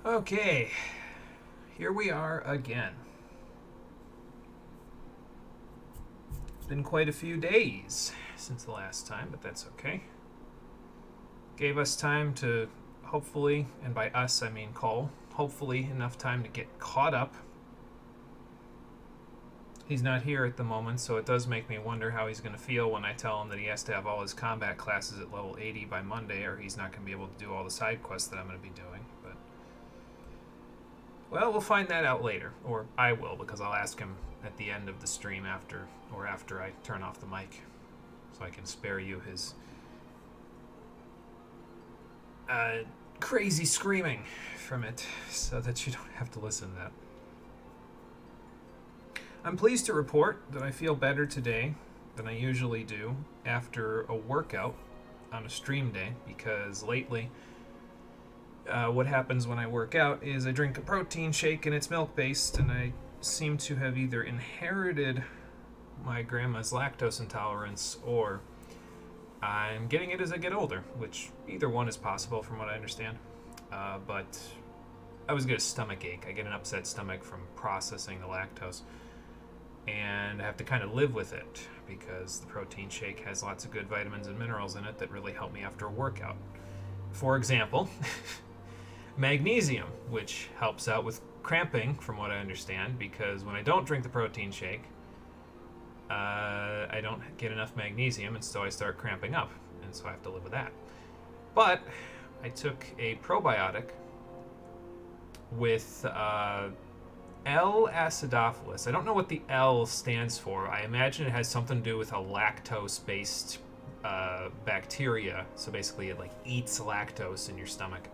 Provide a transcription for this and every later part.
Okay, here we are again. It's been quite a few days since the last time, but that's okay. Gave us time to hopefully, and by us I mean Cole, hopefully enough time to get caught up. He's not here at the moment, so it does make me wonder how he's going to feel when I tell him that he has to have all his combat classes at level 80 by Monday, or he's not going to be able to do all the side quests that I'm going to be doing. But well, we'll find that out later, or I will, because I'll ask him at the end of the stream after I turn off the mic, so I can spare you his crazy screaming from it, so that you don't have to listen to that. I'm pleased to report that I feel better today than I usually do after a workout on a stream day, because lately what happens when I work out is I drink a protein shake and it's milk-based, and I seem to have either inherited my grandma's lactose intolerance or I'm getting it as I get older, which either one is possible from what I understand. But I always get a stomach ache. I get an upset stomach from processing the lactose. And I have to kind of live with it because the protein shake has lots of good vitamins and minerals in it that really help me after a workout. For example, magnesium, which helps out with cramping, from what I understand, because when I don't drink the protein shake, I don't get enough magnesium, and so I start cramping up, and so I have to live with that. But I took a probiotic with L. acidophilus. I don't know what the L stands for. I imagine it has something to do with a lactose-based bacteria. So basically it like eats lactose in your stomach.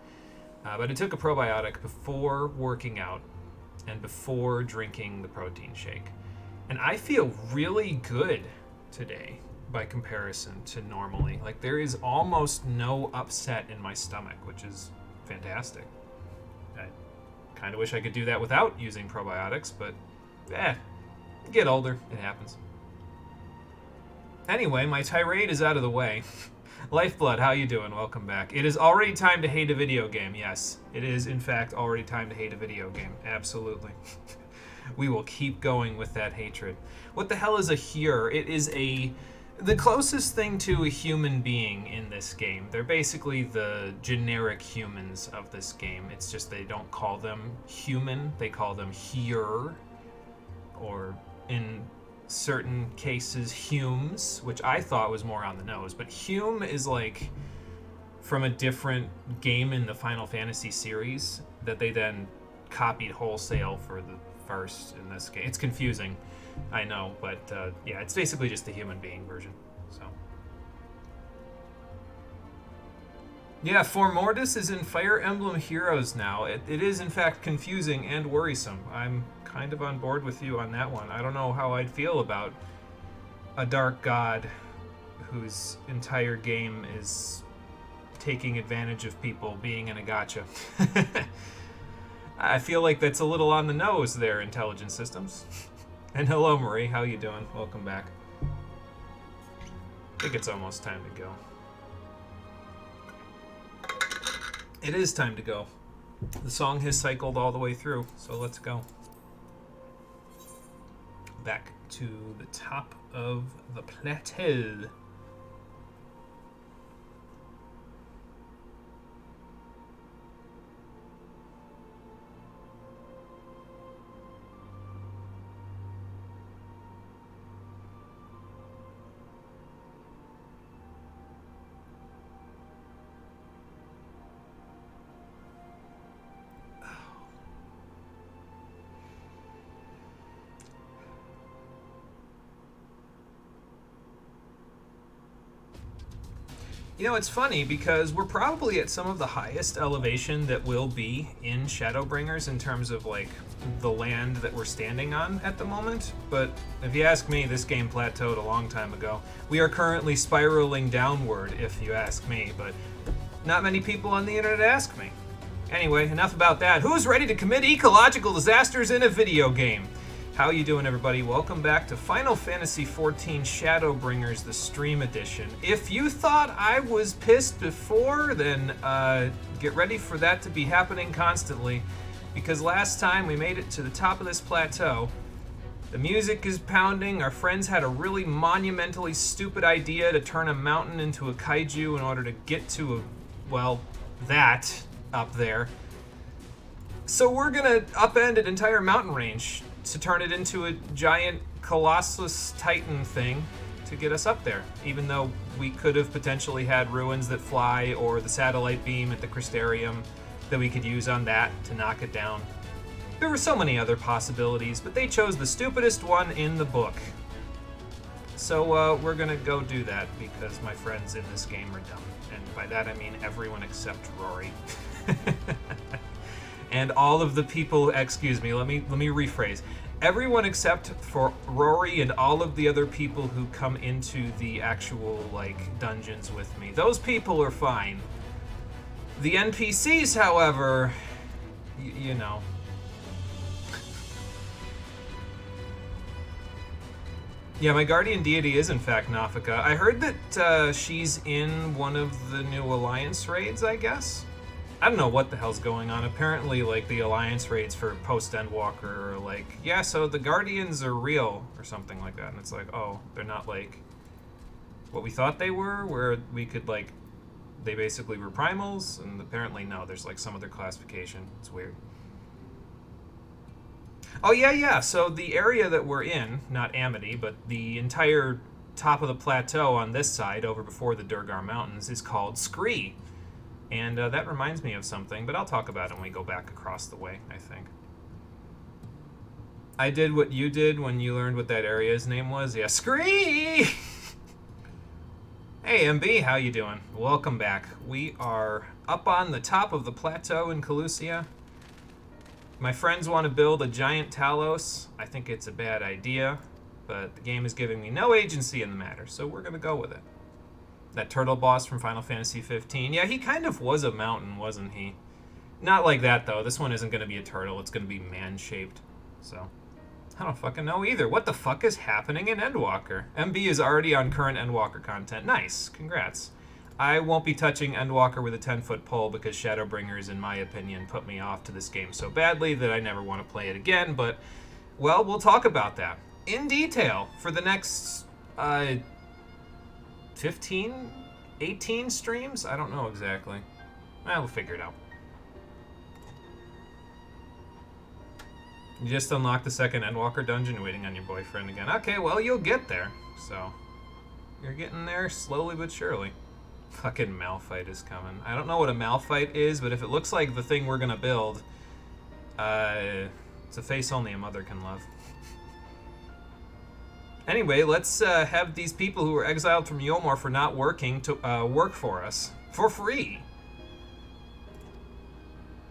But I took a probiotic before working out and before drinking the protein shake. And I feel really good today by comparison to normally. Like, there is almost no upset in my stomach, which is fantastic. Kind of wish I could do that without using probiotics, but get older, it happens. Anyway, my tirade is out of the way. Lifeblood, how you doing? Welcome back. It is already time to hate a video game. Yes, it is in fact already time to hate a video game. Absolutely. We will keep going with that hatred. What the hell is a Hure? It is the closest thing to a human being in this game. They're basically the generic humans of this game. It's just they don't call them human, they call them Hure, or in certain cases Humes, which I thought was more on the nose. But Hume is like from a different game in the Final Fantasy series that they then copied wholesale for the first in this game. It's confusing, I know, but yeah, it's basically just the human being version. So yeah, Formordis is in Fire Emblem Heroes now. It is in fact confusing and worrisome. I'm kind of on board with you on that one. I don't know how I'd feel about a dark god whose entire game is taking advantage of people being in a gacha. I feel like that's a little on the nose there, Intelligent Systems. And hello, Marie. How you doing? Welcome back. I think it's almost time to go. It is time to go. The song has cycled all the way through, so let's go. Back to the top of the plateau. You know, it's funny because we're probably at some of the highest elevation that will be in Shadowbringers in terms of like the land that we're standing on at the moment. But if you ask me, this game plateaued a long time ago. We are currently spiraling downward, if you ask me, but not many people on the internet ask me. Anyway, enough about that. Who's ready to commit ecological disasters in a video game? How you doing, everybody? Welcome back to Final Fantasy XIV Shadowbringers, the stream edition. If you thought I was pissed before, then get ready for that to be happening constantly, because last time we made it to the top of this plateau. The music is pounding. Our friends had a really monumentally stupid idea to turn a mountain into a kaiju in order to get to that up there. So we're gonna upend an entire mountain range to turn it into a giant Colossus Titan thing to get us up there, even though we could have potentially had ruins that fly or the satellite beam at the Crystarium that we could use on that to knock it down. There were so many other possibilities, but they chose the stupidest one in the book. So we're gonna go do that because my friends in this game are dumb. And by that I mean everyone except Rory. And all of the people, excuse me, let me rephrase. Everyone except for Rory and all of the other people who come into the actual, dungeons with me. Those people are fine. The NPCs, however, you know. Yeah, my guardian deity is in fact Nafika. I heard that she's in one of the new Alliance raids, I guess? I don't know what the hell's going on. Apparently, the Alliance raids for post-Endwalker are yeah, so the Guardians are real, or something like that. And it's oh, they're not what we thought they were, where we could, they basically were primals, and apparently no, there's, some other classification. It's weird. Oh, yeah, so the area that we're in, not Amity, but the entire top of the plateau on this side, over before the Durgar Mountains, is called Scree. And that reminds me of something, but I'll talk about it when we go back across the way, I think. I did what you did when you learned what that area's name was. Yeah, Scree! Hey, MB, how you doing? Welcome back. We are up on the top of the plateau in Calusia. My friends want to build a giant Talos. I think it's a bad idea, but the game is giving me no agency in the matter, so we're going to go with it. That turtle boss from Final Fantasy XV. Yeah, he kind of was a mountain, wasn't he? Not like that, though. This one isn't going to be a turtle. It's going to be man-shaped. So, I don't fucking know either. What the fuck is happening in Endwalker? MB is already on current Endwalker content. Nice. Congrats. I won't be touching Endwalker with a 10-foot pole because Shadowbringers, in my opinion, put me off to this game so badly that I never want to play it again. But, well, we'll talk about that in detail for the next... 15, 18 streams? I don't know exactly. We'll figure it out. You just unlocked the second Endwalker dungeon, waiting on your boyfriend again. Okay, well, you'll get there. So, you're getting there slowly but surely. Fucking Malphite is coming. I don't know what a Malphite is, but if it looks like the thing we're gonna build, it's a face only a mother can love. Anyway, let's have these people who were exiled from Yomor for not working to work for us for free.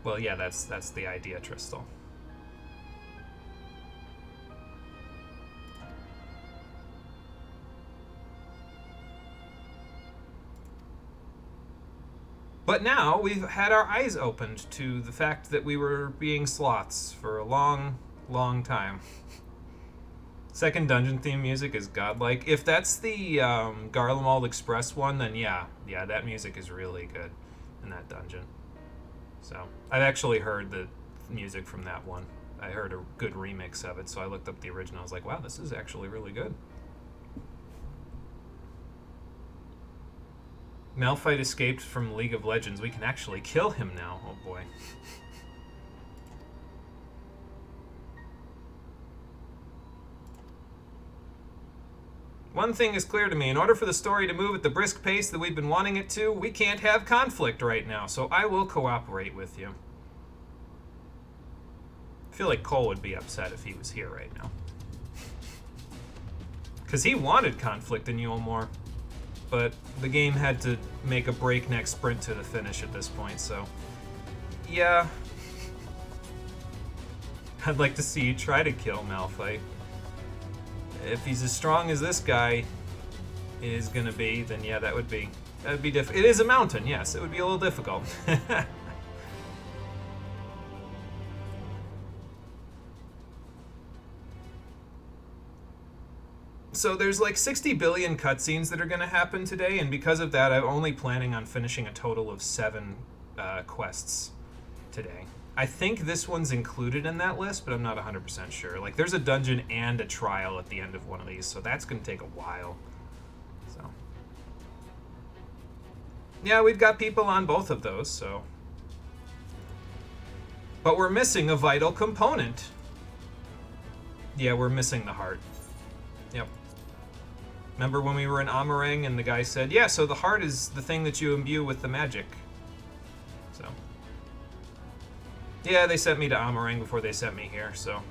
Well, yeah, that's the idea, Tristal. But now we've had our eyes opened to the fact that we were being sloths for a long, long time. Second dungeon theme music is godlike. If that's the Garlemald Express one, then yeah, that music is really good in that dungeon. So, I've actually heard the music from that one. I heard a good remix of it, so I looked up the original. I was like, wow, this is actually really good. Malphite escaped from League of Legends. We can actually kill him now. Oh boy. One thing is clear to me. In order for the story to move at the brisk pace that we've been wanting it to, we can't have conflict right now, so I will cooperate with you. I feel like Cole would be upset if he was here right now. Because he wanted conflict in Yulmore, but the game had to make a breakneck sprint to the finish at this point, so... yeah. I'd like to see you try to kill Malphite. If he's as strong as this guy is gonna be, then yeah, that'd be difficult. It is a mountain, yes, it would be a little difficult. So there's like 60 billion cutscenes that are going to happen today, and because of that, I'm only planning on finishing a total of 7 quests today. I think this one's included in that list, but I'm not 100% sure. Like, there's a dungeon and a trial at the end of one of these, so that's going to take a while. So, yeah, we've got people on both of those, so. But we're missing a vital component. Yeah, we're missing the heart. Yep. Remember when we were in Amarang and the guy said, yeah, so the heart is the thing that you imbue with the magic. So. Yeah, they sent me to Amarang before they sent me here, so.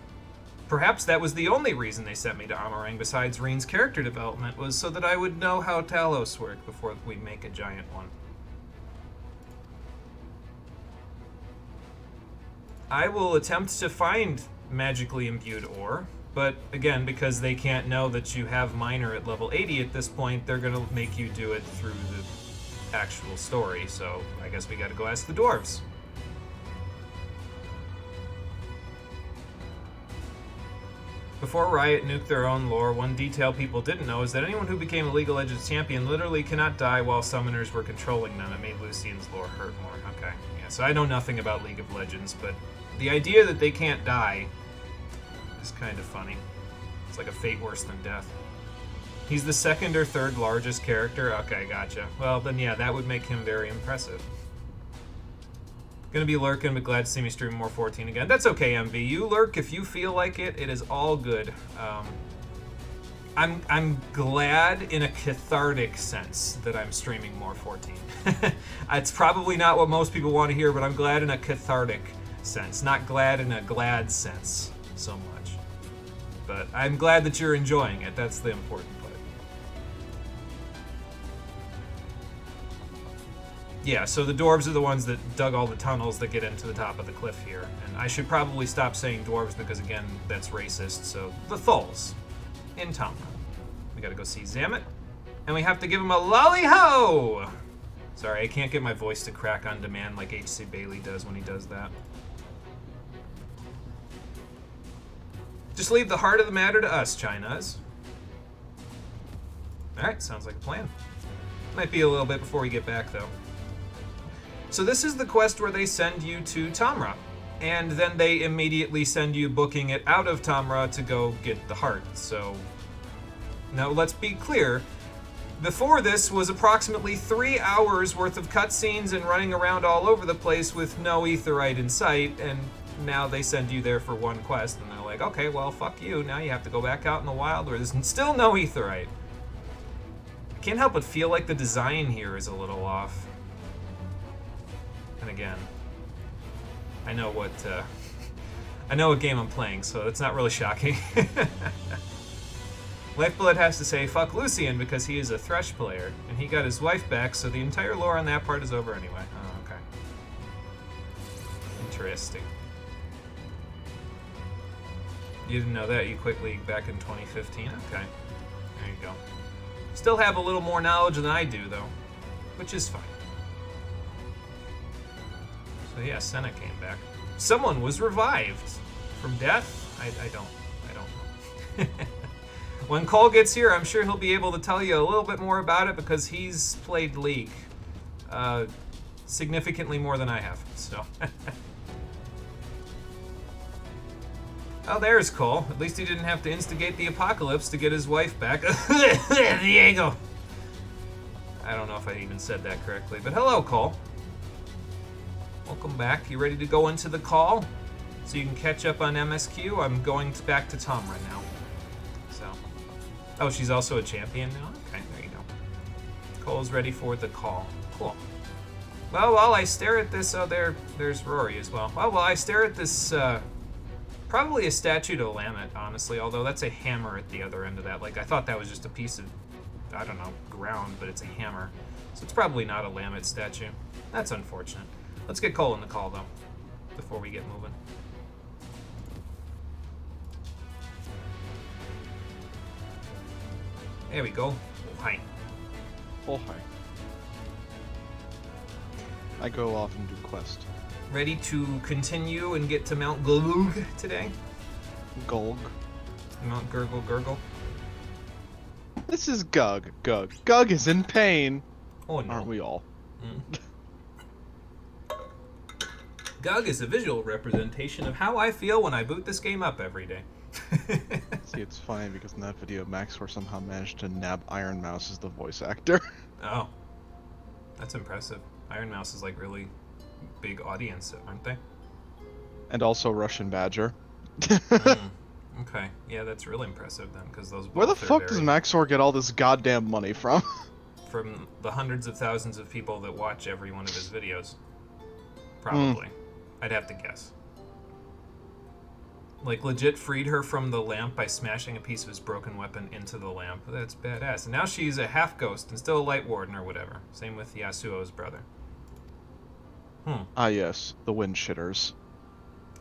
Perhaps that was the only reason they sent me to Amarang besides Reen's character development, was so that I would know how Talos worked before we make a giant one. I will attempt to find magically imbued ore, but again, because they can't know that you have minor at level 80 at this point, they're going to make you do it through the actual story, so I guess we got to go ask the dwarves. Before Riot nuked their own lore, one detail people didn't know is that anyone who became a League of Legends champion literally cannot die while summoners were controlling them. It made Lucian's lore hurt more. Okay, yeah, so I know nothing about League of Legends, but the idea that they can't die is kind of funny. It's like a fate worse than death. He's the 2nd or 3rd largest character? Okay, gotcha. Well, then yeah, that would make him very impressive. Gonna be lurking, but glad to see me stream more 14 again. That's okay, MV. You lurk if you feel like it. It is all good. I'm glad in a cathartic sense that I'm streaming more 14. It's probably not what most people want to hear, but I'm glad in a cathartic sense. Not glad in a glad sense so much. But I'm glad that you're enjoying it. That's the important part. Yeah, so the dwarves are the ones that dug all the tunnels that get into the top of the cliff here. And I should probably stop saying dwarves because, again, that's racist. So, the Thulls in Tomra. We gotta go see Zamet. And we have to give him a lolly-ho! Sorry, I can't get my voice to crack on demand like H.C. Bailey does when he does that. Just leave the heart of the matter to us, Chinas. Alright, sounds like a plan. Might be a little bit before we get back, though. So this is the quest where they send you to Tomra, and then they immediately send you booking it out of Tomra to go get the heart. So now let's be clear. Before this was approximately 3 hours worth of cutscenes and running around all over the place with no aetherite in sight, and now they send you there for one quest, and they're like, okay, well, fuck you. Now you have to go back out in the wild where there's still no aetherite. I can't help but feel like the design here is a little off. And again, I know what game I'm playing, so it's not really shocking. Lifeblood has to say fuck Lucian because he is a Thresh player, and he got his wife back, so the entire lore on that part is over anyway. Oh, okay. Interesting. You didn't know that? You quit League back in 2015? Okay. There you go. Still have a little more knowledge than I do, though, which is fine. So yeah, Senna came back. Someone was revived from death? I don't know. When Cole gets here, I'm sure he'll be able to tell you a little bit more about it because he's played League significantly more than I have, so. Oh, there's Cole. At least he didn't have to instigate the apocalypse to get his wife back. Diego! I don't know if I even said that correctly, but hello, Cole. Welcome back. You ready to go into the call? So you can catch up on MSQ? I'm going back to Tom right now. So. Oh, she's also a champion now? Okay, there you go. Cole's ready for the call. Cool. Well, while I stare at this... Oh, there's Rory as well. Well, while I stare at this... probably a statue to Lamet, honestly, although that's a hammer at the other end of that. Like, I thought that was just a piece of, I don't know, ground, but it's a hammer. So it's probably not a Lamet statue. That's unfortunate. Let's get Cole in the call, though, before we get moving. There we go. Oh, hi. Oh, hi. I go off and do quest. Ready to continue and get to Mount Golug today? Golg. Mount Gurgle Gurgle. This is Gug. Gug is in pain. Oh no. Aren't we all? Gug is a visual representation of how I feel when I boot this game up every day. See, it's funny because in that video, Maxor somehow managed to nab Iron Mouse as the voice actor. Oh. That's impressive. Iron Mouse is like really big audience, aren't they? And also Russian Badger. Okay. Yeah, that's really impressive then, because those Where the both are fuck does very- Maxor get all this goddamn money from? From the hundreds of thousands of people that watch every one of his videos. Probably. I'd have to guess. Like, legit freed her from the lamp by smashing a piece of his broken weapon into the lamp. That's badass. And now she's a half-ghost and still a light warden or whatever. Same with Yasuo's brother. Ah yes, the wind shitters.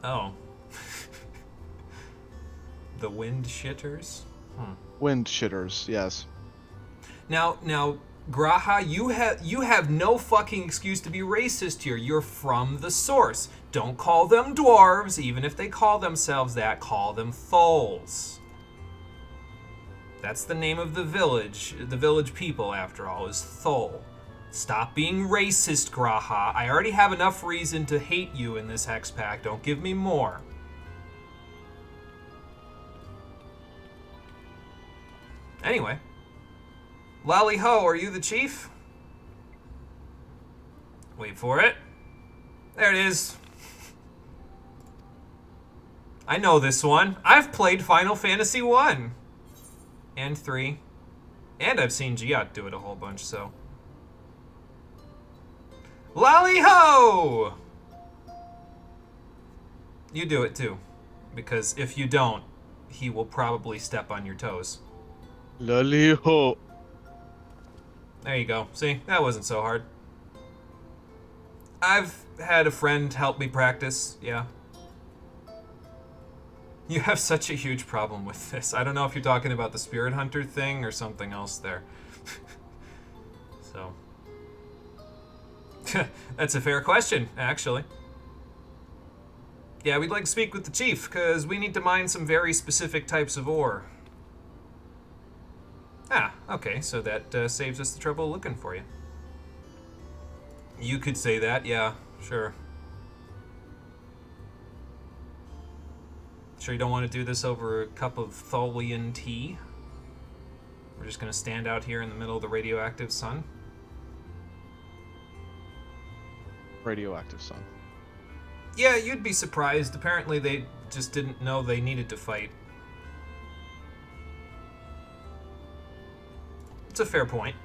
Oh. The wind shitters? Wind shitters, yes. Now, Graha, you have no fucking excuse to be racist here. You're from the source. Don't call them dwarves, even if they call themselves that. Call them Tholes. That's the name of the village people, after all, is Thole. Stop being racist, Graha. I already have enough reason to hate you in this hex pack. Don't give me more. Anyway. Lally Ho, are you the chief? Wait for it. There it is. I know this one. I've played Final Fantasy 1 and 3. And I've seen Giat do it a whole bunch, so. Lally Ho! You do it too. Because if you don't, he will probably step on your toes. Lally ho. There you go. See, that wasn't so hard. I've had a friend help me practice, yeah. You have such a huge problem with this. I don't know if you're talking about the Spirit Hunter thing or something else there. So. That's a fair question, actually. Yeah, we'd like to speak with the chief, because we need to mine some very specific types of ore. Ah, okay, so that saves us the trouble of looking for you. You could say that, yeah, sure. Sure you don't want to do this over a cup of Tholian tea? We're just going to stand out here in the middle of the radioactive sun? Radioactive sun. Yeah, you'd be surprised. Apparently they just didn't know they needed to fight. It's a fair point.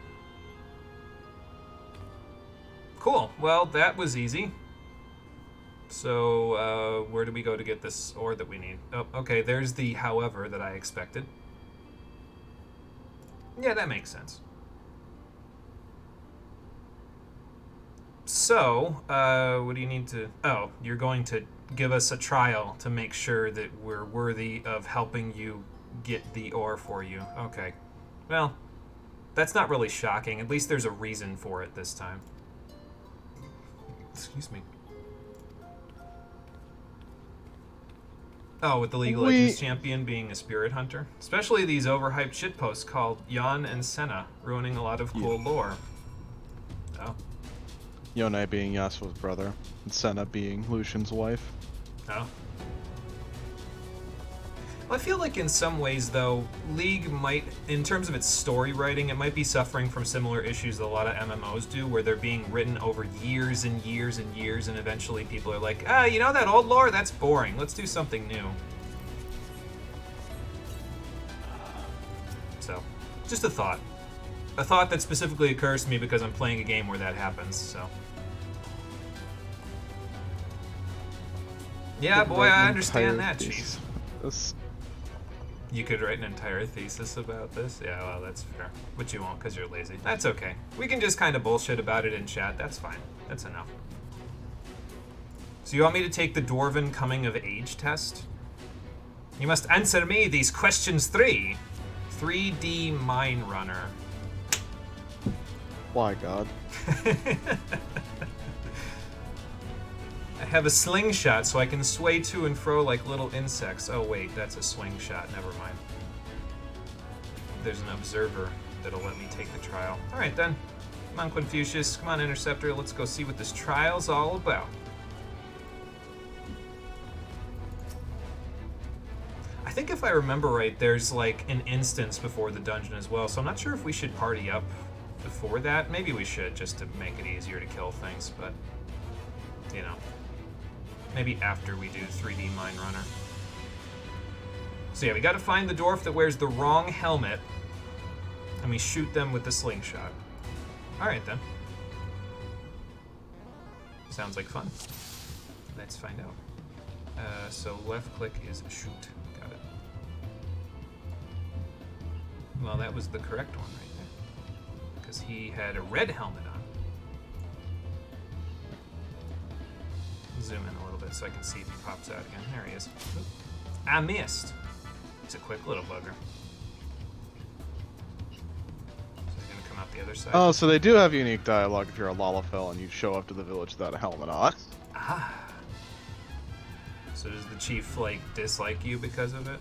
Cool. Well, that was easy. So, where do we go to get this ore that we need? Oh, okay, there's the however that I expected. Yeah, that makes sense. So, what do you need to... Oh, you're going to give us a trial to make sure that we're worthy of helping you get the ore for you. Okay. Well, that's not really shocking. At least there's a reason for it this time. Excuse me. Oh, with the League of Legends champion being a spirit hunter. Especially these overhyped shitposts called Yon and Senna, ruining a lot of cool lore. Oh. Yone being Yasuo's brother, and Senna being Lucian's wife. Oh. Well, I feel like in some ways, though, League might, in terms of its story writing, it might be suffering from similar issues that a lot of MMOs do, where they're being written over years and years and years, and eventually people are like, ah, you know that old lore? That's boring. Let's do something new. So, just a thought. A thought that specifically occurs to me because I'm playing a game where that happens, so. Yeah, boy, I understand that, Chief. You could write an entire thesis about this? Yeah, well, that's fair. But you won't because you're lazy. That's okay. We can just kind of bullshit about it in chat. That's fine. That's enough. So you want me to take the Dwarven Coming of Age test? You must answer me these questions 3. 3D Mine Runner. Why, God? I have a slingshot so I can sway to and fro like little insects. Oh wait, that's a swing shot. Never mind. There's an observer that'll let me take the trial. Alright then. Come on, Confucius. Come on, Interceptor. Let's go see what this trial's all about. I think if I remember right, there's like an instance before the dungeon as well, so I'm not sure if we should party up before that. Maybe we should, just to make it easier to kill things, but, you know. Maybe after we do 3D Mine Runner. So yeah, we gotta find the dwarf that wears the wrong helmet, and we shoot them with the slingshot. Alright then. Sounds like fun. Let's find out. So left click is shoot. Got it. Well, that was the correct one right there. Because he had a red helmet on. Zoom in a little bit so I can see if he pops out again. There he is. Oop. I missed. He's a quick little bugger. So he's gonna come out the other side. Oh, so they do have unique dialogue if you're a Lalafell and you show up to the village without a helmet on. Ah. So does the chief, like, dislike you because of it?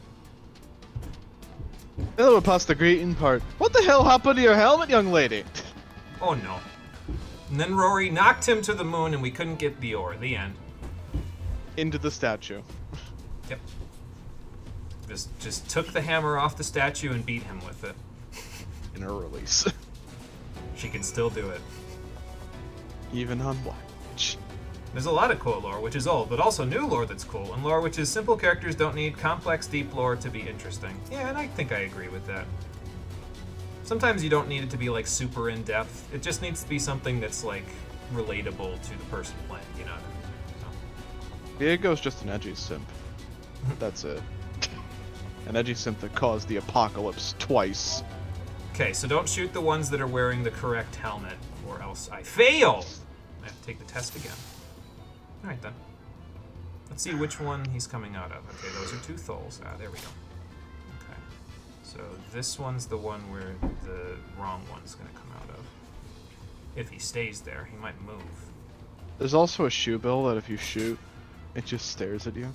Then we're past the greeting part. What the hell happened to your helmet, young lady? Oh no. And then Rory knocked him to the moon and we couldn't get the ore. The end. Into the statue. Yep. Just took the hammer off the statue and beat him with it. In her release. She can still do it. Even on watch. There's a lot of cool lore, which is old, but also new lore that's cool, and lore which is simple characters don't need complex, deep lore to be interesting. Yeah, and I think I agree with that. Sometimes you don't need it to be, like, super in-depth. It just needs to be something that's, like, relatable to the person playing, you know what I mean? So. Diego's just an edgy simp. That's it. An edgy simp that caused the apocalypse twice. Okay, so don't shoot the ones that are wearing the correct helmet, or else I fail! I have to take the test again. Alright then. Let's see which one he's coming out of. Okay, those are two tholes. Ah, there we go. Okay. So this one's the one where the wrong one's gonna come out of. If he stays there, he might move. There's also a shoe bill that if you shoot, it just stares at you.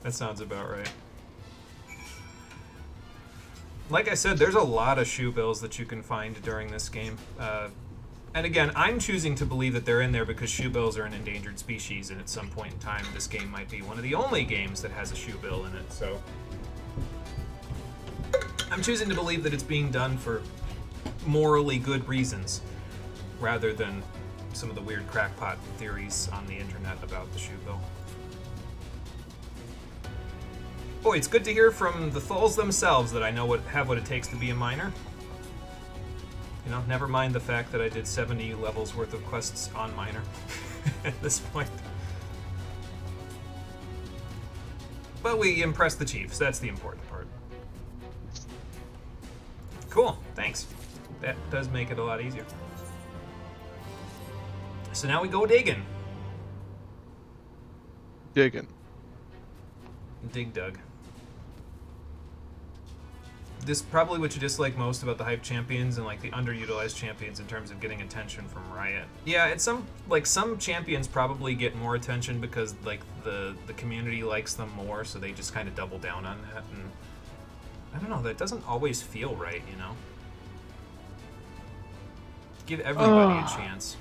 That sounds about right. Like I said, there's a lot of shoe bills that you can find during this game. And again, I'm choosing to believe that they're in there because shoe bills are an endangered species, and at some point in time, this game might be one of the only games that has a shoe bill in it, so... I'm choosing to believe that it's being done for morally good reasons, rather than some of the weird crackpot theories on the internet about the shoe bill. Boy, it's good to hear from the Thuls themselves that I know have what it takes to be a miner. You know, never mind the fact that I did 70 levels worth of quests on Miner at this point. But we impressed the chiefs, that's the important part. Cool, thanks. That does make it a lot easier. So now we go digging. Digging. Dig dug. This is probably what you dislike most about the hype champions and like the underutilized champions in terms of getting attention from Riot. Yeah, it's some champions probably get more attention because like the community likes them more, so they just kind of double down on that, and I don't know, that doesn't always feel right, you know? Give everybody a chance.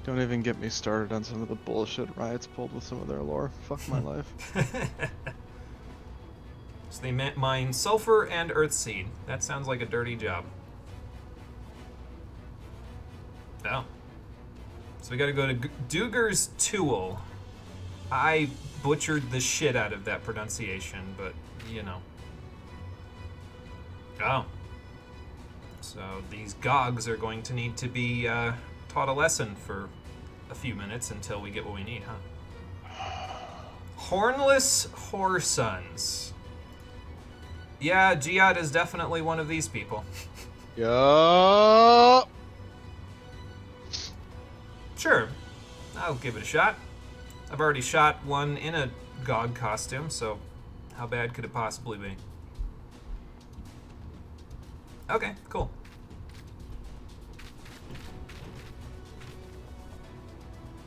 Don't even get me started on some of the bullshit Riot's pulled with some of their lore. Fuck my life. So they mine sulfur and earthseed. That sounds like a dirty job. Oh. So we gotta go to Duger's Tool. I butchered the shit out of that pronunciation, but, you know. Oh. So these gogs are going to need to be taught a lesson for a few minutes until we get what we need, huh? Hornless Whoresons. Yeah, Jihad is definitely one of these people. Yup. Sure, I'll give it a shot. I've already shot one in a GOG costume, so how bad could it possibly be? Okay, cool.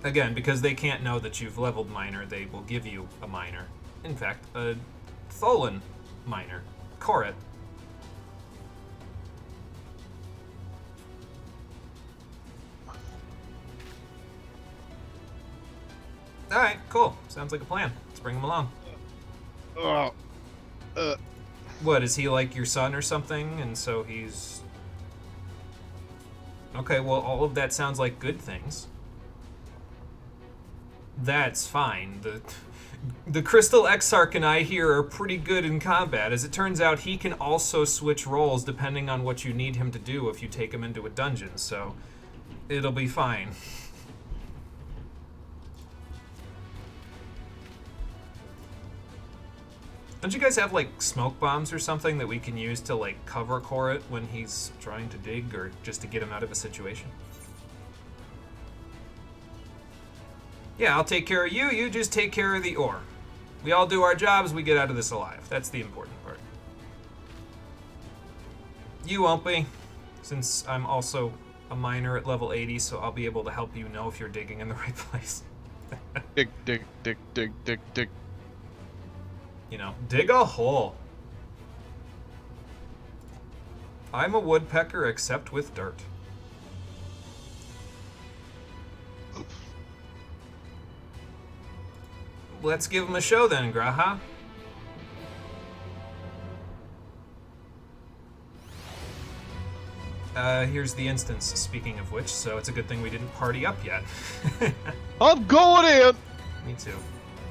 Again, because they can't know that you've leveled Miner, they will give you a Miner. In fact, a Tholen Miner. Koret. Cool. Sounds like a plan. Let's bring him along. Oh. What, is he like your son or something? And so he's... Okay, well, all of that sounds like good things. That's fine. The Crystal Exarch and I here are pretty good in combat. As it turns out, he can also switch roles depending on what you need him to do if you take him into a dungeon, so it'll be fine. Don't you guys have, like, smoke bombs or something that we can use to, like, cover Corrit when he's trying to dig, or just to get him out of a situation? Yeah, I'll take care of you, you just take care of the ore. We all do our jobs, we get out of this alive. That's the important part. You won't be, since I'm also a miner at level 80, so I'll be able to help you know if you're digging in the right place. Dig, dig, dig, dig, dig, dig. You know, dig a hole. I'm a woodpecker except with dirt. Let's give him a show then, Graha. Here's the instance, speaking of which, so it's a good thing we didn't party up yet. I'm going in! Me too.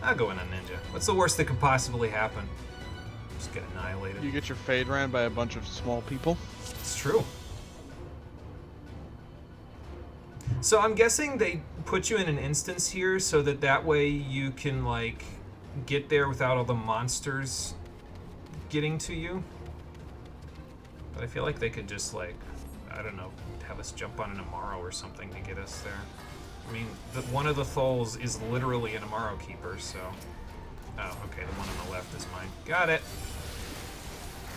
I'll go in on Ninja. What's the worst that could possibly happen? Just get annihilated. You get your fade ran by a bunch of small people. It's true. So I'm guessing they put you in an instance here so that way you can, like, get there without all the monsters getting to you. But I feel like they could just, like, I don't know, have us jump on an Amaro or something to get us there. I mean, one of the Tholes is literally an Amaro keeper, so... Oh, okay, the one on the left is mine. Got it.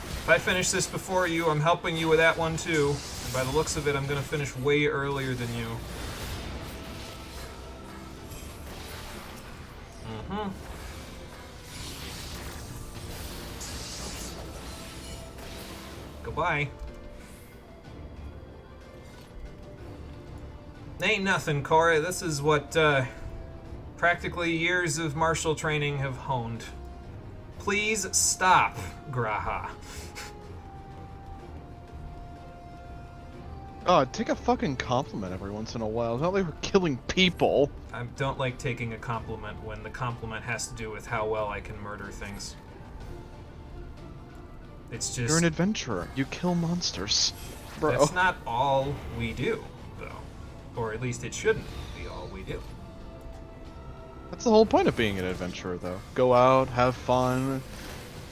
If I finish this before you, I'm helping you with that one too. And by the looks of it, I'm gonna finish way earlier than you. Mm-hmm. Goodbye. Ain't nothing, Corey. This is what practically years of martial training have honed. Please stop, Graha. Take a fucking compliment every once in a while. It's not like we're killing people. I don't like taking a compliment when the compliment has to do with how well I can murder things. It's just... You're an adventurer. You kill monsters. Bro. That's not all we do, though. Or at least it shouldn't be all we do. That's the whole point of being an adventurer, though. Go out, have fun,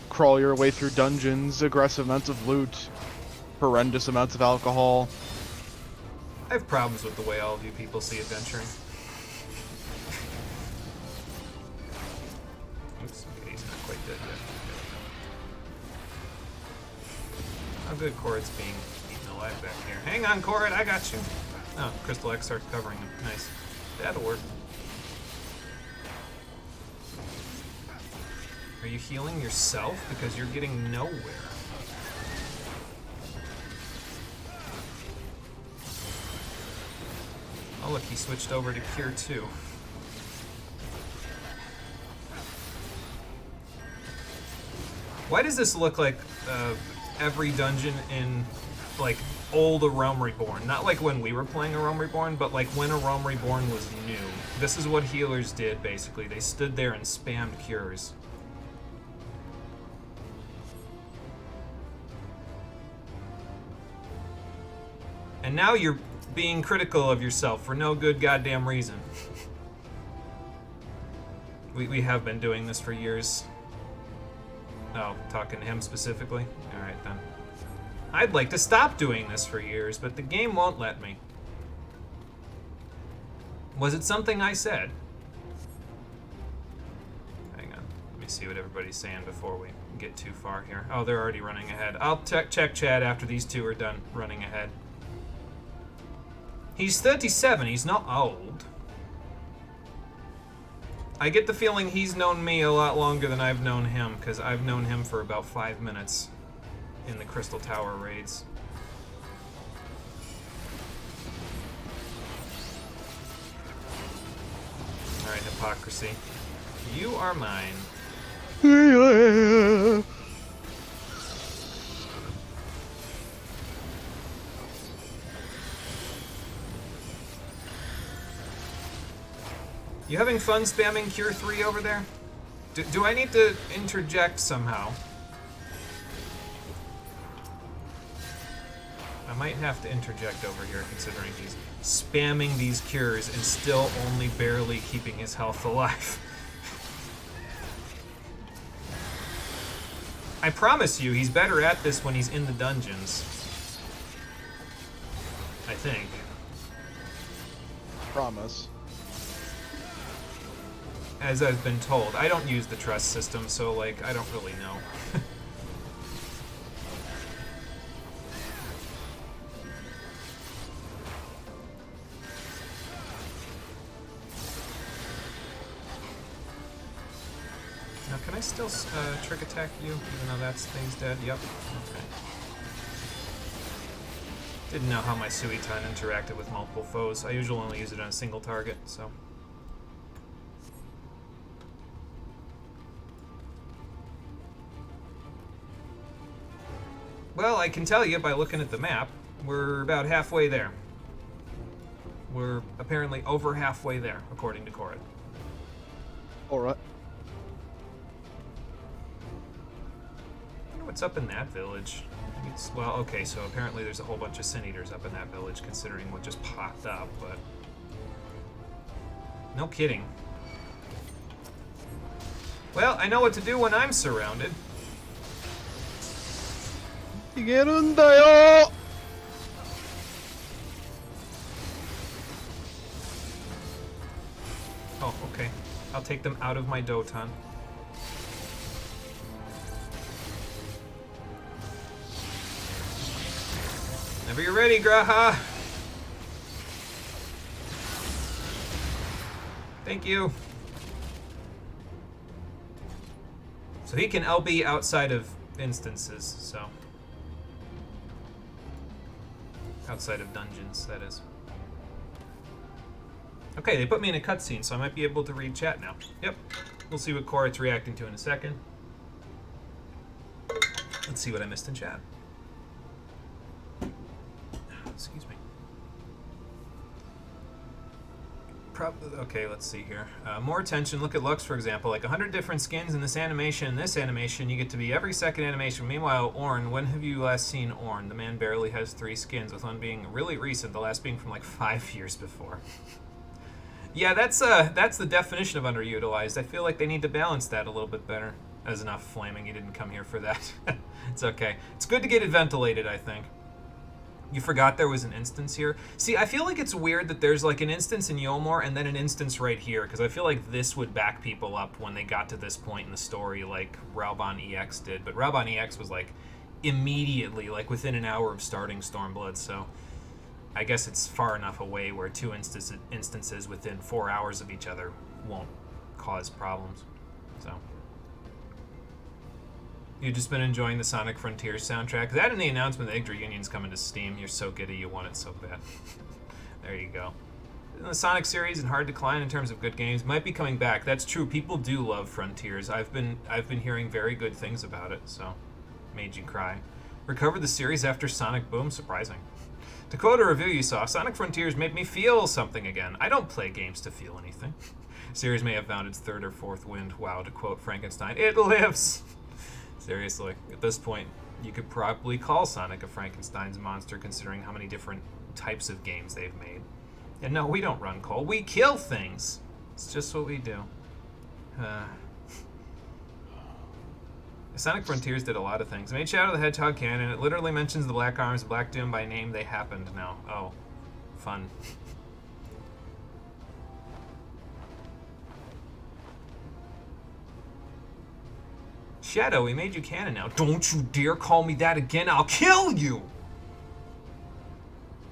crawl your way through dungeons, aggressive amounts of loot, horrendous amounts of alcohol. I have problems with the way all of you people see adventuring. Oops, okay, he's not quite dead yet. How good Corrid's being eaten alive back here. Hang on, Corrid, I got you. Oh, Crystal X starts covering him. Nice. That'll work. Are you healing yourself? Because you're getting nowhere. Oh look, he switched over to Cure 2. Why does this look like every dungeon in, like, old A Realm Reborn? Not like when we were playing A Realm Reborn, but like when A Realm Reborn was new. This is what healers did, basically. They stood there and spammed cures. And now you're being critical of yourself for no good goddamn reason. We have been doing this for years. Oh, talking to him specifically? Alright then. I'd like to stop doing this for years, but the game won't let me. Was it something I said? Hang on. Let me see what everybody's saying before we get too far here. Oh, they're already running ahead. I'll check chat after these two are done running ahead. He's 37, he's not old. I get the feeling he's known me a lot longer than I've known him, because I've known him for about 5 minutes in the Crystal Tower raids. Alright, hypocrisy. You are mine. You having fun spamming Cure 3 over there? Do I need to interject somehow? I might have to interject over here, considering he's spamming these cures and still only barely keeping his health alive. I promise you, he's better at this when he's in the dungeons. I think. Promise. As I've been told. I don't use the trust system, so, like, I don't really know. Now, can I still trick attack you, even though that thing's dead? Yep. Okay. Didn't know how my Suiton interacted with multiple foes. I usually only use it on a single target, so... Well, I can tell you by looking at the map, we're about halfway there. We're apparently over halfway there, according to Korrit. Alright. I wonder what's up in that village. Well, okay, so apparently there's a whole bunch of Sin Eaters up in that village, considering what just popped up, but... No kidding. Well, I know what to do when I'm surrounded. 이게는다요. Oh, okay. I'll take them out of my Doton. Whenever you're ready, Graha! Thank you. So he can LB outside of instances, so... Outside of dungeons, that is. Okay, they put me in a cutscene, so I might be able to read chat now. Yep. We'll see what Korrit's reacting to in a second. Let's see what I missed in chat. Excuse me. Okay, let's see here. More attention. Look at Lux, for example. Like 100 different skins in this animation. In this animation, you get to be every second animation. Meanwhile, Ornn, when have you last seen Ornn? The man barely has 3 skins, with one being really recent, the last being from like 5 years before. Yeah, that's the definition of underutilized. I feel like they need to balance that a little bit better. That's enough flaming. You didn't come here for that. It's okay. It's good to get it ventilated, I think. You forgot there was an instance here? See, I feel like it's weird that there's like an instance in Yomor and then an instance right here, because I feel like this would back people up when they got to this point in the story like Raubahn EX did. But Raubahn EX was like immediately, like within an hour of starting Stormblood, so I guess it's far enough away where 2 instances within 4 hours of each other won't cause problems. So... You've just been enjoying the Sonic Frontiers soundtrack. That and the announcement that Yggdra Union's coming to Steam. You're so giddy, you want it so bad. There you go. The Sonic series and hard decline in terms of good games might be coming back. That's true. People do love Frontiers. I've been hearing very good things about it, so made you cry. Recovered the series after Sonic Boom? Surprising. To quote a review you saw, Sonic Frontiers made me feel something again. I don't play games to feel anything. Series may have found its 3rd or 4th wind. Wow, to quote Frankenstein, it lives! Seriously, at this point, you could probably call Sonic a Frankenstein's monster considering how many different types of games they've made. And no, we don't run coal. We kill things! It's just what we do. Sonic Frontiers did a lot of things. It made Shadow the Hedgehog canon. It literally mentions the Black Arms, Black Doom by name. They happened now. Oh, fun. Shadow, we made you canon now. Don't you dare call me that again, I'll kill you!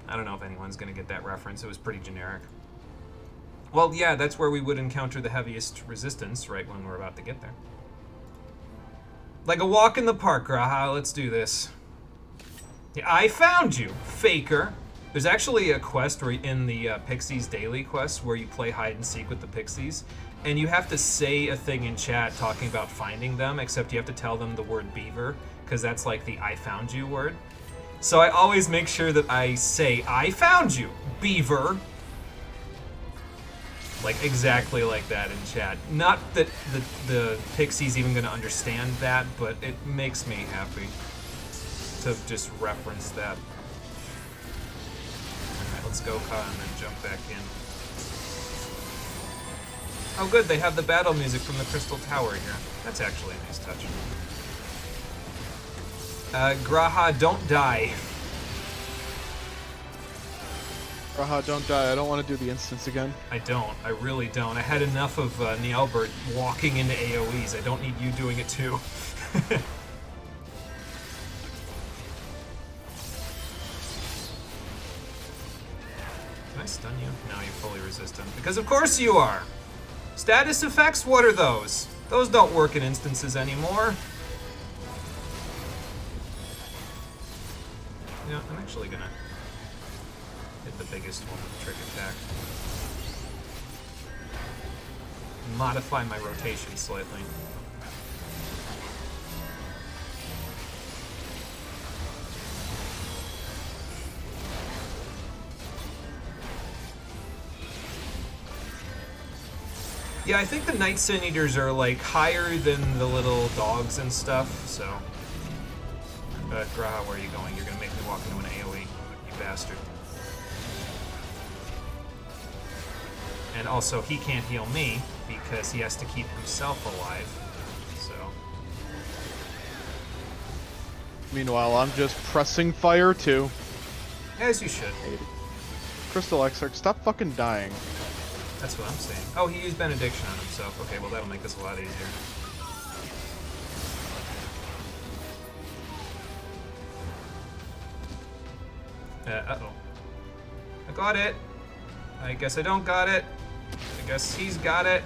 I don't know if anyone's gonna get that reference, it was pretty generic. Well, yeah, that's where we would encounter the heaviest resistance, right when we're about to get there. Like a walk in the park, Graha, let's do this. Yeah, I found you, faker! There's actually a quest in the Pixies Daily quest where you play hide and seek with the Pixies, and you have to say a thing in chat talking about finding them, except you have to tell them the word beaver, because that's like the I found you word. So I always make sure that I say, I found you, beaver. Like, exactly like that in chat. Not that the Pixie's even going to understand that, but it makes me happy to just reference that. Alright, let's go, Ka, and then jump back in. Oh good, they have the battle music from the Crystal Tower here. That's actually a nice touch. Graha, don't die. Graha, don't die. I don't want to do the instance again. I don't. I really don't. I had enough of Nielbert walking into AoEs. I don't need you doing it too. Can I stun you? No, you're fully resistant. Because of course you are! Status effects? What are those? Those don't work in instances anymore. Yeah, I'm actually gonna hit the biggest one with Trick Attack. Modify my rotation slightly. Yeah, I think the Night Sin Eaters are like higher than the little dogs and stuff, so. Graha, where are you going? You're gonna make me walk into an AoE, you bastard. And also, he can't heal me because he has to keep himself alive, so. Meanwhile, I'm just pressing fire too. As you should. Crystal Exarch, stop fucking dying. That's what I'm saying. Oh, he used Benediction on himself. Okay, well that'll make this a lot easier. Uh-oh. I got it. I guess I don't got it. I guess he's got it.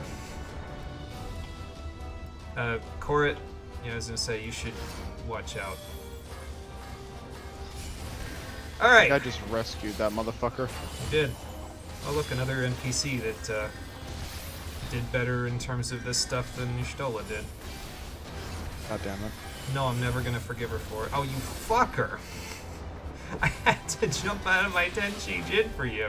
Korit, yeah, I was gonna say, you should watch out. Alright. I just rescued that motherfucker. You did. Oh look, another NPC that did better in terms of this stuff than Y'shtola did. God damn it. No, I'm never gonna forgive her for it. Oh, you fucker! I had to jump out of my Tenchi Jin for you.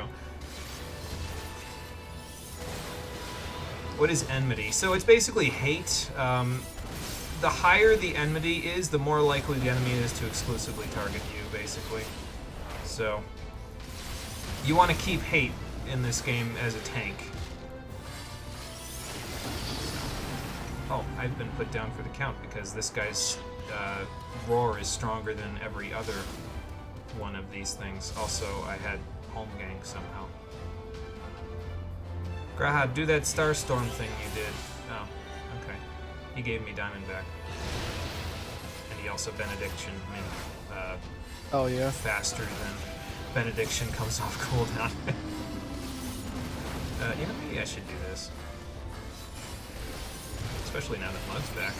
What is enmity? So it's basically hate. The higher the enmity is, the more likely the enemy is to exclusively target you, basically. So you want to keep hate in this game as a tank. Oh, I've been put down for the count because this guy's roar is stronger than every other one of these things. Also, I had home gang somehow. Graha, do that Starstorm thing you did. Oh, okay. He gave me Diamond back. And he also Benediction me oh yeah. faster than Benediction comes off cooldown. You know, maybe I should do this. Especially now that Mug's back.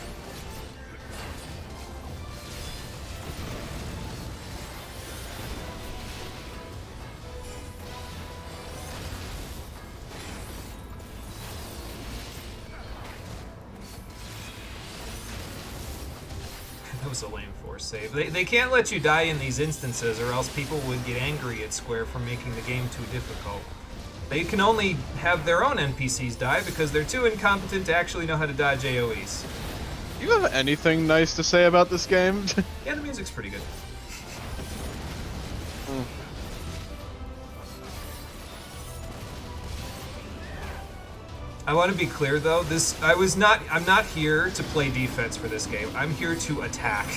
That was a lame force save. They can't let you die in these instances or else people would get angry at Square for making the game too difficult. They can only have their own NPCs die because they're too incompetent to actually know how to dodge AoEs. Do you have anything nice to say about this game? Yeah, the music's pretty good. I want to be clear though, I'm not here to play defense for this game. I'm here to attack.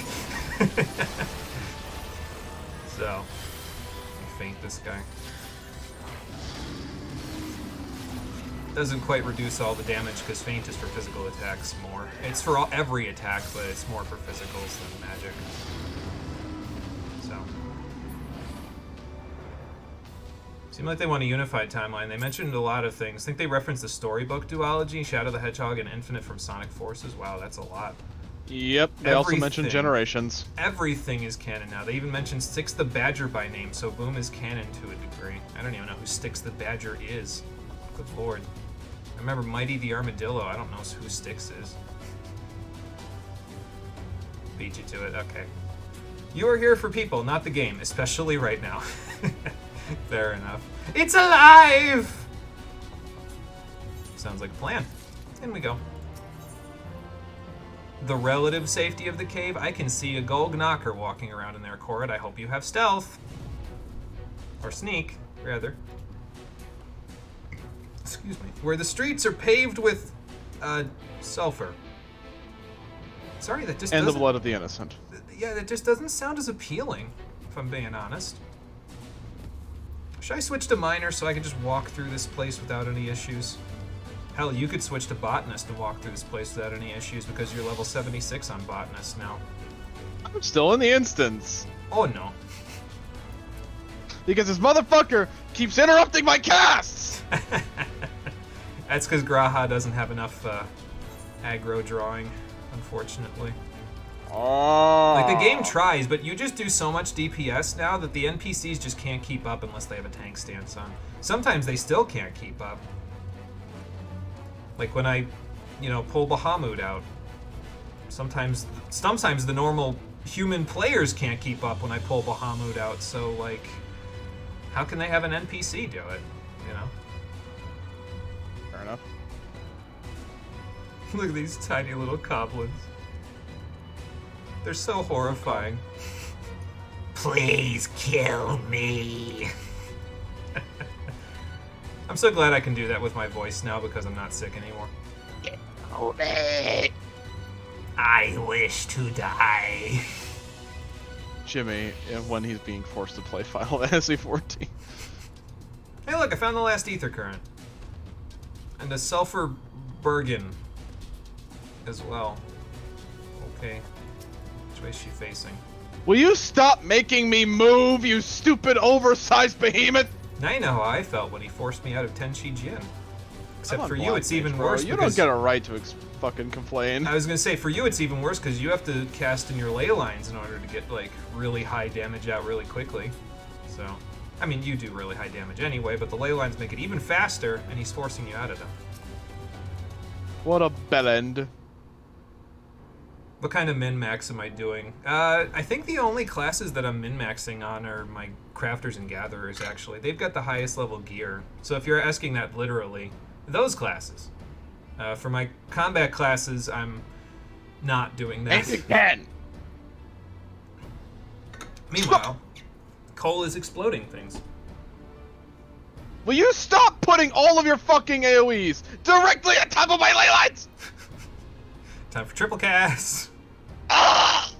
So, let me feint this guy. Doesn't quite reduce all the damage because feint is for physical attacks more. It's for every attack, but it's more for physicals than magic. So. Seemed like they want a unified timeline. They mentioned a lot of things. I think they referenced the storybook duology, Shadow the Hedgehog, and Infinite from Sonic Forces. Wow, that's a lot. Yep, they also mentioned Generations. Everything is canon now. They even mentioned Styx the Badger by name, so Boom is canon to a degree. I don't even know who Styx the Badger is. Good lord. I remember Mighty the Armadillo. I don't know who Styx is. Beat you to it. Okay. You are here for people, not the game, especially right now. Fair enough. It's alive! Sounds like a plan. In we go. The relative safety of the cave. I can see a Golg Knocker walking around in there, Korrit. I hope you have stealth. Or sneak, rather. Excuse me. Where the streets are paved with sulfur. Sorry, that just And the doesn't... blood of the innocent. Yeah, that just doesn't sound as appealing, if I'm being honest. Should I switch to Miner so I can just walk through this place without any issues? Hell, you could switch to Botanist and walk through this place without any issues because you're level 76 on Botanist now. I'm still in the instance. Oh no. Because this motherfucker keeps interrupting my casts! That's because Graha doesn't have enough aggro drawing, unfortunately. Oh. Like, the game tries, but you just do so much DPS now that the NPCs just can't keep up unless they have a tank stance on. Sometimes they still can't keep up. Like when I, pull Bahamut out. Sometimes the normal human players can't keep up when I pull Bahamut out, so, like, how can they have an NPC do it, Fair enough. Look at these tiny little goblins. They're so horrifying. Please kill me. I'm so glad I can do that with my voice now because I'm not sick anymore. Kill me. I wish to die. Jimmy, when he's being forced to play Final Fantasy 14. Hey look, I found the last ether current. And a sulfur Bergen as well. Okay. Which way is she facing? Will you stop making me move, you stupid oversized behemoth? Now you know how I felt when he forced me out of Tenchi Jin. Except I'm for on you, it's Blind even Mage, bro. worse. You don't get a right to fucking complain. I was gonna say, for you it's even worse because you have to cast in your ley lines in order to get, like, really high damage out really quickly. So, I mean, you do really high damage anyway, but the ley lines make it even faster, and he's forcing you out of them. What a bellend. What kind of min-max am I doing? I think the only classes that I'm min-maxing on are my crafters and gatherers, actually. They've got the highest level gear. So if you're asking that literally, those classes. For my combat classes, I'm not doing that. And again! Meanwhile, Cole is exploding things. Will you stop putting all of your fucking AoEs directly on top of my ley lines? Time for triple cast. Ah!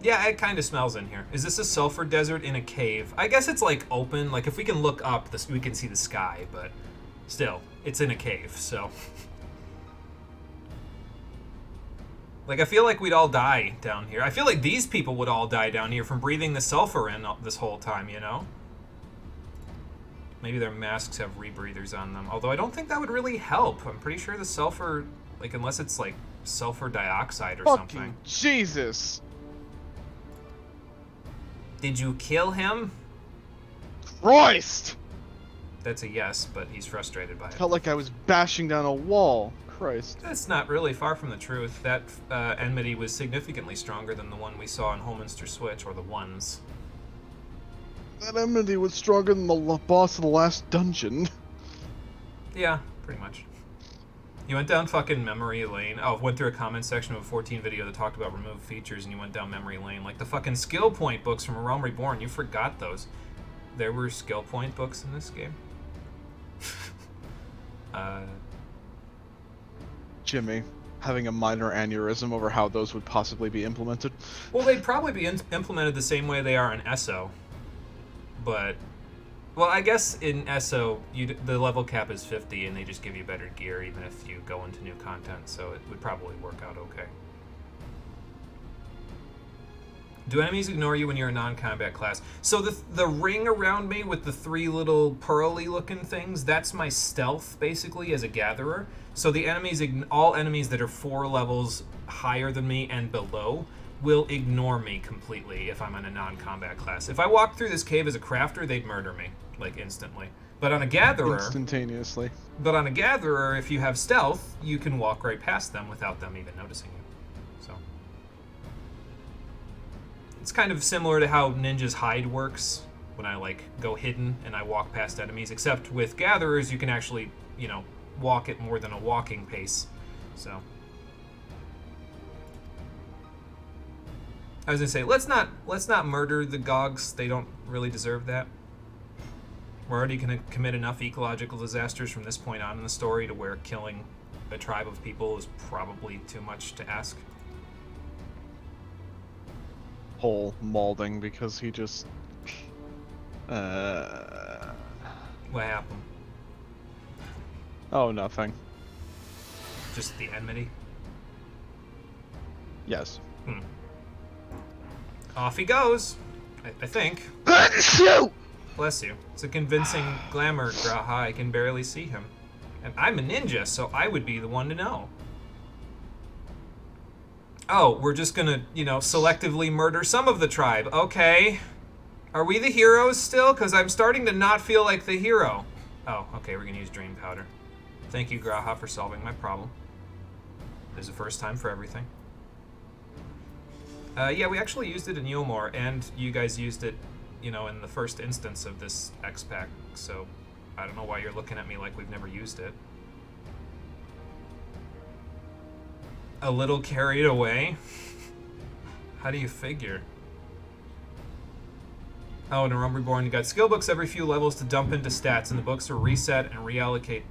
Yeah, it kind of smells in here. Is this a sulfur desert in a cave? I guess it's like open. Like if we can look up, we can see the sky, but still, it's in a cave, so. Like I feel like we'd all die down here. I feel like these people would all die down here from breathing the sulfur in this whole time, Maybe their masks have rebreathers on them. Although I don't think that would really help. I'm pretty sure the sulfur, like unless it's like sulfur dioxide or Fucking something. Jesus. Did you kill him? Christ! That's a yes, but he's frustrated by it. Felt like I was bashing down a wall. Christ. That's not really far from the truth. That enmity was significantly stronger than the one we saw in Holminster Switch, or the ones. That enmity was stronger than the boss of the last dungeon. Yeah, pretty much. You went down fucking memory lane. Oh, went through a comment section of a 14 video that talked about removed features, and you went down memory lane. Like the fucking skill point books from A Realm Reborn. You forgot those. There were skill point books in this game. Jimmy, having a minor aneurysm over how those would possibly be implemented. Well, they'd probably be implemented the same way they are in ESO. But, well, I guess in ESO, the level cap is 50, and they just give you better gear even if you go into new content, so it would probably work out okay. Do enemies ignore you when you're a non-combat class? So the ring around me with the three little pearly-looking things, that's my stealth, basically, as a gatherer. So the enemies, all enemies that are 4 levels higher than me and below will ignore me completely if I'm in a non-combat class. If I walk through this cave as a crafter, they'd murder me, like, instantly. But on a gatherer, instantaneously. If you have stealth, you can walk right past them without them even noticing you. So it's kind of similar to how Ninja's hide works when I like go hidden and I walk past enemies, except with gatherers you can actually, walk at more than a walking pace. So I was gonna say, let's not murder the Gogs. They don't really deserve that. We're already gonna commit enough ecological disasters from this point on in the story to where killing a tribe of people is probably too much to ask. Whole maulding because he just What happened? Oh, nothing. Just the enmity? Yes. Off he goes, I think. Shoot! Bless you. It's a convincing glamour, Graha. I can barely see him. And I'm a ninja, so I would be the one to know. Oh, we're just gonna, selectively murder some of the tribe. Okay. Are we the heroes still? Because I'm starting to not feel like the hero. Oh, okay, we're gonna use Dream Powder. Thank you, Graha, for solving my problem. There's a first time for everything. Yeah, we actually used it in Yulmore, and you guys used it, in the first instance of this X-Pack, so I don't know why you're looking at me like we've never used it. A little carried away? How do you figure? Oh, in a Realm Reborn, you got skill books every few levels to dump into stats, and the books were reset and reallocate.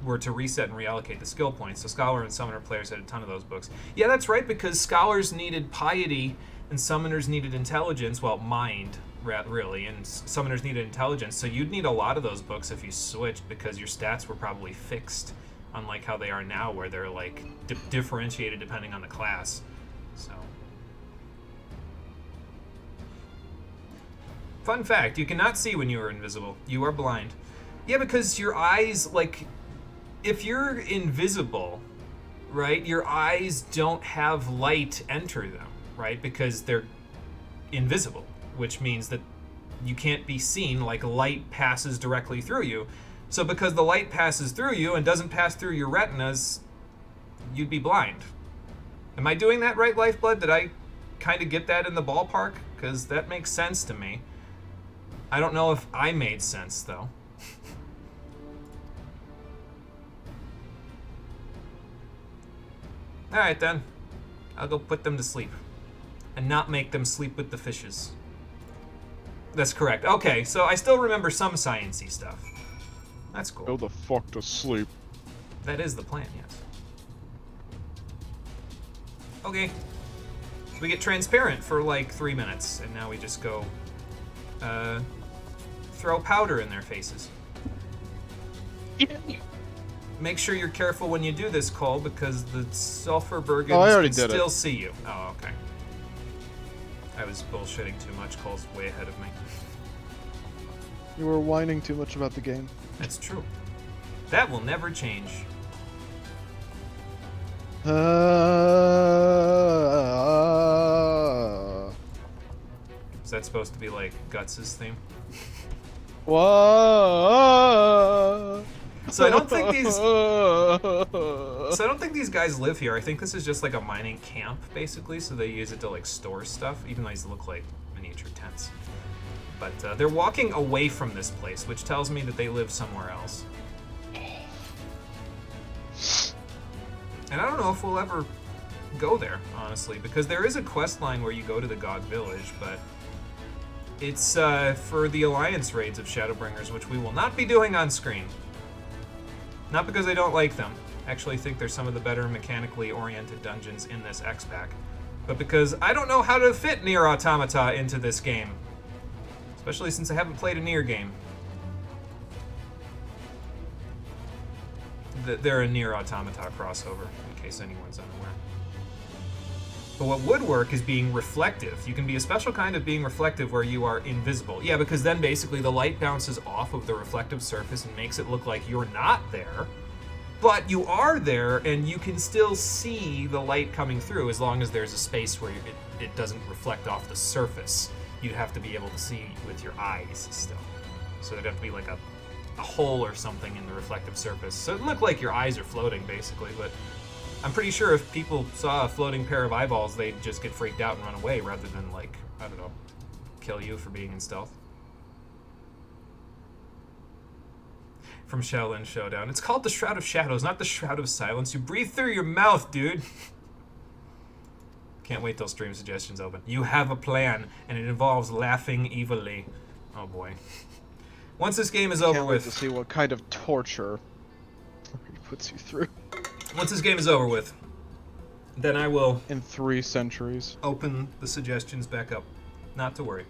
Were to reset and reallocate the skill points. So Scholar and Summoner players had a ton of those books. Yeah, that's right, because Scholars needed piety and Summoners needed intelligence. Well, mind, really, and Summoners needed intelligence. So you'd need a lot of those books if you switched, because your stats were probably fixed, unlike how they are now, where they're like differentiated depending on the class. So. Fun fact, you cannot see when you are invisible. You are blind. Yeah, because your eyes, if you're invisible, right, your eyes don't have light enter them, right, because they're invisible, which means that you can't be seen, light passes directly through you. So because the light passes through you and doesn't pass through your retinas, you'd be blind. Am I doing that right, Lifeblood? Did I kind of get that in the ballpark? Because that makes sense to me. I don't know if I made sense, though. Alright, then. I'll go put them to sleep. And not make them sleep with the fishes. That's correct. Okay, so I still remember some science-y stuff. That's cool. Go the fuck to sleep. That is the plan, yes. Okay. We get transparent for 3 minutes, and now we just go... throw powder in their faces. Make sure you're careful when you do this, Cole, because the sulfur Bergens can still see you. Oh, okay. I was bullshitting too much. Cole's way ahead of me. You were whining too much about the game. That's true. That will never change. Is that supposed to be Guts' theme? Whoa! So I don't think these guys live here. I think this is just a mining camp, basically. So they use it to store stuff, even though these look like miniature tents. But they're walking away from this place, which tells me that they live somewhere else. And I don't know if we'll ever go there, honestly, because there is a quest line where you go to the God Village, but it's for the Alliance raids of Shadowbringers, which we will not be doing on screen. Not because I don't like them. I actually think they're some of the better mechanically oriented dungeons in this X-Pack. But because I don't know how to fit Nier Automata into this game. Especially since I haven't played a Nier game. They're a Nier Automata crossover, in case anyone's unaware. But what would work is being reflective. You can be a special kind of being reflective where you are invisible. Yeah, because then basically the light bounces off of the reflective surface and makes it look like you're not there. But you are there, and you can still see the light coming through as long as there's a space where it doesn't reflect off the surface. You'd have to be able to see with your eyes still. So there'd have to be a a hole or something in the reflective surface. So it looked like your eyes are floating, basically, but I'm pretty sure if people saw a floating pair of eyeballs, they'd just get freaked out and run away rather than, like, I don't know, kill you for being in stealth. From Shaolin Showdown. It's called the Shroud of Shadows, not the Shroud of Silence. You breathe through your mouth, dude. Can't wait till stream suggestions open. You have a plan, and it involves laughing evilly. Oh boy. Once this game is over Can't wait with... to see what kind of torture he puts you through. Once this game is over with, then I will... In 3 centuries. Open the suggestions back up. Not to worry.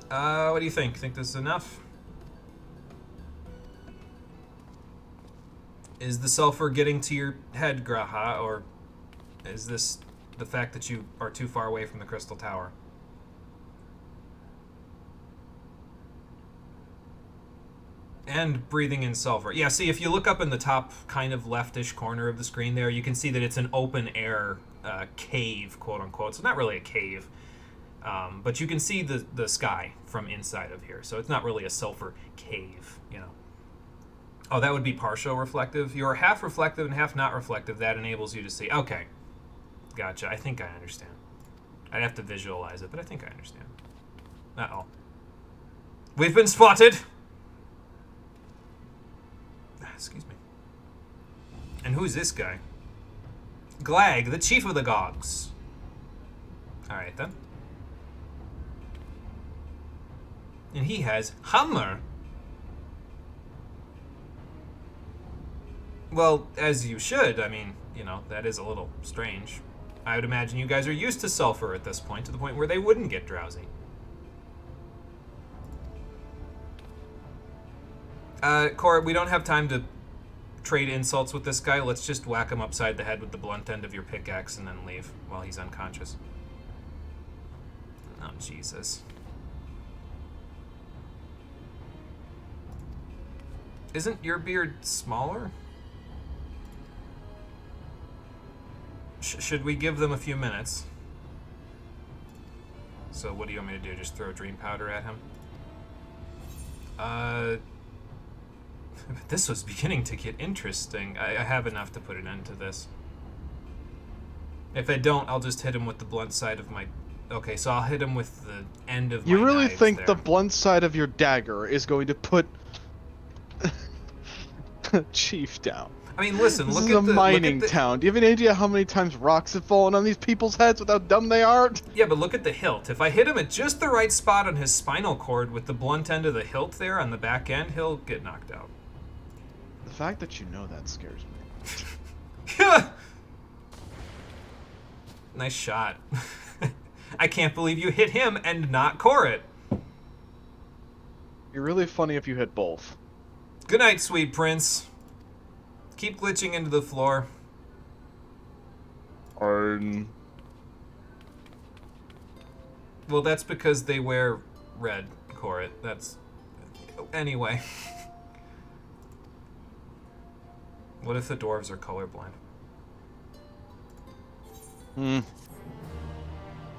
What do you think? Think this is enough? Is the sulfur getting to your head, Graha, or is this the fact that you are too far away from the crystal tower? And breathing in sulfur. Yeah, see, if you look up in the top kind of leftish corner of the screen there, you can see that it's an open air cave, quote unquote. So not really a cave, but you can see the sky from inside of here. So it's not really a sulfur cave, you know. Oh, that would be partial reflective. You're half reflective and half not reflective. That enables you to see. Okay. Gotcha. I think I understand. I'd have to visualize it, but I think I understand. Uh-oh. We've been spotted! Excuse me. And who's this guy? Glag, the chief of the Gogs. Alright, then. And he has Hummer. Well, as you should. I mean, you know, that is a little strange. I would imagine you guys are used to sulfur at this point, to the point where they wouldn't get drowsy. Cora, we don't have time to trade insults with this guy. Let's just whack him upside the head with the blunt end of your pickaxe and then leave while he's unconscious. Oh, Jesus. Isn't your beard smaller? Should we give them a few minutes? So what do you want me to do? Just throw dream powder at him? This was beginning to get interesting. I have enough to put an end to this. If I don't, I'll just hit him with the blunt side of my... Okay, so I'll hit him with the end of my You really knives think there. the blunt side of your dagger is going to put Chief down? I mean, listen, This look is at a the... mining look at the, town. Do you have any idea how many times rocks have fallen on these people's heads with how dumb they are? Yeah, but look at the hilt. If I hit him at just the right spot on his spinal cord with the blunt end of the hilt there on the back end, he'll get knocked out. The fact that you know that scares me. Nice shot. I can't believe you hit him and not core it. You're really funny if you hit both. Good night, sweet prince. Keep glitching into the floor. Well, that's because they wear red, core it. That's... Anyway. What if the dwarves are colorblind?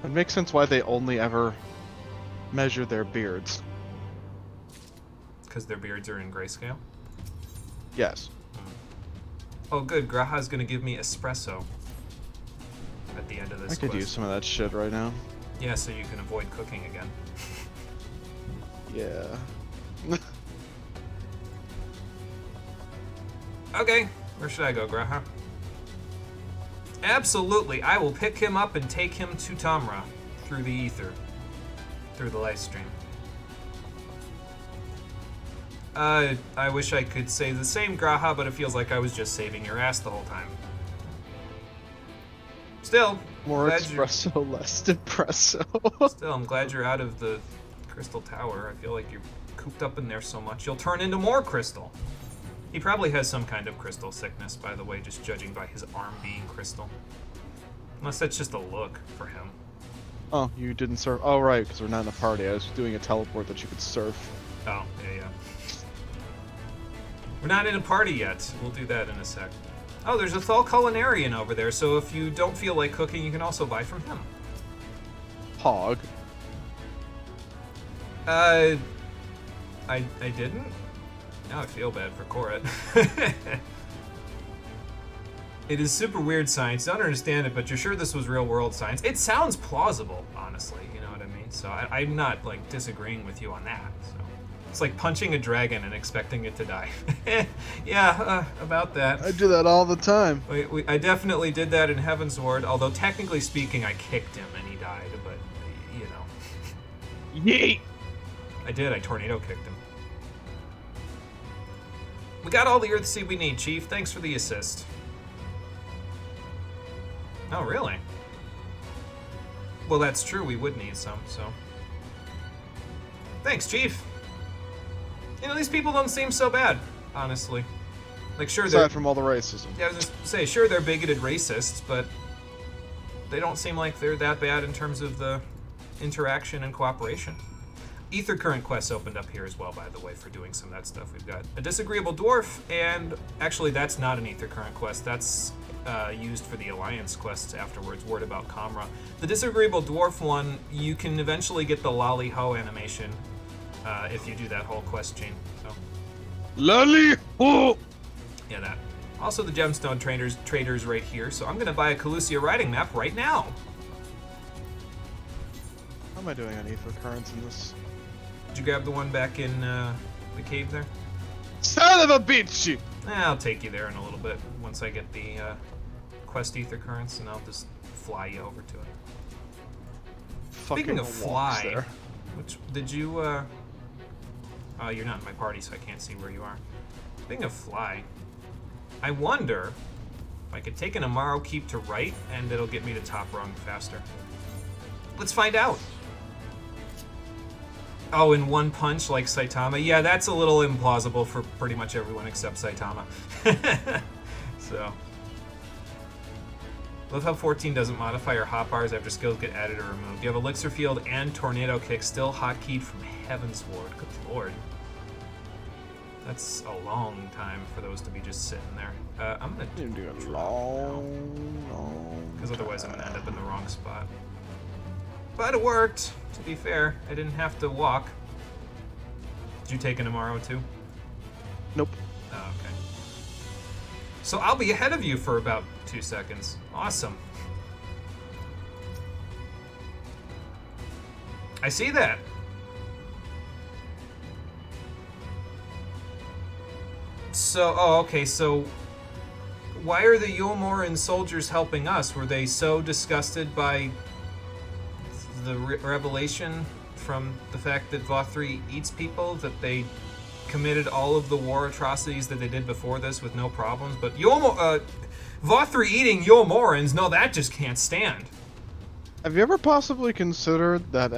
It makes sense why they only ever measure their beards. Because their beards are in grayscale? Yes. Oh, good. Graha's gonna give me espresso at the end of this I could quest. use some of that shit right now. Yeah, so you can avoid cooking again. Yeah. Okay, where should I go, Graha? Absolutely, I will pick him up and take him to Tamra through the ether, through the live stream. I wish I could say the same, Graha, but it feels like I was just saving your ass the whole time. Still, More glad espresso, less depresso. Still, I'm glad you're out of the crystal tower. I feel like you're cooped up in there so much, you'll turn into more crystal. He probably has some kind of crystal sickness, by the way, just judging by his arm being crystal. Unless that's just a look for him. Oh, you didn't surf? Oh, right, because we're not in a party. I was doing a teleport that you could surf. Oh, yeah. We're not in a party yet. We'll do that in a sec. Oh, there's a Thal Culinarian over there, so if you don't feel like cooking, you can also buy from him. Hog. I didn't? Now I feel bad for Koret. It is super weird science. Don't understand it, but you're sure this was real world science? It sounds plausible, honestly. You know what I mean? So I'm not like disagreeing with you on that. So it's like punching a dragon and expecting it to die. Yeah, about that. I do that all the time. I definitely did that in Heaven's Ward. Although technically speaking, I kicked him and he died. But you know, Yeet! I did. I tornado kicked him. We got all the Earthseed we need, Chief. Thanks for the assist. Oh, really? Well, that's true. We would need some, so. Thanks, Chief. You know, these people don't seem so bad, honestly. Like, sure, they're... Aside from all the racism. Yeah, I was just say, sure, they're bigoted racists, but they don't seem like they're that bad in terms of the interaction and cooperation. Ether Current quests opened up here as well, by the way, for doing some of that stuff. We've got a Disagreeable Dwarf, and actually, that's not an Ether Current quest. That's used for the Alliance quests afterwards, Word About Comra. The Disagreeable Dwarf one, you can eventually get the Lolly Ho animation if you do that whole quest chain. So. Lolly Ho! Yeah, that. Also, the Gemstone traders right here, so I'm going to buy a Calusia riding map right now. How am I doing on Ether Currents in this? Did you grab the one back in the cave there? Son of a bitch! I'll take you there in a little bit once I get the quest Ether Currents, and I'll just fly you over to it. Speaking of fly, there. which did you? You're not in my party, so I can't see where you are. Speaking of fly, I wonder if I could take an Amaro Keep to right, and it'll get me to top rung faster. Let's find out. Oh, in one punch like Saitama? Yeah, that's a little implausible for pretty much everyone except Saitama. So. Love how 14 doesn't modify your hotbars after skills get added or removed. You have Elixir Field and Tornado Kick still hotkeyed from Heaven's Ward. Good lord. That's a long time for those to be just sitting there. I'm gonna do a long because otherwise I'm gonna end up in the wrong spot. But it worked, to be fair. I didn't have to walk. Did you take an Amaro too? Nope. Oh, okay. So I'll be ahead of you for about 2 seconds. Awesome. I see that. So, oh, okay, so why are the Yulmoran soldiers helping us? Were they so disgusted by the revelation from the fact that Vothri eats people that they committed all of the war atrocities that they did before this with no problems? But Vothri eating Yulmorans, no, that just can't stand. Have you ever possibly considered that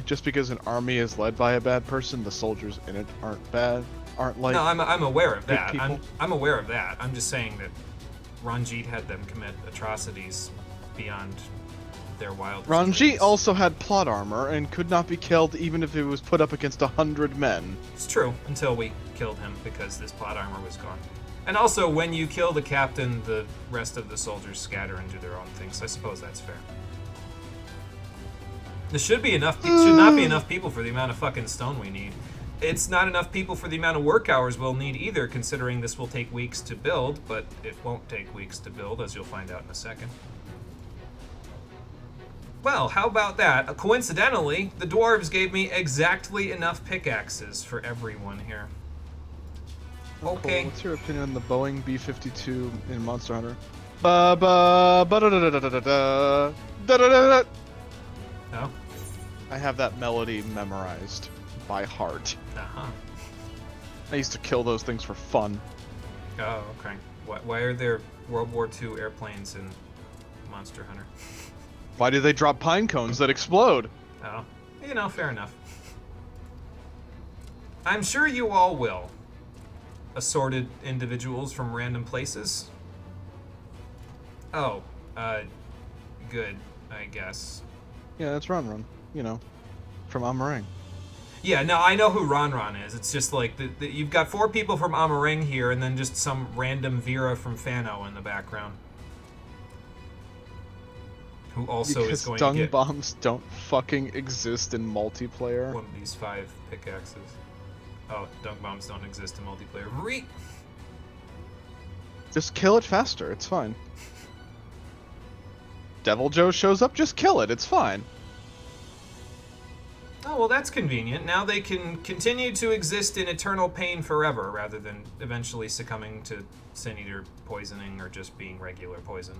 just because an army is led by a bad person, the soldiers in it aren't bad? Aren't like... No, I'm aware of that. people? I'm aware of that. I'm just saying that Ranjit had them commit atrocities beyond their wildest Ranjit dreams. also had plot armor and could not be killed even if it was put up against 100 men. It's true, until we killed him because this plot armor was gone. And also, when you kill the captain, the rest of the soldiers scatter and do their own things. I suppose that's fair. There should be enough. Should not be enough people for the amount of fucking stone we need. It's not enough people for the amount of work hours we'll need either, considering this will take weeks to build, but it won't take weeks to build, as you'll find out in a second. Well, how about that? Coincidentally, the dwarves gave me exactly enough pickaxes for everyone here. Okay. Cool. What's your opinion on the Boeing B-52 in Monster Hunter? Ba ba ba da da da da da da da da da. No? I have that melody memorized by heart. Uh-huh. I used to kill those things for fun. Oh, okay. Why are there World War II airplanes in Monster Hunter? Why do they drop pine cones that explode? Oh, you know, fair enough. I'm sure you all will. Assorted individuals from random places. Oh, good, I guess. Yeah, that's Ron. You know, from Amarang. Yeah, no, I know who Ron is. It's just like, you've got 4 people from Amarang here, and then just some random Vera from Fano in the background. Who also because is going dung to get bombs don't fucking exist in multiplayer. one of these 5 pickaxes. Oh, dunk bombs don't exist in multiplayer. Just kill it faster. It's fine. Devil Joe shows up, just kill it. It's fine. Oh, well, that's convenient. Now they can continue to exist in eternal pain forever, rather than eventually succumbing to Sin Eater poisoning or just being regular poison.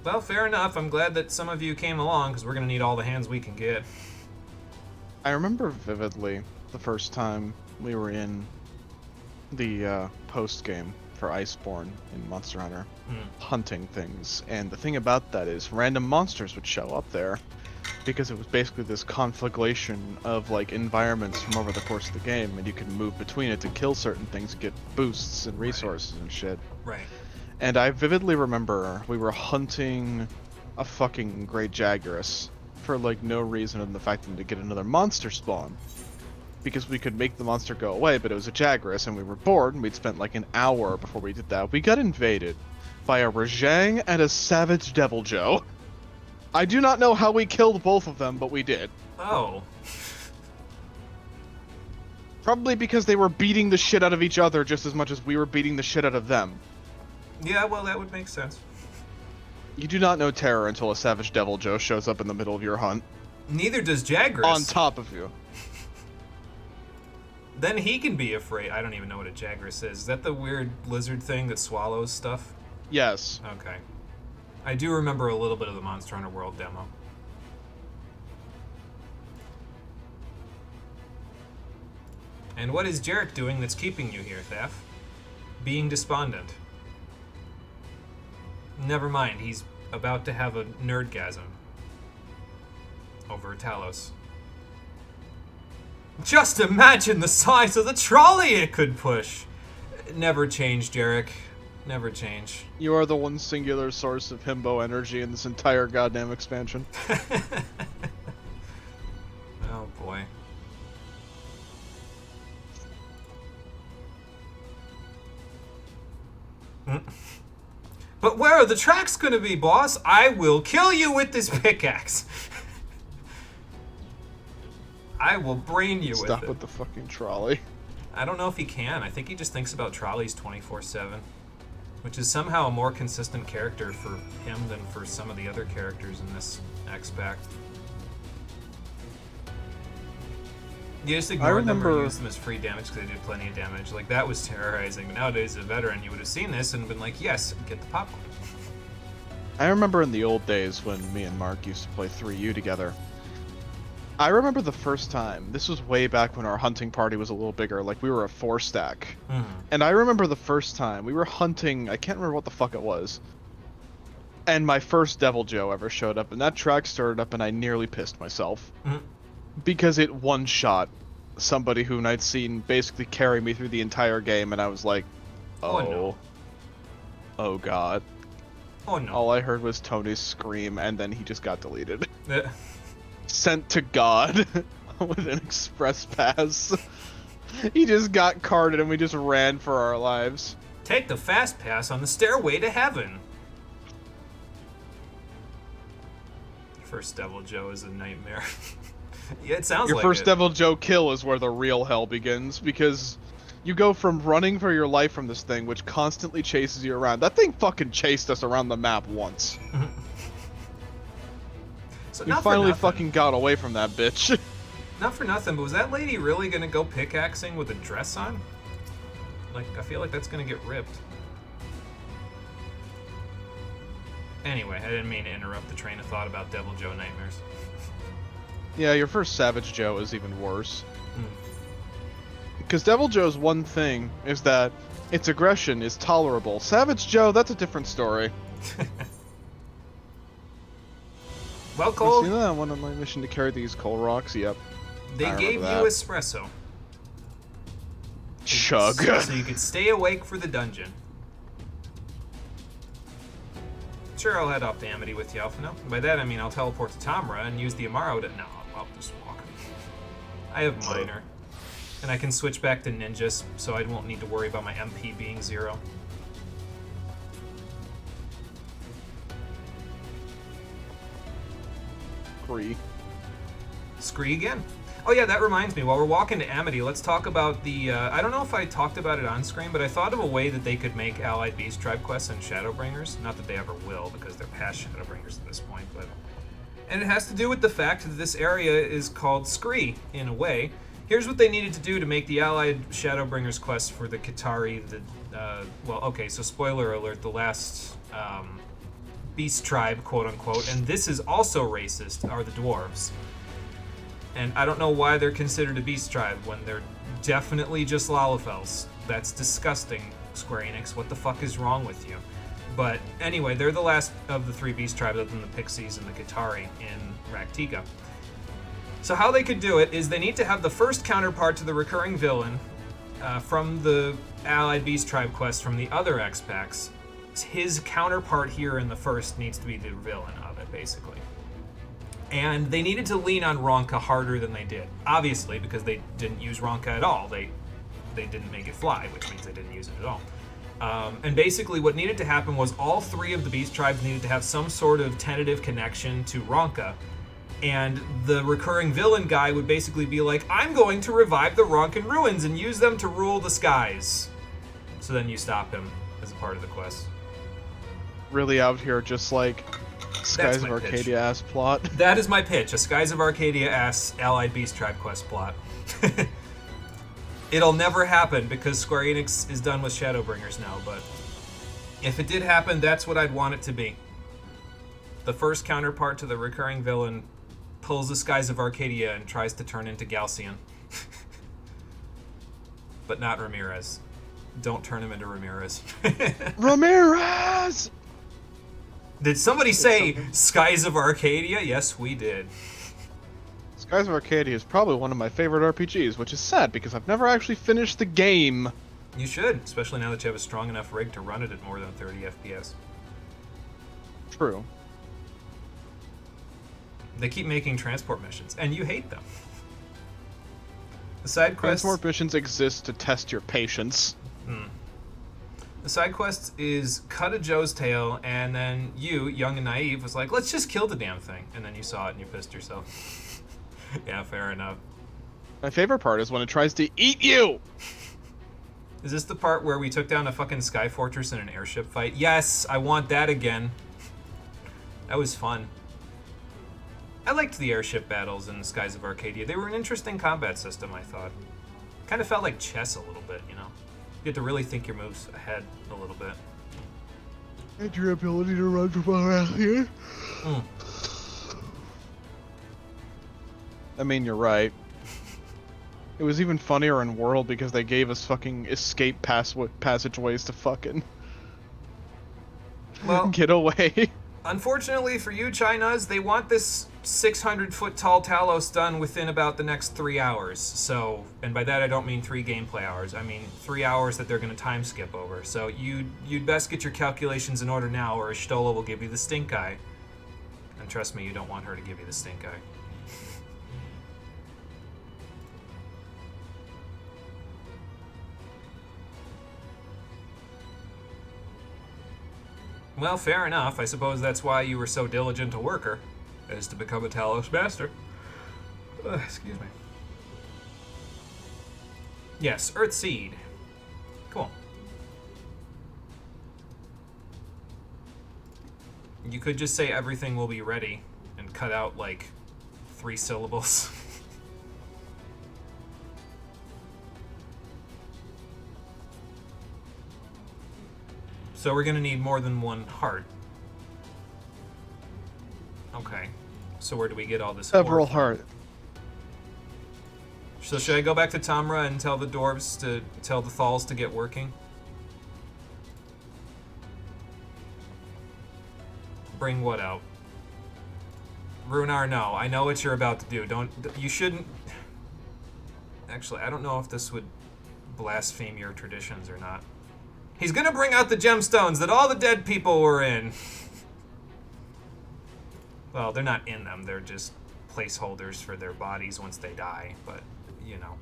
Well, fair enough. I'm glad that some of you came along, because we're going to need all the hands we can get. I remember vividly the first time we were in the post-game for Iceborne in Monster Hunter, hunting things. And the thing about that is random monsters would show up there, because it was basically this conflagration of like environments from over the course of the game, and you could move between it to kill certain things and get boosts and resources and shit. Right. And I vividly remember we were hunting a fucking Great Jaguarus for like no reason other than the fact that to get another monster spawn. Because we could make the monster go away, but it was a Jaguarus and we were bored and we'd spent like an hour before we did that. We got invaded by a Rajang and a Savage Devil Joe. I do not know how we killed both of them, but we did. Oh. Probably because they were beating the shit out of each other just as much as we were beating the shit out of them. Yeah, well, that would make sense. You do not know terror until a Savage Devil Joe shows up in the middle of your hunt. Neither does Jaguarus. On top of you. Then he can be afraid. I don't even know what a Jaguarus is. Is that the weird lizard thing that swallows stuff? Yes. Okay. I do remember a little bit of the Monster Hunter World demo. And what is Jarek doing that's keeping you here, Thaf? Being despondent. Never mind, he's about to have a nerdgasm. Over Talos. Just imagine the size of the trolley it could push! Never change, Jarek. Never change. You are the one singular source of himbo energy in this entire goddamn expansion. Oh boy. But where are the tracks gonna be, boss? I will kill you with this pickaxe. I will brain you with it. Stop with the fucking trolley. I don't know if he can. I think he just thinks about trolleys 24/7. Which is somehow a more consistent character for him than for some of the other characters in this X-Pack. You just ignored them or used them as free damage because they did plenty of damage. Like, that was terrorizing. But nowadays, as a veteran, you would have seen this and been like, yes, get the popcorn. I remember in the old days when me and Mark used to play 3U together. I remember the first time, this was way back when our hunting party was a little bigger, like we were a 4-stack. And I remember the first time, we were hunting, I can't remember what the fuck it was. And my first Devil Joe ever showed up, and that track started up and I nearly pissed myself. Because it one-shot somebody who I'd seen basically carry me through the entire game, and I was like, oh. No. Oh god. Oh no. All I heard was Tony's scream, and then he just got deleted. Sent to God with an express pass. He just got carded and we just ran for our lives. Take the fast pass on the stairway to heaven. First Devil Joe is a nightmare. Yeah, it sounds Your like first it. Devil Joe kill is where the real hell begins, because you go from running for your life from this thing, which constantly chases you around. That thing fucking chased us around the map once. So we finally fucking got away from that bitch. Not for nothing, but was that lady really gonna go pickaxing with a dress on? Like, I feel like that's gonna get ripped. Anyway, I didn't mean to interrupt the train of thought about Devil Joe nightmares. Yeah, your first Savage Joe is even worse. Because Devil Joe's one thing is that its aggression is tolerable. Savage Joe, that's a different story. Well, Cole, You know that one online mission to carry these coal rocks? Yep. they gave you espresso. Chug. So you could stay awake for the dungeon. Sure, I'll head off to Amity with you, Alphino. By that, I mean I'll teleport to Tamra and use the Amaro to... No, I'll just walk. I have Minor. And I can switch back to Ninjas, so I won't need to worry about my MP being 0. Scree. Scree again. Oh yeah, that reminds me. While we're walking to Amity, let's talk about the... I don't know if I talked about it on screen, but I thought of a way that they could make Allied Beast Tribe quests and Shadowbringers. Not that they ever will, because they're past Shadowbringers at this point, but... And it has to do with the fact that this area is called Scree, in a way. Here's what they needed to do to make the Allied Shadowbringers quest for the Qitari, well, okay, so spoiler alert, the last Beast Tribe, quote-unquote, and this is also racist, are the Dwarves. And I don't know why they're considered a Beast Tribe when they're definitely just Lalafels. That's disgusting, Square Enix. What the fuck is wrong with you? But anyway, they're the last of the 3 Beast Tribes other than the Pixies and the Qitari in Raktika. So how they could do it is they need to have the first counterpart to the recurring villain from the Allied Beast Tribe quest from the other X-Packs. His counterpart here in the first needs to be the villain of it, basically. And they needed to lean on Ronka harder than they did. Obviously, because they didn't use Ronka at all. They didn't make it fly, which means they didn't use it at all. And basically what needed to happen was all 3 of the Beast Tribes needed to have some sort of tentative connection to Ronka. And the recurring villain guy would basically be like, I'm going to revive the Ronkan ruins and use them to rule the skies. So then you stop him as a part of the quest. Really out here just like Skies of Arcadia ass plot. That is my pitch, a Skies of Arcadia ass Allied Beast Tribe quest plot. It'll never happen because Square Enix is done with Shadowbringers now, but if it did happen, that's what I'd want it to be. The first counterpart to the recurring villain pulls the Skies of Arcadia and tries to turn into Galcian. But not Ramirez. Don't turn him into Ramirez. Ramirez! Did somebody say Skies of Arcadia? Yes, we did. Skies of Arcadia is probably one of my favorite RPGs, which is sad because I've never actually finished the game. You should, especially now that you have a strong enough rig to run it at more than 30 FPS. True. They keep making transport missions, and you hate them. The side quests... Transport missions exist to test your patience. The side quest is cut a Joe's tail, and then you, young and naive, was like, let's just kill the damn thing. And then you saw it and you pissed yourself. Yeah, fair enough. My favorite part is when it tries to eat you! Is this the part where we took down a fucking Sky Fortress in an airship fight? Yes, I want that again. That was fun. I liked the airship battles in Skies of Arcadia. They were an interesting combat system, I thought. Kind of felt like chess a little bit, you know? You had to really think your moves ahead a little bit. And your ability to run from around here? I mean, you're right. It was even funnier in World because they gave us fucking escape passageways to fucking get away. Unfortunately for you, Chinas, they want this 600-foot tall Talos done within about the next 3 hours. So, and by that I don't mean 3 gameplay hours. I mean 3 hours that they're going to time skip over. So you'd best get your calculations in order now, or Stola will give you the stink eye. And trust me, you don't want her to give you the stink eye. Well, fair enough. I suppose that's why you were so diligent a worker, as to become a Talos Master. Excuse me. Yes, Earthseed. Cool. You could just say everything will be ready and cut out, like, 3 syllables. So we're gonna need more than 1 heart. Okay. So where do we get all this? Several heart. So should I go back to Tamra and tell the dwarves to tell the Thals to get working? Bring what out? Runar, no. I know what you're about to do. You shouldn't... Actually, I don't know if this would blaspheme your traditions or not. He's gonna bring out the gemstones that all the dead people were in. Well, they're not in them. They're just placeholders for their bodies once they die, but, you know.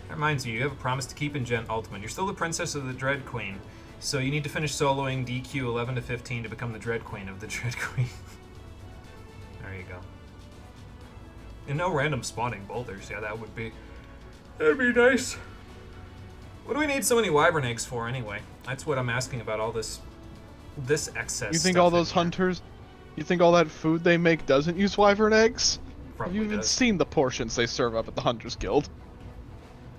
That reminds me, you have a promise to keep in Gent Ultimate. You're still the Princess of the Dread Queen, so you need to finish soloing DQ 11 to 15 to become the Dread Queen of the Dread Queen. And no random spawning boulders. Yeah, that'd be nice. What do we need so many wyvern eggs for anyway? That's what I'm asking about all this excess. You think stuff all those in here. hunters? You think all that food they make doesn't use wyvern eggs? Probably Have you even does. seen the portions they serve up at the Hunters Guild?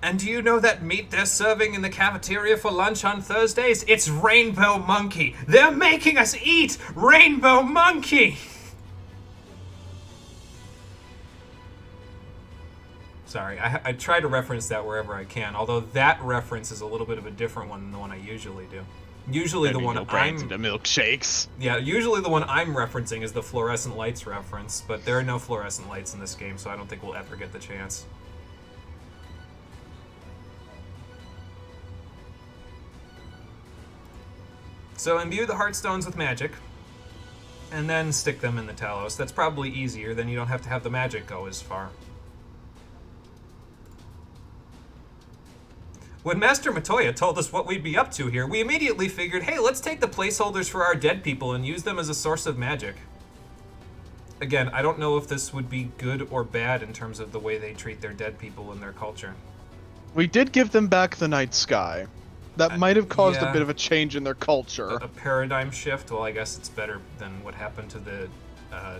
And do you know that meat they're serving in the cafeteria for lunch on Thursdays? It's rainbow monkey. They're making us eat rainbow monkey. Sorry, I try to reference that wherever I can, although that reference is a little bit of a different one than the one I usually do. Usually the one brands into milkshakes. Yeah, usually the one I'm referencing is the fluorescent lights reference, but there are no fluorescent lights in this game, so I don't think we'll ever get the chance. So imbue the heartstones with magic, and then stick them in the Talos. That's probably easier, then you don't have to have the magic go as far. When Master Matoya told us what we'd be up to here, we immediately figured, hey, let's take the placeholders for our dead people and use them as a source of magic. Again, I don't know if this would be good or bad in terms of the way they treat their dead people in their culture. We did give them back the night sky. That might have caused yeah. a bit of a change in their culture. A paradigm shift? Well, I guess it's better than what happened to the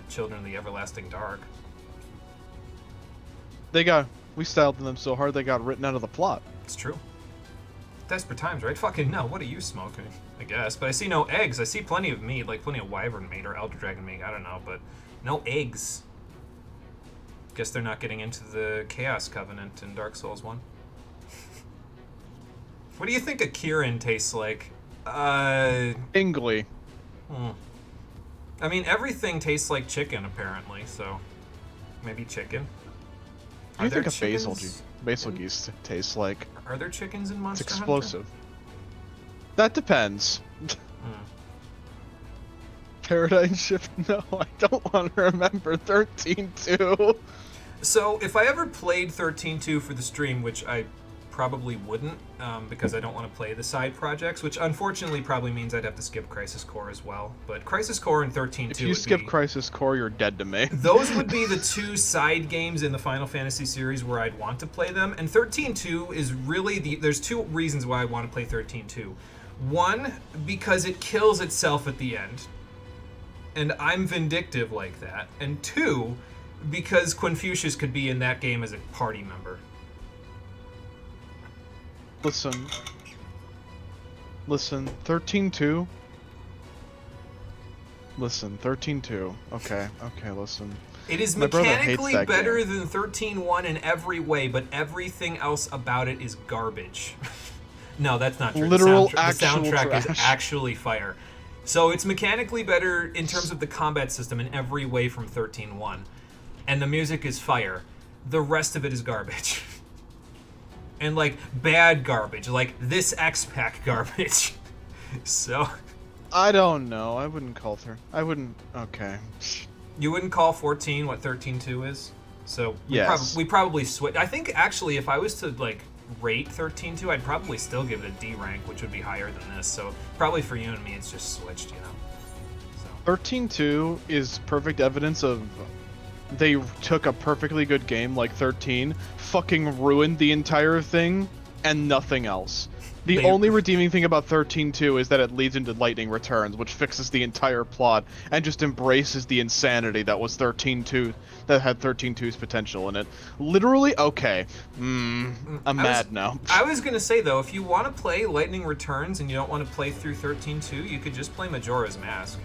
children of the everlasting dark. We styled them so hard they got written out of the plot. It's true. Desperate times, right? Fucking no. What are you smoking? I guess. But I see no eggs. I see plenty of meat, like plenty of wyvern meat or elder dragon meat. I don't know, but no eggs. Guess they're not getting into the Chaos Covenant in Dark Souls 1. What do you think a Kirin tastes like? Ingly. I mean, everything tastes like chicken, apparently, so maybe chicken. What do you think a basil geese tastes like? Are there chickens in Monster It's explosive. Hunter? That depends. Paradigm shift? No, I don't want to remember 13-2. So, if I ever played 13-2 for the stream, which I probably wouldn't, because I don't want to play the side projects, which unfortunately probably means I'd have to skip Crisis Core as well. But Crisis Core and 13-2 If you skip Crisis Core, you're dead to me. Those would be the two side games in the Final Fantasy series where I'd want to play them. And 13-2 is really there's two reasons why I want to play 13-2. One, because it kills itself at the end. And I'm vindictive like that. And two, because Confucius could be in that game as a party member. Listen, 13-2. Listen, 13-2. Okay, listen. It is My brother hates mechanically that better game. than 13-1 in every way, but everything else about it is garbage. No, that's not true. Literal the soundtrack is actually fire. So it's mechanically better in terms of the combat system in every way from 13-1. And the music is fire. The rest of it is garbage. And, like, bad garbage. Like, this X-Pack garbage. So... I don't know. I wouldn't call her. I wouldn't... Okay. You wouldn't call 14 what 13-2 is? So, yes. We probably switch. I think, actually, if I was to, like, rate 13-2, I'd probably still give it a D rank, which would be higher than this. So, probably for you and me, it's just switched, you know? So. 13-2 is perfect evidence of... They took a perfectly good game like 13, fucking ruined the entire thing, and nothing else. The only redeeming thing about 13-2 is that it leads into Lightning Returns, which fixes the entire plot, and just embraces the insanity that was 13-2, that had 13-2's potential in it. Literally, okay. I'm mad now. I was gonna say, though, if you want to play Lightning Returns and you don't want to play through 13-2, you could just play Majora's Mask.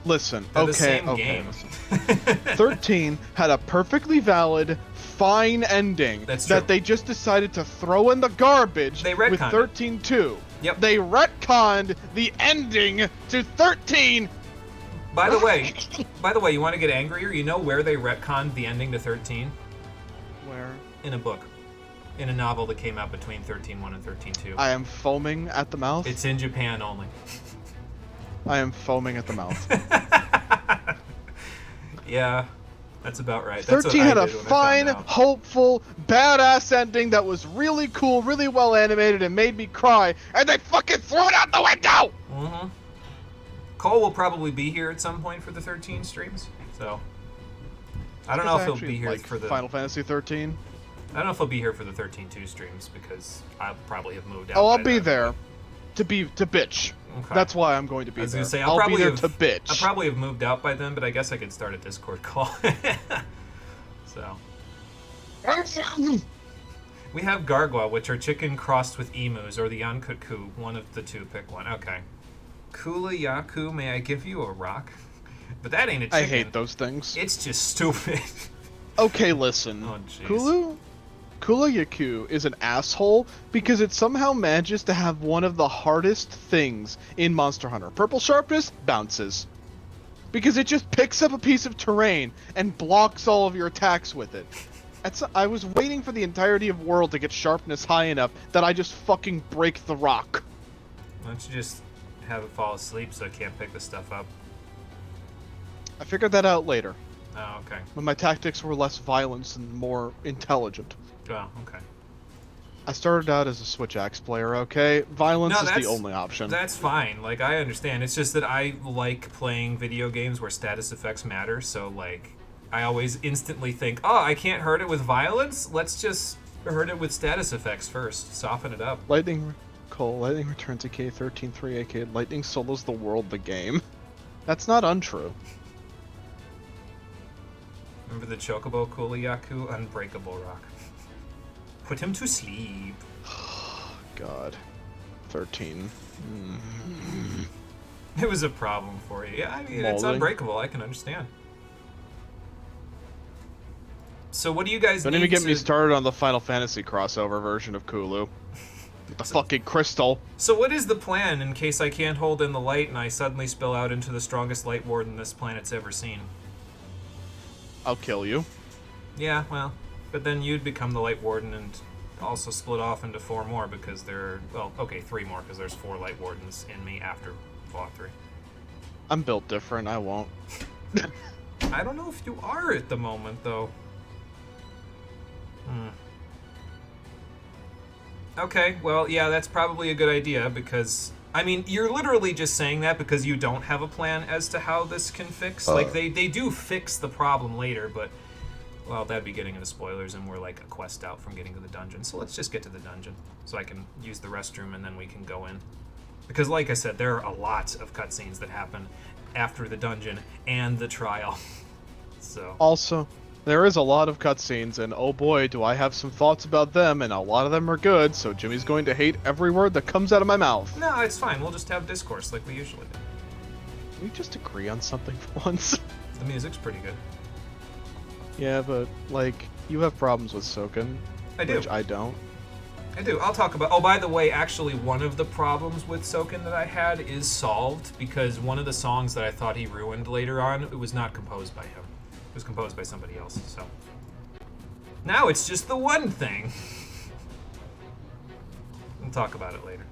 Listen, They're the same game. Listen. 13 had a perfectly valid, fine ending that they just decided to throw in the garbage with 13-2. Yep. They retconned the ending to 13. By the way, you want to get angrier? You know where they retconned the ending to 13? Where? In a book. In a novel that came out between 13-1 and 13-2. I am foaming at the mouth. It's in Japan only. I am foaming at the mouth. Yeah, that's about right. 13 had a fine, hopeful, badass ending that was really cool, really well animated, and made me cry, and they fucking threw it out the window! Mm-hmm. Cole will probably be here at some point for the 13 streams, so... I don't know if he'll be here for the Final Fantasy 13. I don't know if he'll be here for the 13.2 streams because I'll probably have moved out. Oh, I'll be there to bitch. Okay. That's why I'm going to be there. I was gonna say I'll be there to bitch. I'll probably have moved out by then, but I guess I could start a Discord call. So. We have Gargoyle, which are chicken crossed with emus, or the Ankuku. One of the two. Pick one. Okay. Kula Yaku, may I give you a rock? But that ain't a chicken. I hate those things. It's just stupid. Okay, listen. Oh, jeez. Kula Yaku is an asshole because it somehow manages to have one of the hardest things in Monster Hunter. Purple Sharpness bounces. Because it just picks up a piece of terrain and blocks all of your attacks with it. I was waiting for the entirety of World to get sharpness high enough that I just fucking break the rock. Why don't you just have it fall asleep so it can't pick the stuff up? I figured that out later. Oh, okay. When my tactics were less violent and more intelligent. Oh, okay. I started out as a Switch Axe player, okay? Violence is the only option. That's fine. Like, I understand. It's just that I like playing video games where status effects matter, so, like, I always instantly think, oh, I can't hurt it with violence? Let's just hurt it with status effects first. Soften it up. Lightning returns AK 13.3 AK. Lightning solos the world the game. That's not untrue. Remember the Chocobo Kuliyaku? Unbreakable rock. Put him to sleep. God. 13. It was a problem for you. Yeah, I mean, it's Molding. unbreakable. I can understand. So what do you guys Don't need even get to... me started on the Final Fantasy crossover version of Kulu. The fucking crystal. So what is the plan in case I can't hold in the light and I suddenly spill out into the strongest light warden this planet's ever seen? I'll kill you. Yeah, well, but then you'd become the light warden and also split off into 4 more because there... Well, okay, 3 more because there's 4 light wardens in me after Fallout 3. I'm built different, I won't. I don't know if you are at the moment, though. Okay, well, yeah, that's probably a good idea because, I mean, you're literally just saying that because you don't have a plan as to how this can fix. Like, they do fix the problem later, but, well, that'd be getting into spoilers and we're like a quest out from getting to the dungeon. So let's just get to the dungeon so I can use the restroom and then we can go in. Because, like I said, there are a lot of cutscenes that happen after the dungeon and the trial. So. Also, there is a lot of cutscenes, and oh boy, do I have some thoughts about them, and a lot of them are good, so Jimmy's going to hate every word that comes out of my mouth. No, it's fine. We'll just have discourse like we usually do. Can we just agree on something for once? The music's pretty good. Yeah, but, like, you have problems with Soken. I do. Which I don't. I do. I'll talk about... Oh, by the way, actually, one of the problems with Soken that I had is solved because one of the songs that I thought he ruined later on, it was not composed by him. It was composed by somebody else, so... Now it's just the one thing. We'll talk about it later.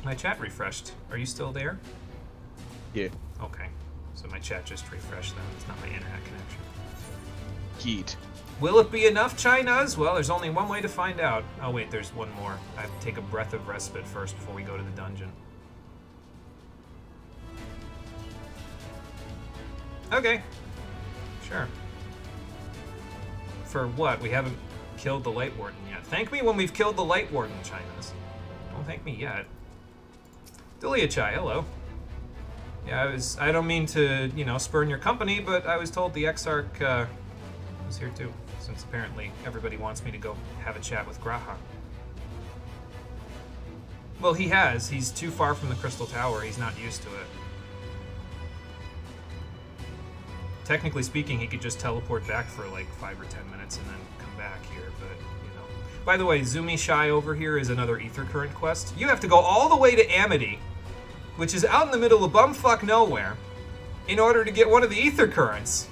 My chat refreshed. Are you still there? Yeah. Okay. So my chat just refreshed then. It's not my internet connection. Heat. Will it be enough, Chinas? Well, there's only one way to find out. Oh, wait, there's one more. I have to take a breath of respite first before we go to the dungeon. Okay. Sure. For what? We haven't killed the Light Warden yet. Thank me when we've killed the Light Warden, Chinas. Don't thank me yet. Dulia Chai, hello. Yeah, I don't mean to, spurn your company, but I was told the Exarch, was here too, since apparently everybody wants me to go have a chat with Graha. Well, he has. He's too far from the Crystal Tower. He's not used to it. Technically speaking, he could just teleport back for like 5 or 10 minutes and then come back here, but, By the way, Zumi Shai over here is another Ether Current quest. You have to go all the way to Amity, which is out in the middle of bumfuck nowhere, in order to get one of the Ether Currents.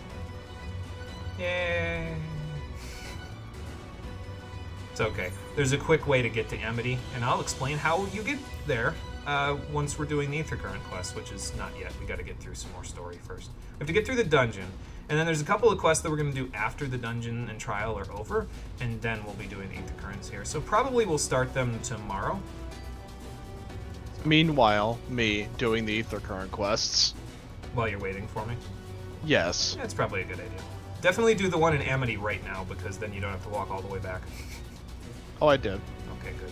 Yay. It's okay. There's a quick way to get to Amity, and I'll explain how you get there once we're doing the Ether Current quest, which is not yet. We got to get through some more story first. We have to get through the dungeon, and then there's a couple of quests that we're going to do after the dungeon and trial are over, and then we'll be doing the Ether Currents here. So probably we'll start them tomorrow. Meanwhile, me doing the Ether Current quests. While you're waiting for me. Yes. That's probably a good idea. Definitely do the one in Amity right now, because then you don't have to walk all the way back. Oh, I did. Okay, good.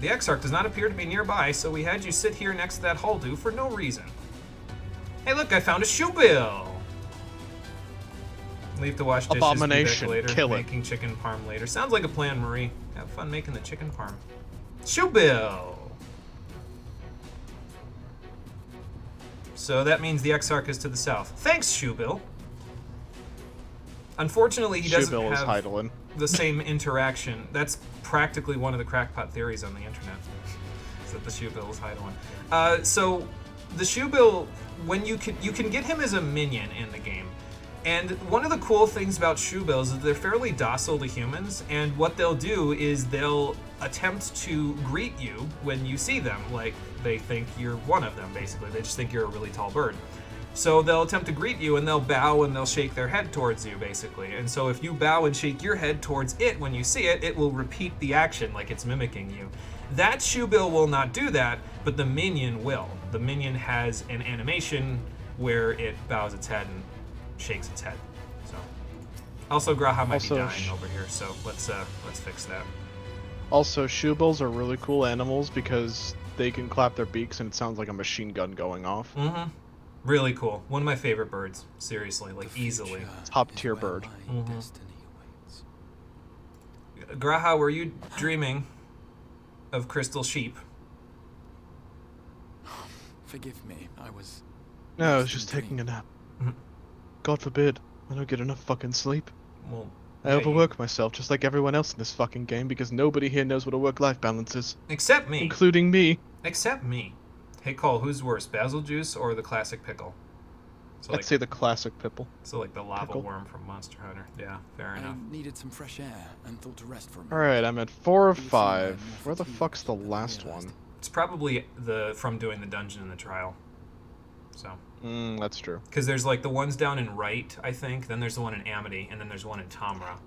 The Exarch does not appear to be nearby, so we had you sit here next to that Holdu for no reason. Hey, look, I found a shoe bill! Leave to wash dishes, Abomination. be back later, Kill it. making chicken parm later. Sounds like a plan, Marie. Have fun making the chicken parm. Shoe bill! So that means the Exarch is to the south. Thanks, Shoebill. Unfortunately, he doesn't Shoebill is have Heidelin. the same interaction. That's practically one of the crackpot theories on the internet. Is that the Shoebill is Heidelin. So the Shoebill, when you can get him as a minion in the game. And one of the cool things about Shoebills is they're fairly docile to humans, and what they'll do is they'll attempt to greet you when you see them, like they think you're one of them, basically. They just think you're a really tall bird. So they'll attempt to greet you, and they'll bow and they'll shake their head towards you, basically. And so if you bow and shake your head towards it when you see it, it will repeat the action like it's mimicking you. That Shoebill will not do that, but the minion will. The minion has an animation where it bows its head and shakes its head. So, also Graha might be dying over here, so let's fix that. Also, Shoebills are really cool animals because they can clap their beaks and it sounds like a machine gun going off. Mm-hmm. Really cool. One of my favorite birds. Seriously, like easily. Top tier bird. Mm-hmm. Graha, were you dreaming of crystal sheep? Forgive me, I was... No, I was just taking a nap. God forbid, I don't get enough fucking sleep. Well, I overwork myself just like everyone else in this fucking game because nobody here knows what a work-life balance is. Except me. Including me. Except me. Hey Cole, who's worse, basil juice or the classic pickle? So I'd say the classic pickle. So like the lava Pickle. worm from Monster Hunter. Yeah, fair enough. I needed some fresh air and thought to rest for a moment. Alright, I'm at 4 of 5. Where the fuck's the last one? It's probably from doing the dungeon in the trial. So. That's true. Because there's like the ones down in Wright, I think. Then there's the one in Amity, and then there's one in Tamra.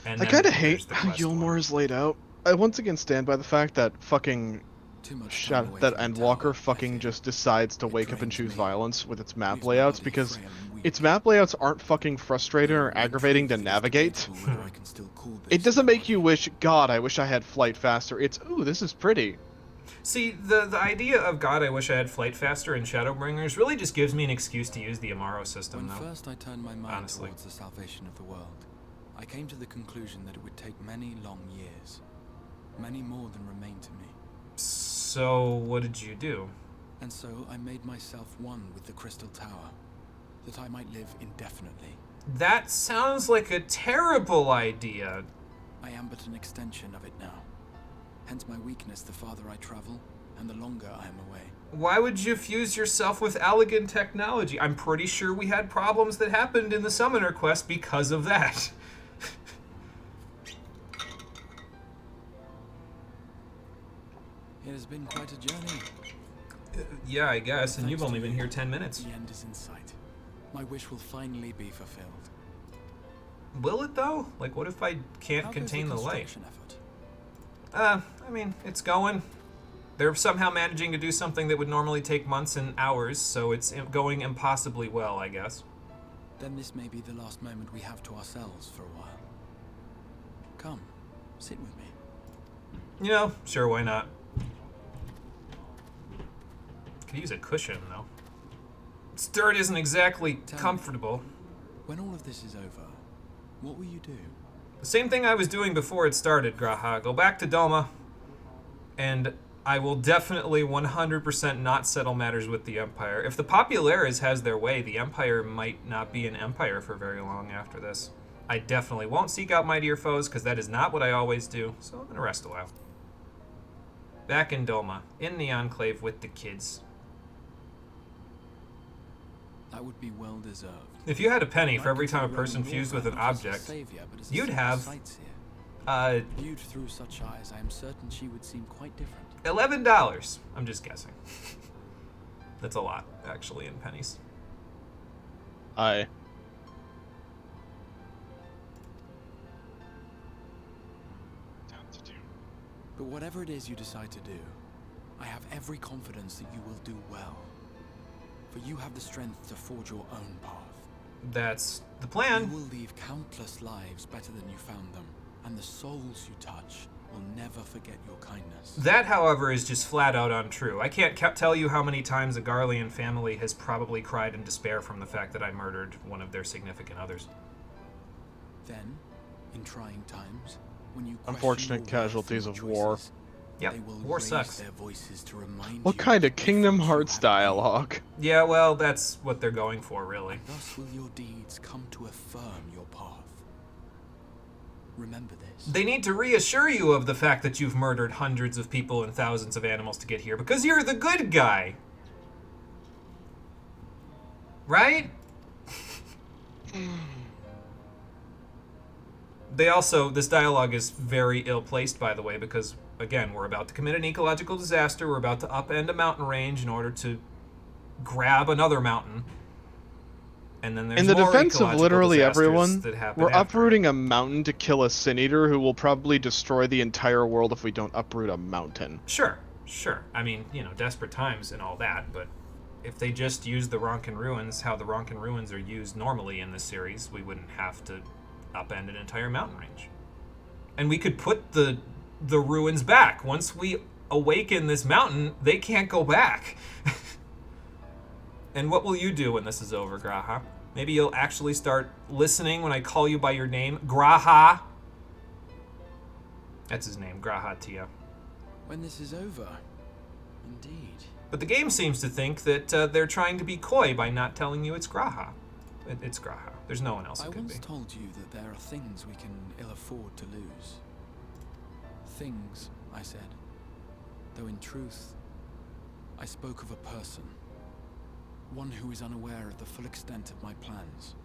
And I kinda hate how Yulmore is laid out. I once again stand by the fact that fucking Endwalker fucking just decides to wake up and choose violence with its map layouts because its map layouts aren't fucking frustrating or aggravating to navigate. It doesn't make you wish, God, I wish I had flight faster. It's, ooh, this is pretty. See, the idea of God, I wish I had flight faster in Shadowbringers really just gives me an excuse to use the Amaro system, When though. first I turned my mind Honestly. towards the salvation of the world, I came to the conclusion that it would take many long years. Many more than remain to me. So, what did you do? And so I made myself one with the Crystal Tower, that I might live indefinitely. That sounds like a terrible idea. I am but an extension of it now. Hence my weakness the farther I travel, and the longer I am away. Why would you fuse yourself with elegant technology? I'm pretty sure we had problems that happened in the Summoner Quest because of that. It has been quite a journey. Yeah, I guess, and you've only been here 10 minutes. The end is in sight. My wish will finally be fulfilled. Will it, though? Like, what if I can't How goes contain the light? construction effort? I mean, it's going. They're somehow managing to do something that would normally take months and hours, so it's going impossibly well, I guess. Then this may be the last moment we have to ourselves for a while. Come, sit with me. You know, sure, why not? Could use a cushion, though. This dirt isn't exactly comfortable. When all of this is over, what will you do? The same thing I was doing before it started, Graha. Go back to Doma, and I will definitely 100% not settle matters with the Empire. If the Populares has their way, the Empire might not be an empire for very long after this. I definitely won't seek out mightier foes, because that is not what I always do, so I'm going to rest a while. Back in Doma, in the Enclave with the kids. That would be well deserved. If you had a penny for every time a person fused with an object, you'd have, viewed through such eyes, I am certain she would seem quite different. $11. I'm just guessing. That's a lot, actually, in pennies. Aye. But whatever it is you decide to do, I have every confidence that you will do well. but you have the strength to forge your own path. That's the You plan. will leave countless lives better than you found them, and the souls you touch will never forget your kindness. That, however, is just flat out untrue. I can't tell you how many times a Garlean family has probably cried in despair from the fact that I murdered one of their significant others. Then, in trying times, when you question Unfortunate your worth casualties and of your war. choices, Yep, they will war raise sucks. their voices to remind What you kind of of the Kingdom difference you Hearts have made. dialogue? Yeah, well, that's what they're going for, really. And thus will your deeds come to affirm your path. Remember this. They need to reassure you of the fact that you've murdered hundreds of people and thousands of animals to get here, because you're the good guy. Right? This dialogue is very ill-placed, by the way, because, again, we're about to commit an ecological disaster, we're about to upend a mountain range in order to grab another mountain. And then there's In the more defense of ecological literally disasters everyone, that happen we're after. uprooting a mountain to kill a sin eater who will probably destroy the entire world if we don't uproot a mountain. Sure. I mean, desperate times and all that, but if they just used the Ronkin Ruins, how the Ronkin Ruins are used normally in this series, we wouldn't have to upend an entire mountain range. And we could put the ruins back. Once we awaken this mountain, they can't go back. And what will you do when this is over, Graha? Maybe you'll actually start listening when I call you by your name. Graha! That's his name, Graha Tia. When this is over, indeed. But the game seems to think that they're trying to be coy by not telling you it's Graha. It's Graha. There's no one else I it could once be. told you that there are things we can ill afford to lose. Things, I said. Though in truth, I spoke of a person. One who is unaware of the full extent of my plans.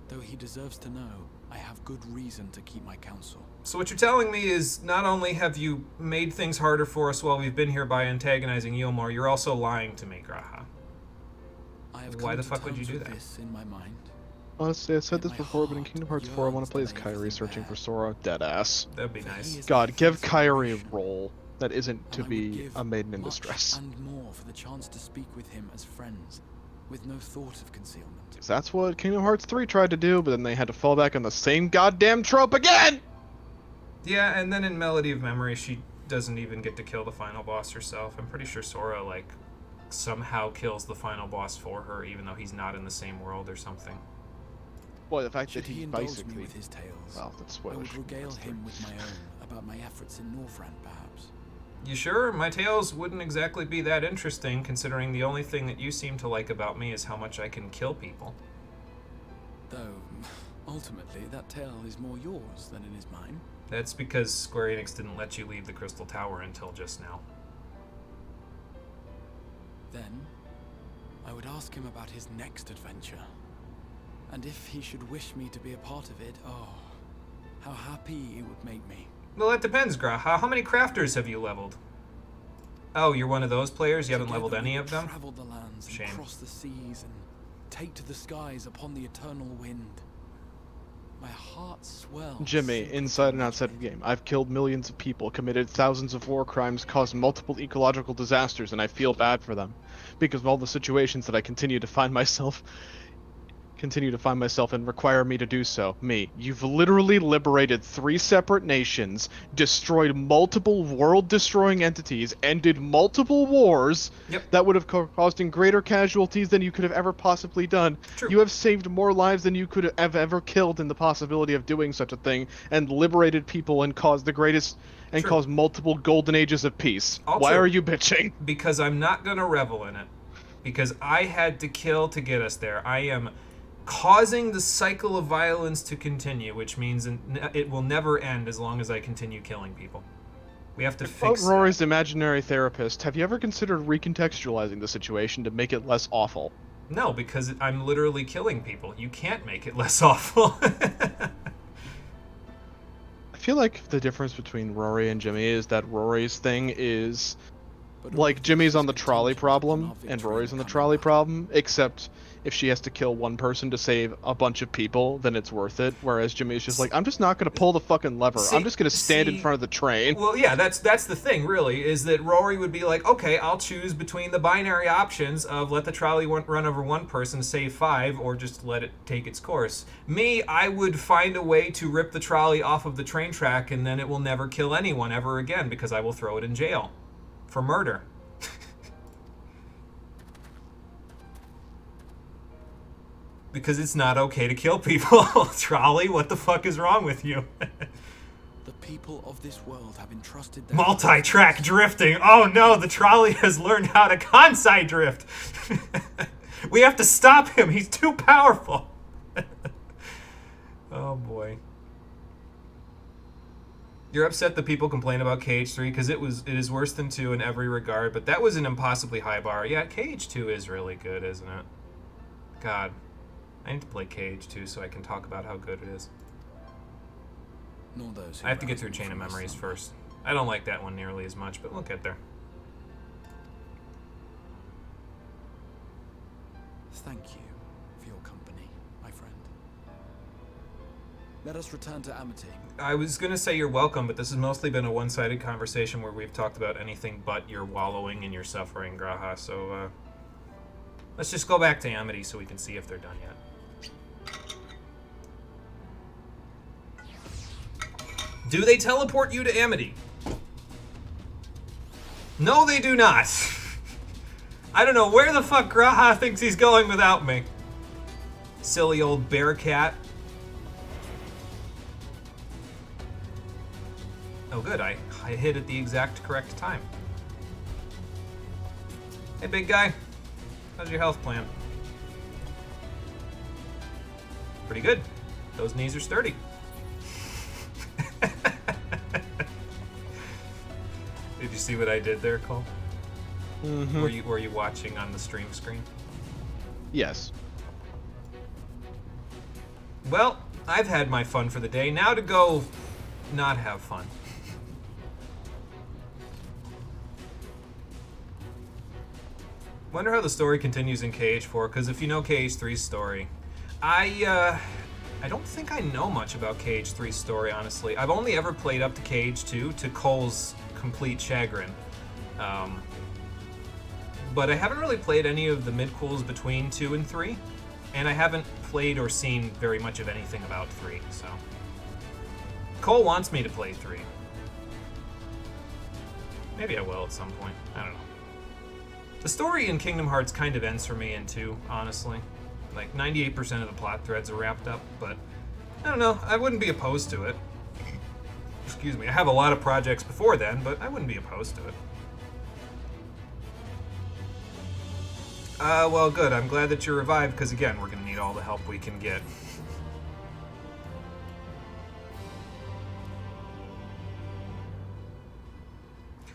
Though he deserves to know, I have good reason to keep my counsel. So what you're telling me is not only have you made things harder for us while we've been here by antagonizing Yilmor, you're also lying to me, Graha. I have Why come the to fuck would you terms do with that? This in my mind. Honestly, I said In this my before, but in heart Kingdom Hearts 4, I want yearns to play as to lay Kairi everything searching bare. for Sora. Deadass. That'd be For he nice. is God, the give face of Kairi a creation, role that isn't and to I would be give a maiden in much distress. and more for the chance to speak with him as friends, with no thought of concealment. That's what Kingdom Hearts 3 tried to do, but then they had to fall back on the same goddamn trope again! Yeah, and then in Melody of Memory, she doesn't even get to kill the final boss herself. I'm pretty sure Sora, somehow kills the final boss for her, even though he's not in the same world or something. Well, the fact Should that he he indulge basically... me with his tales, Well, that's I spoilers. would from regale Hearts 3. him with my own about my efforts in Northrend, perhaps. You sure? My tales wouldn't exactly be that interesting, considering the only thing that you seem to like about me is how much I can kill people. Though, ultimately, that tale is more yours than it is mine. That's because Square Enix didn't let you leave the Crystal Tower until just now. Then, I would ask him about his next adventure. And if he should wish me to be a part of it, oh, how happy it would make me. Well, that depends, Graha. How many crafters have you leveled? Oh, you're one of those players? You haven't leveled Together we any would of them? Travel the lands Shame. and cross the seas and take to the skies upon the eternal wind. My heart swells. Jimmy, simply inside to and outside of imagine the it. game, I've killed millions of people, committed thousands of war crimes, caused multiple ecological disasters, and I feel bad for them. Because of all the situations that I continue to find myself in require me to do so. Me. You've literally liberated 3 separate nations, destroyed multiple world-destroying entities, ended multiple wars Yep. that would have caused in greater casualties than you could have ever possibly done. True. You have saved more lives than you could have ever killed in the possibility of doing such a thing, and liberated people and caused the greatest and True. caused multiple golden ages of peace. All Why true. are you bitching? Because I'm not going to revel in it. Because I had to kill to get us there. I am causing the cycle of violence to continue, which means it will never end as long as I continue killing people. We have to Quote fix Rory's that. imaginary therapist, have you ever considered recontextualizing the situation to make it less awful? No, because I'm literally killing people. You can't make it less awful. I feel like the difference between Rory and Jimmy is that Rory's thing is But all like of Jimmy's this on the is trolley contingent upon problem our and victory Rory's in on the coming trolley battle. problem, except if she has to kill one person to save a bunch of people, then it's worth it. Whereas Jimmy is just like, I'm just not gonna pull the fucking lever. I'm just gonna stand in front of the train. Well, yeah, that's the thing, really, is that Rory would be like, okay, I'll choose between the binary options of let the trolley run over one person, save 5, or just let it take its course. Me, I would find a way to rip the trolley off of the train track, and then it will never kill anyone ever again because I will throw it in jail for murder. Because it's not okay to kill people. Trolley, what the fuck is wrong with you? The people of this world have entrusted their Multi-track drifting. Oh no, the trolley has learned how to Kansai drift. We have to stop him. He's too powerful. Oh boy. You're upset that people complain about KH3 because it is worse than 2 in every regard, but that was an impossibly high bar. Yeah, KH2 is really good, isn't it? God. I need to play KH2 so I can talk about how good it is. Nor those who I have to get browse through them Chain of from the Memories sun. first. I don't like that one nearly as much, but we'll get there. Thank you for your company, my friend. Let us return to Amity. I was going to say you're welcome, but this has mostly been a one-sided conversation where we've talked about anything but your wallowing and your suffering, Graha, so let's just go back to Amity so we can see if they're done yet. Do they teleport you to Amity? No, they do not. I don't know where the fuck Graha thinks he's going without me. Silly old bear cat. Oh good, I hit at the exact correct time. Hey big guy, how's your health plan? Pretty good. Those knees are sturdy. Did you see what I did there, Cole? Mm-hmm. Were you watching on the stream screen? Yes. Well, I've had my fun for the day. Now to go not have fun. Wonder how the story continues in KH4, because if you know KH3's story, I don't think I know much about KH3's story, honestly. I've only ever played up to KH2, to Cole's complete chagrin. But I haven't really played any of the midquels between 2 and 3, and I haven't played or seen very much of anything about 3, so... Cole wants me to play 3. Maybe I will at some point. I don't know. The story in Kingdom Hearts kind of ends for me in 2, honestly. Like, 98% of the plot threads are wrapped up, but I don't know, I wouldn't be opposed to it. Excuse me, I have a lot of projects before then, but I wouldn't be opposed to it. Well, good. I'm glad that you're revived, because again, we're going to need all the help we can get.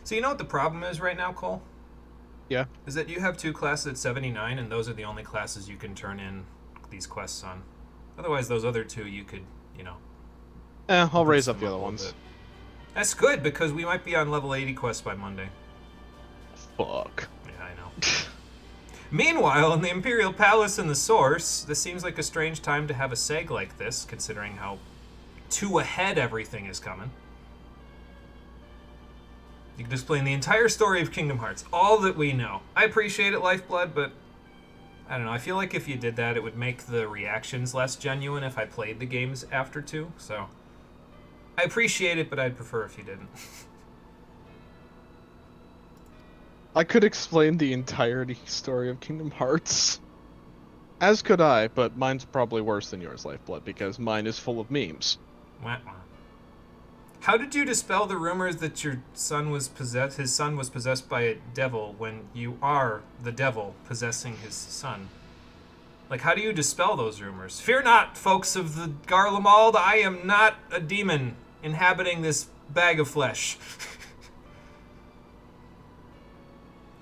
So you know what the problem is right now, Cole? Yeah. Is that you have 2 classes at 79, and those are the only classes you can turn in these quests on. Otherwise, those other 2 you could, you know... I'll raise up them the other a little ones. bit. That's good, because we might be on level 80 quests by Monday. Fuck. Yeah, I know. Meanwhile, in the Imperial Palace in the Source, this seems like a strange time to have a seg like this, considering how 2 ahead everything is coming. You can explain the entire story of Kingdom Hearts, all that we know. I appreciate it, Lifeblood, but I don't know. I feel like if you did that, it would make the reactions less genuine if I played the games after 2, so... I appreciate it, but I'd prefer if you didn't. I could explain the entirety story of Kingdom Hearts. As could I, but mine's probably worse than yours, Lifeblood, because mine is full of memes. Wah, wah. How did you dispel the rumors that his son was possessed by a devil when you are the devil possessing his son? Like, how do you dispel those rumors? Fear not, folks of the Garlemald, I am not a demon inhabiting this bag of flesh.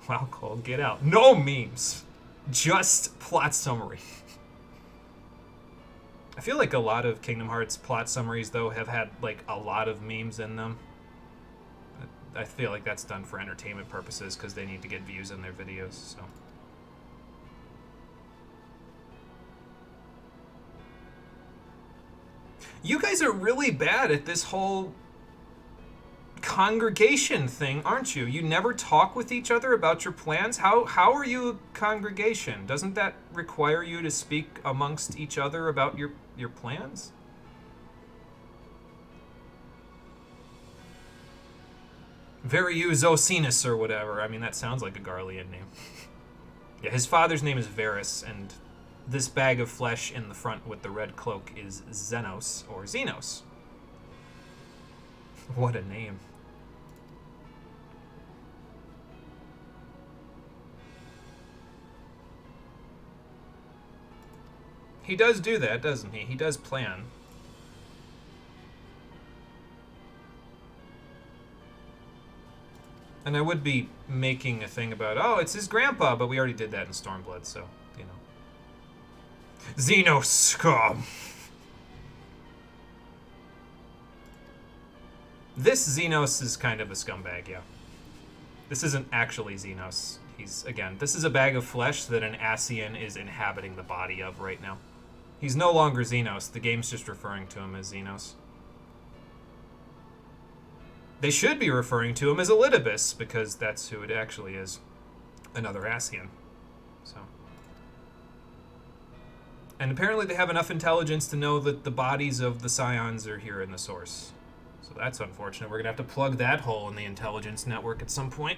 Wow, Cole, get out. No memes. Just plot summary. I feel like a lot of Kingdom Hearts plot summaries, though, have had, like, a lot of memes in them. I feel like that's done for entertainment purposes, because they need to get views in their videos, so... You guys are really bad at this whole congregation thing, aren't you? You never talk with each other about your plans? How are you a congregation? Doesn't that require you to speak amongst each other about your plans? Varius Osinus or whatever. I mean, that sounds like a Garlean name. Yeah, his father's name is Varus, and this bag of flesh in the front with the red cloak is Xenos, or Xenos. What a name. He does do that, doesn't he? He does plan. And I would be making a thing about, oh, it's his grandpa, but we already did that in Stormblood, so, you know. Xenos scum! This Xenos is kind of a scumbag, yeah. This isn't actually Xenos. He's, again, this is a bag of flesh that an Ascian is inhabiting the body of right now. He's no longer Xenos. The game's just referring to him as Xenos. They should be referring to him as Elidibus, because that's who it actually is. Another Ascian. So. And apparently they have enough intelligence to know that the bodies of the Scions are here in the source. So that's unfortunate. We're going to have to plug that hole in the intelligence network at some point.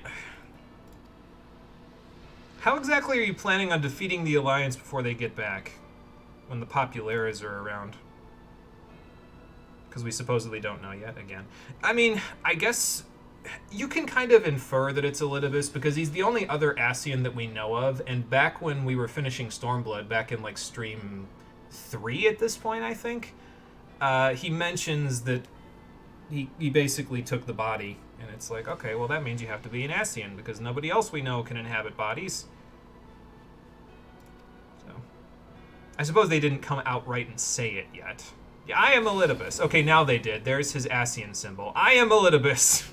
How exactly are you planning on defeating the Alliance before they get back? When the Populares are around? Because we supposedly don't know yet, again. I mean, I guess you can kind of infer that it's Elidibus because he's the only other Ascian that we know of, and back when we were finishing Stormblood, back in, like, Stream 3 at this point, I think, he mentions that he basically took the body, and it's like, okay, well, that means you have to be an Ascian, because nobody else we know can inhabit bodies. So, I suppose they didn't come outright and say it yet. Yeah, I am Elidibus. Okay, now they did. There's his Ascian symbol. I am Elidibus.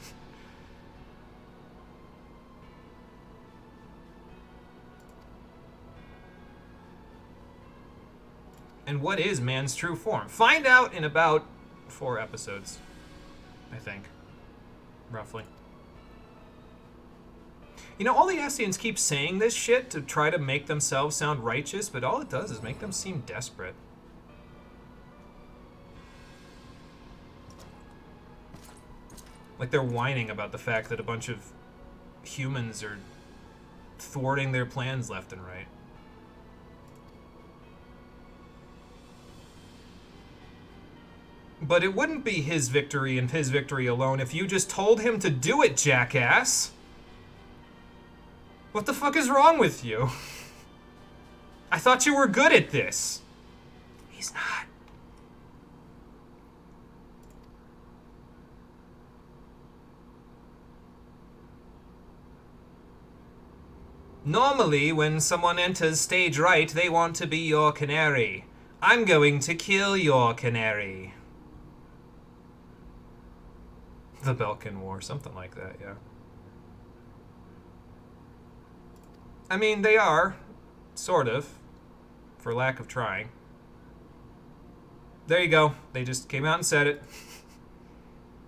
And what is man's true form? Find out in about 4 episodes, I think. Roughly. You know, all the Ascians keep saying this shit to try to make themselves sound righteous, but all it does is make them seem desperate. Like they're whining about the fact that a bunch of humans are thwarting their plans left and right. But it wouldn't be his victory and his victory alone if you just told him to do it, jackass. What the fuck is wrong with you? I thought you were good at this. He's not. Normally, when someone enters stage right, they want to be your canary. I'm going to kill your canary. The Belkan War, something like that, yeah. I mean, they are, sort of, for lack of trying. There you go. They just came out and said it.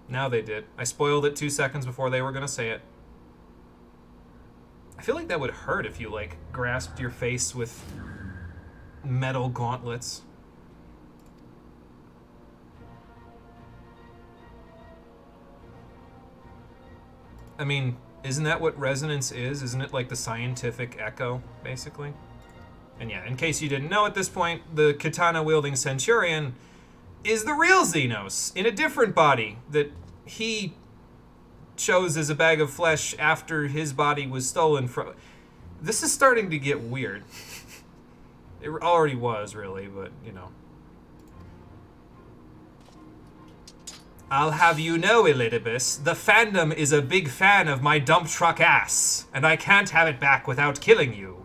Now they did. I spoiled it 2 seconds before they were going to say it. I feel like that would hurt if you, like, grasped your face with metal gauntlets. I mean, isn't that what resonance is? Isn't it like the scientific echo, basically? And yeah, in case you didn't know at this point, the katana-wielding Centurion is the real Xenos in a different body that he chose as a bag of flesh after his body was stolen from... This is starting to get weird. It already was, really, but, you know. I'll have you know, Elidibus, the fandom is a big fan of my dump truck ass, and I can't have it back without killing you.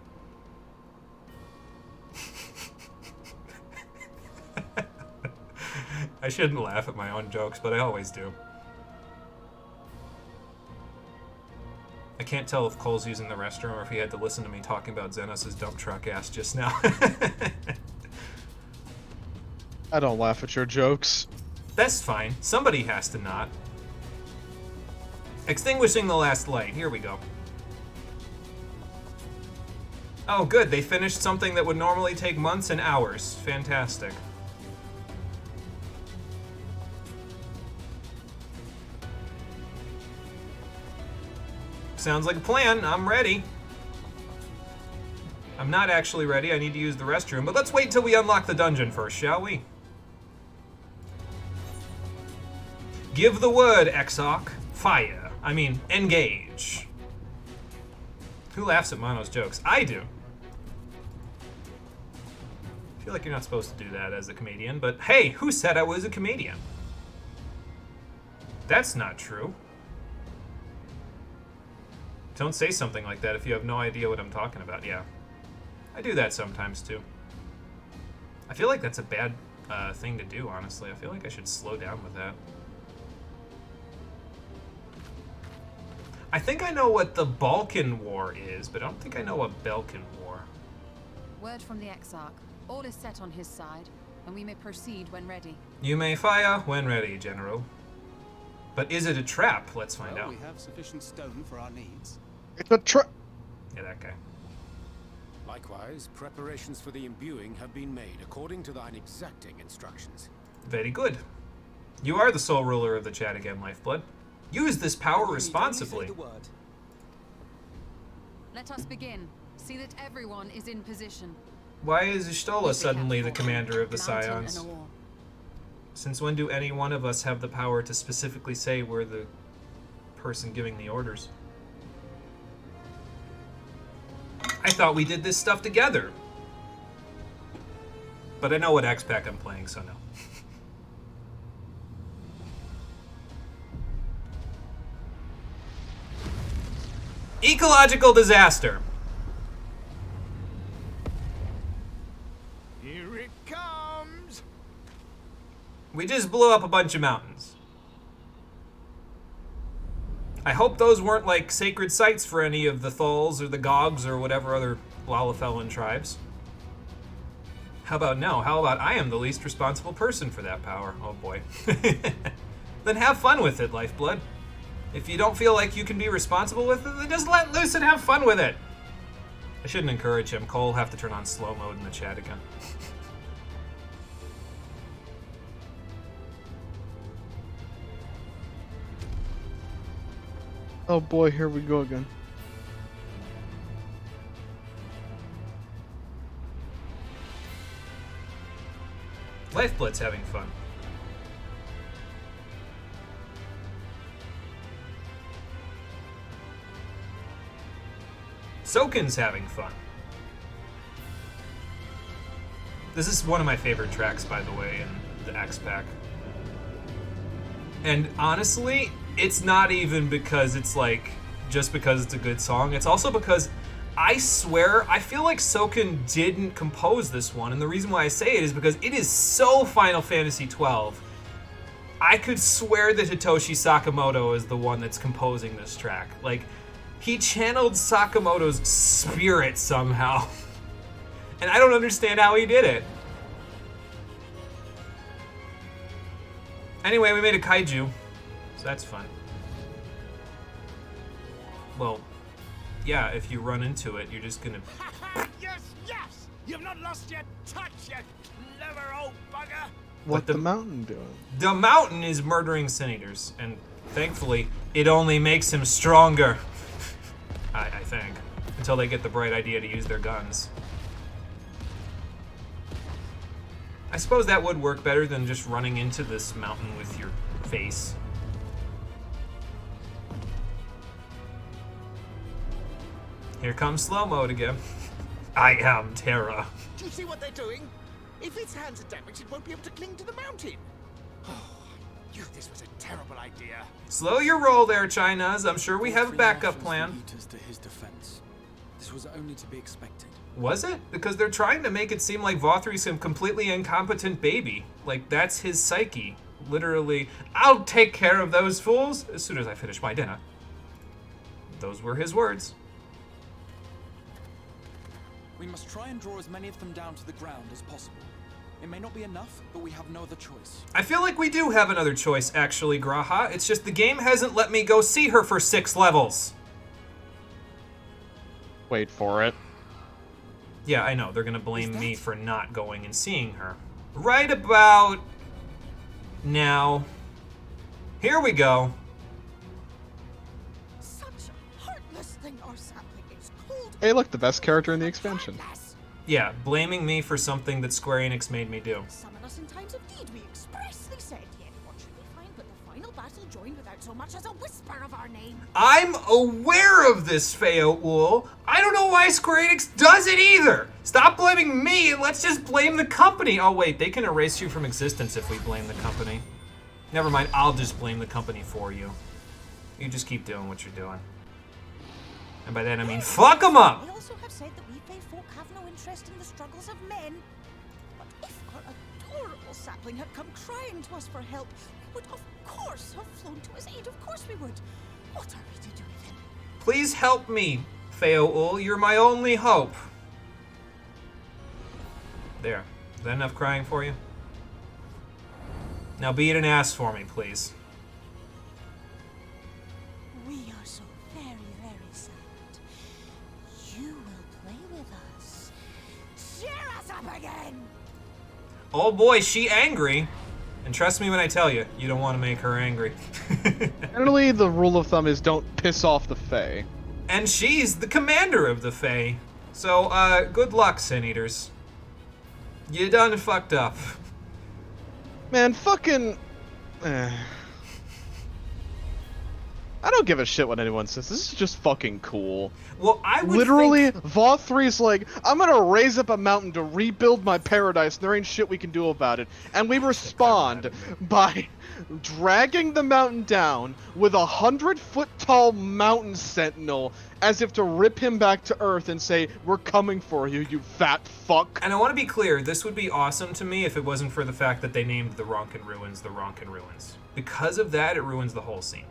I shouldn't laugh at my own jokes, but I always do. I can't tell if Cole's using the restroom or if he had to listen to me talking about Xenos' dump truck ass just now. I don't laugh at your jokes. That's fine. Somebody has to not. Extinguishing the last light. Here we go. Oh, good. They finished something that would normally take months and hours. Fantastic. Sounds like a plan. I'm ready. I'm not actually ready. I need to use the restroom, but let's wait till we unlock the dungeon first, shall we? Give the word, Exarch. Fire. I mean, engage. Who laughs at Mono's jokes? I do. I feel like you're not supposed to do that as a comedian, but hey, who said I was a comedian? That's not true. Don't say something like that if you have no idea what I'm talking about. Yeah. I do that sometimes, too. I feel like that's a bad thing to do, honestly. I feel like I should slow down with that. I think I know what the Balkan War is, but I don't think I know what Belkan War. Word from the Exarch. All is set on his side, and we may proceed when ready. You may fire when ready, General. But is it a trap? Let's find out. We have sufficient stone for our needs. It's a trap. Yeah, that guy. Likewise, preparations for the imbuing have been made according to thine exacting instructions. Very good. You are the sole ruler of the chat again, Lifeblood. Use this power responsibly. Let us begin. See that everyone is in position. Why is Ishtola suddenly the commander of the Mountain Scions? and ore. Since when do any one of us have the power to specifically say we're the person giving the orders? I thought we did this stuff together. But I know what X-Pack I'm playing, so no. Ecological disaster. Here it comes! We just blew up a bunch of mountains. I hope those weren't like sacred sites for any of the Thulls or the Gogs or whatever other Lalafellan tribes. How about no? How about I am the least responsible person for that power? Oh boy. Then have fun with it, Lifeblood. If you don't feel like you can be responsible with it, then just let loose and have fun with it. I shouldn't encourage him. Cole will have to turn on slow mode in the chat again. Oh boy, here we go again. Lifeblood's having fun. Soken's having fun. This is one of my favorite tracks, by the way, in the X-Pack. And honestly, it's not even because it's like, just because it's a good song. It's also because I swear, I feel like Soken didn't compose this one. And the reason why I say it is because it is so Final Fantasy XII. I could swear that Hitoshi Sakamoto is the one that's composing this track. Like, he channeled Sakamoto's spirit somehow. And I don't understand how he did it. Anyway, we made a kaiju. So that's fun. Well, yeah, if you run into it, you're just gonna... Yes, yes! You've not lost your touch, you clever old bugger! What the the mountain doing? The mountain is murdering Sin Eaters, and thankfully, it only makes him stronger. I think. Until they get the bright idea to use their guns. I suppose that would work better than just running into this mountain with your face. Here comes slow mode again. I am Terra. Do you see what they're doing? If its hands are damaged, it won't be able to cling to the mountain. Oh, I knew this was a terrible idea. Slow your roll there, Chinas. I'm sure we have a Three backup marshals plan. and Eaters to his defense. This was only to be expected. Was it? Because they're trying to make it seem like Vothri's some completely incompetent baby. Like, that's his psyche. Literally, I'll take care of those fools as soon as I finish my dinner. Those were his words. We must try and draw as many of them down to the ground as possible. It may not be enough, but we have no other choice. I feel like we do have another choice, actually, Graha. It's just the game hasn't let me go see her for 6 levels. Wait for it. Yeah, I know. They're going to blame me for not going and seeing her. Right about now. Here we go. Such a heartless thing, our sapling is cold. Hey, look, the best character in the expansion. Heartless. Yeah, blaming me for something that Square Enix made me do. Summon us in times of need, we expressly said, yet what should we find but the final battle joined without so much as a whisper of our name? I'm aware of this, Feoul. I don't know why Square Enix does it either. Stop blaming me and let's just blame the company. Oh wait, they can erase you from existence if we blame the company. Never mind, I'll just blame the company for you. You just keep doing what you're doing. And by that I mean fuck them up! We also have said that we fae folk have no interest in the struggles of men. But if our adorable sapling had come crying to us for help, we would of course have flown to his aid. Of course we would. What are we to do then? Please help me, Feoul. You're my only hope. There. Is that enough crying for you? Now beat an ass for me, please. We are so very, very sad. You will play with us. Cheer us up again! Oh boy, she angry. And trust me when I tell you, you don't want to make her angry. Generally, the rule of thumb is don't piss off the Fae. And she's the commander of the Fae. So, good luck, Sin Eaters. You done fucked up. Man, fucking... I don't give a shit what anyone says. This is just fucking cool. Well, I would Literally, think... Vault 3's like, I'm gonna raise up a mountain to rebuild my paradise, and there ain't shit we can do about it. And we respond by dragging the mountain down with 100-foot tall mountain sentinel as if to rip him back to Earth and say, we're coming for you, you fat fuck. And I want to be clear, this would be awesome to me if it wasn't for the fact that they named the Ronkin Ruins the Ronkin Ruins. Because of that, it ruins the whole scene.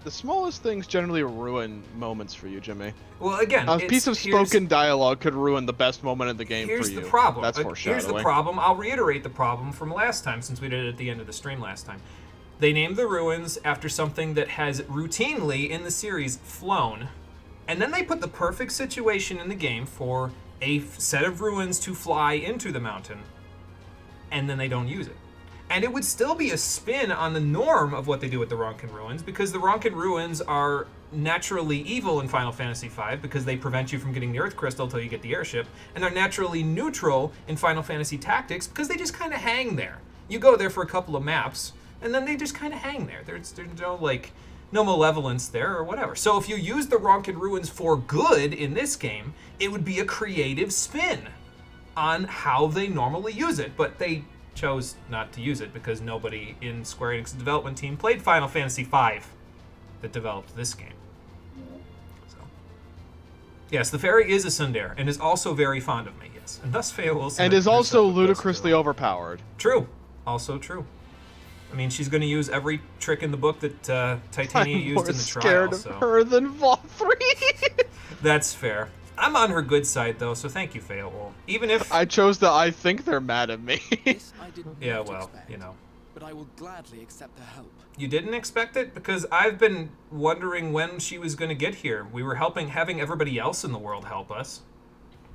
The smallest things generally ruin moments for you, Jimmy. Well, again, A piece of spoken dialogue could ruin the best moment in the game for you. Here's the problem. That's foreshadowing. Here's the problem. I'll reiterate the problem from last time, since we did it at the end of the stream last time. They named the ruins after something that has routinely in the series flown, and then they put the perfect situation in the game for a set of ruins to fly into the mountain, and then they don't use it. And it would still be a spin on the norm of what they do with the Ronkin Ruins, because the Ronkin Ruins are naturally evil in Final Fantasy V because they prevent you from getting the Earth Crystal till you get the airship, and they're naturally neutral in Final Fantasy Tactics because they just kind of hang there. You go there for a couple of maps, and then they just kind of hang there. There's no, like, no malevolence there or whatever. So if you use the Ronkin Ruins for good in this game, it would be a creative spin on how they normally use it, but they chose not to use it because nobody in Square Enix's development team played Final Fantasy V that developed this game. So, yes, the fairy is a tsundere and is also very fond of me, yes. And thus Fea Wilson. And is also ludicrously overpowered. True. Also true. I mean, she's going to use every trick in the book that Titania used in the trial. I'm more scared of her than Vault 3. That's fair. I'm on her good side, though, so thank you, Feoul. Even if... I chose the I think they're mad at me. This I didn't Yeah, well, expect, you know. But I will gladly accept the help. You didn't expect it? Because I've been wondering when she was going to get here. We were having everybody else in the world help us.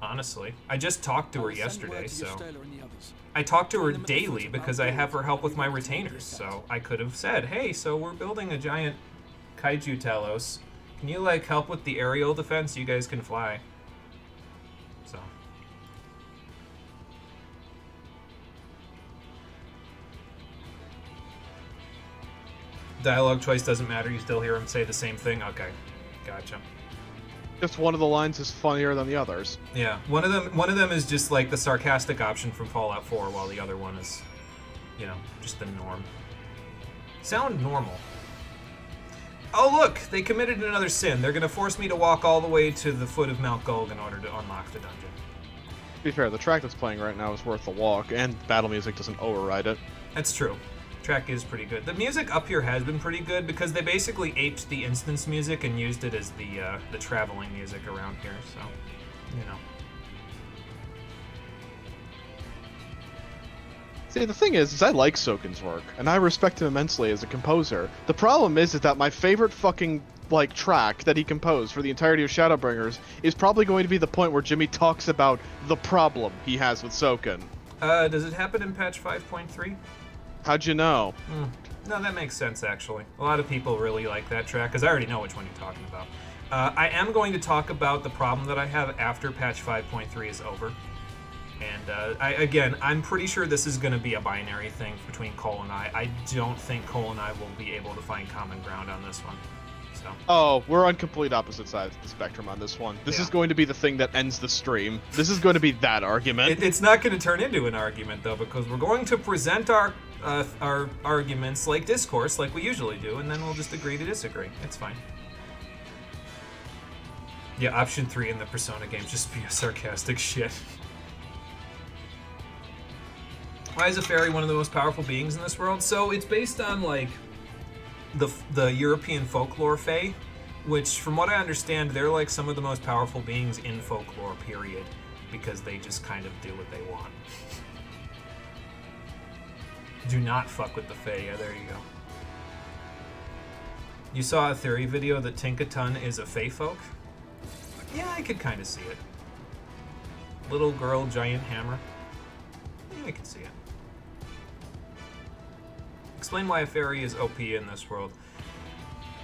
Honestly. I just talked to her yesterday, so... I talk to her daily because I have her help with my retainers, so I could have said, hey, so we're building a giant kaiju Talos. Can you, like, help with the aerial defense? You guys can fly. So. Dialogue choice doesn't matter. You still hear him say the same thing? Okay. Gotcha. Just one of the lines is funnier than the others. Yeah, one of them is just like the sarcastic option from Fallout 4, while the other one is, you know, just the norm. Sound normal. Oh look, they committed another sin. They're gonna force me to walk all the way to the foot of Mount Gulg in order to unlock the dungeon. To be fair, the track that's playing right now is worth the walk, and battle music doesn't override it. That's true. Track is pretty good. The music up here has been pretty good because they basically aped the instance music and used it as the traveling music around here, so, you know. See, the thing is I like Soken's work, and I respect him immensely as a composer. The problem is that my favorite fucking, like, track that he composed for the entirety of Shadowbringers is probably going to be the point where Jimmy talks about the problem he has with Soken. Does it happen in patch 5.3? How'd you know? No, that makes sense, actually. A lot of people really like that track, because I already know which one you're talking about. I am going to talk about the problem that I have after patch 5.3 is over. And I'm pretty sure this is going to be a binary thing between Cole and I. I don't think Cole and I will be able to find common ground on this one. So. Oh, we're on complete opposite sides of the spectrum on this one. This is going to be the thing that ends the stream. This is going to be that argument. It's not going to turn into an argument, though, because we're going to present our arguments like discourse, like we usually do, and then we'll just agree to disagree. It's fine. Yeah, option 3 in the Persona games, just be a sarcastic shit. Why is a fairy one of the most powerful beings in this world? So it's based on, like, the European folklore fae, which, from what I understand, they're like some of the most powerful beings in folklore, period, because they just kind of do what they want. Do not fuck with the fae. Yeah, there you go. You saw a theory video that Tinkatun is a fae folk? Yeah, I could kind of see it. Little girl, giant hammer. Yeah, I can see it. Explain why a fairy is OP in this world.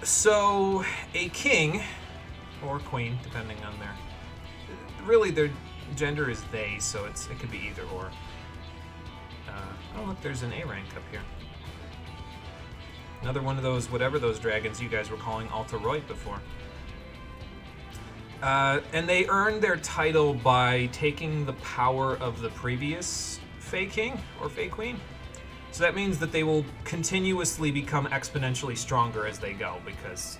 So, a king, or queen, depending on really their gender is they, so it could be either or. Oh look, there's an A rank up here. Another one of those, whatever those dragons you guys were calling Altaroid before. And they earned their title by taking the power of the previous Fae King, or Fae Queen. So that means that they will continuously become exponentially stronger as they go, because,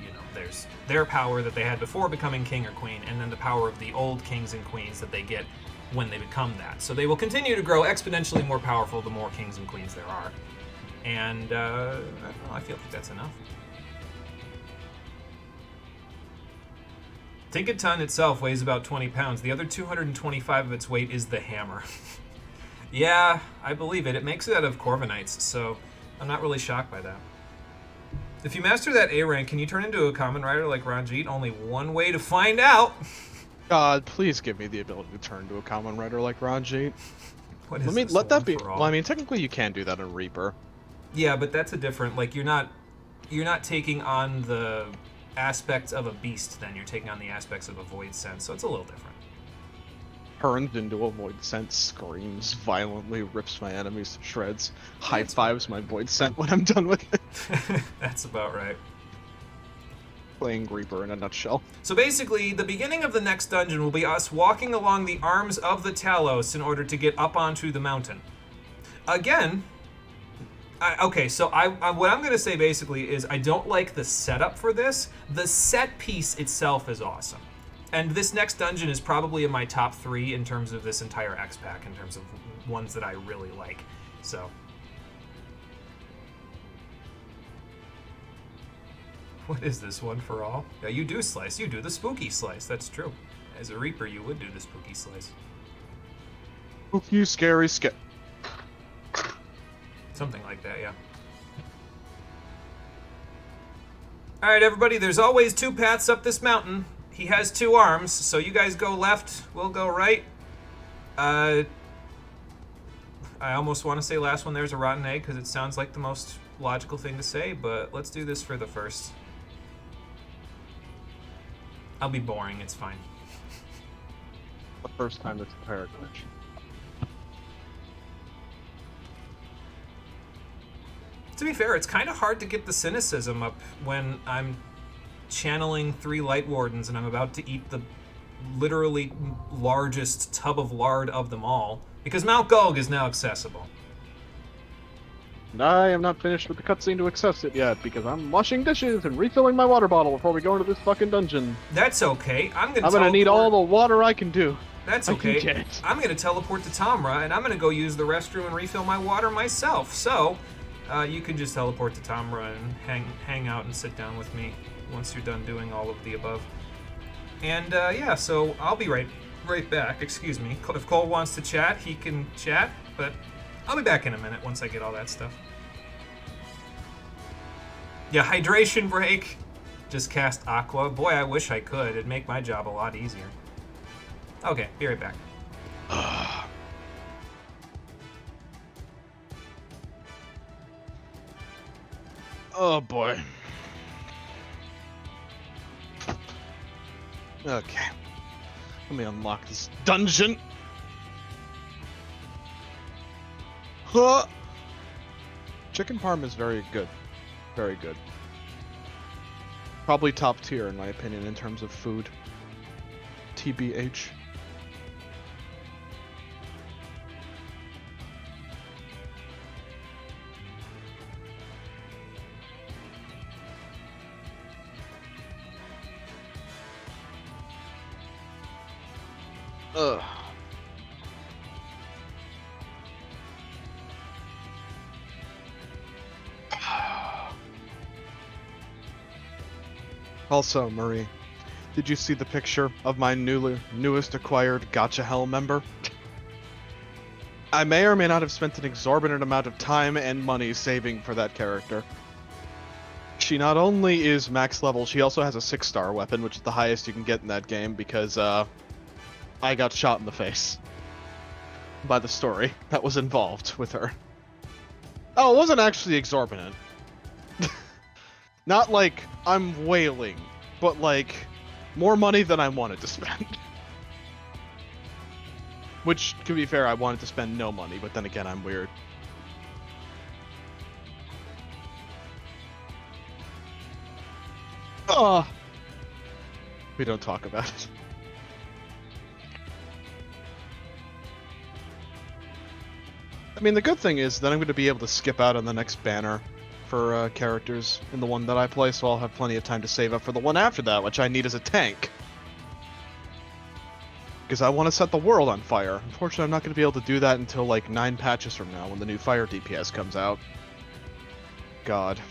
you know, there's their power that they had before becoming king or queen, and then the power of the old kings and queens that they get when they become that. So they will continue to grow exponentially more powerful the more kings and queens there are. And, I don't know, I feel like that's enough. Tinkatun itself weighs about 20 pounds. The other 225 of its weight is the hammer. Yeah, I believe it. It makes it out of Corviknights, so I'm not really shocked by that. If you master that A rank, can you turn into a common rider like Ranjit? Only one way to find out. God, please give me the ability to turn to a common rider like Ranjit. What is Let that be. Well, I mean, technically you can do that in Reaper. Yeah, but that's a different. Like, you're not taking on the aspects of a beast. Then you're taking on the aspects of a void sense, so it's a little different. Turns into a void scent, screams violently, rips my enemies to shreds, high fives my void scent when I'm done with it. That's about right. Playing Reaper in a nutshell. So basically, the beginning of the next dungeon will be us walking along the arms of the Talos in order to get up onto the mountain. Again, what I'm going to say basically is I don't like the setup for this. The set piece itself is awesome. And this next dungeon is probably in my top 3 in terms of this entire X-Pack, in terms of ones that I really like. So. What is this, one for all? Yeah, you do slice. You do the spooky slice. That's true. As a Reaper, you would do the spooky slice. Spooky, scary, Something like that, yeah. Alright, everybody, there's always 2 paths up this mountain. He has 2 arms, so you guys go left, we'll go right. I almost want to say last one there's a rotten egg, because it sounds like the most logical thing to say, but let's do this for the first. I'll be boring, it's fine. The first time it's a pirate glitch. To be fair, it's kind of hard to get the cynicism up when I'm channeling 3 Light Wardens and I'm about to eat the literally largest tub of lard of them all, because Mount Gulg is now accessible. And I am not finished with the cutscene to access it yet, because I'm washing dishes and refilling my water bottle before we go into this fucking dungeon. That's okay. I'm gonna need all the water I can do. That's okay. I'm gonna teleport to Tamra, and I'm gonna go use the restroom and refill my water myself. So, you can just teleport to Tamra and hang out and sit down with me once you're done doing all of the above. And yeah, so I'll be right back. Excuse me. If Cole wants to chat, he can chat, but I'll be back in a minute once I get all that stuff. Yeah, hydration break. Just cast Aqua. Boy, I wish I could. It'd make my job a lot easier. Okay, be right back. Oh boy. Okay. Let me unlock this dungeon. Huh. Chicken parm is very good. Very good. Probably top tier in my opinion in terms of food. TBH. Ugh. Also, Marie, did you see the picture of my newest acquired Gotcha Hell member? I may or may not have spent an exorbitant amount of time and money saving for that character. She not only is max level, she also has a 6-star weapon, which is the highest you can get in that game because, I got shot in the face by the story that was involved with her. Oh, it wasn't actually exorbitant. Not like I'm wailing, but like more money than I wanted to spend. Which, to be fair, I wanted to spend no money, but then again, I'm weird. Oh, we don't talk about it. I mean, the good thing is that I'm going to be able to skip out on the next banner for characters in the one that I play, so I'll have plenty of time to save up for the one after that, which I need as a tank. Because I want to set the world on fire. Unfortunately, I'm not going to be able to do that until like 9 patches from now when the new fire DPS comes out. God.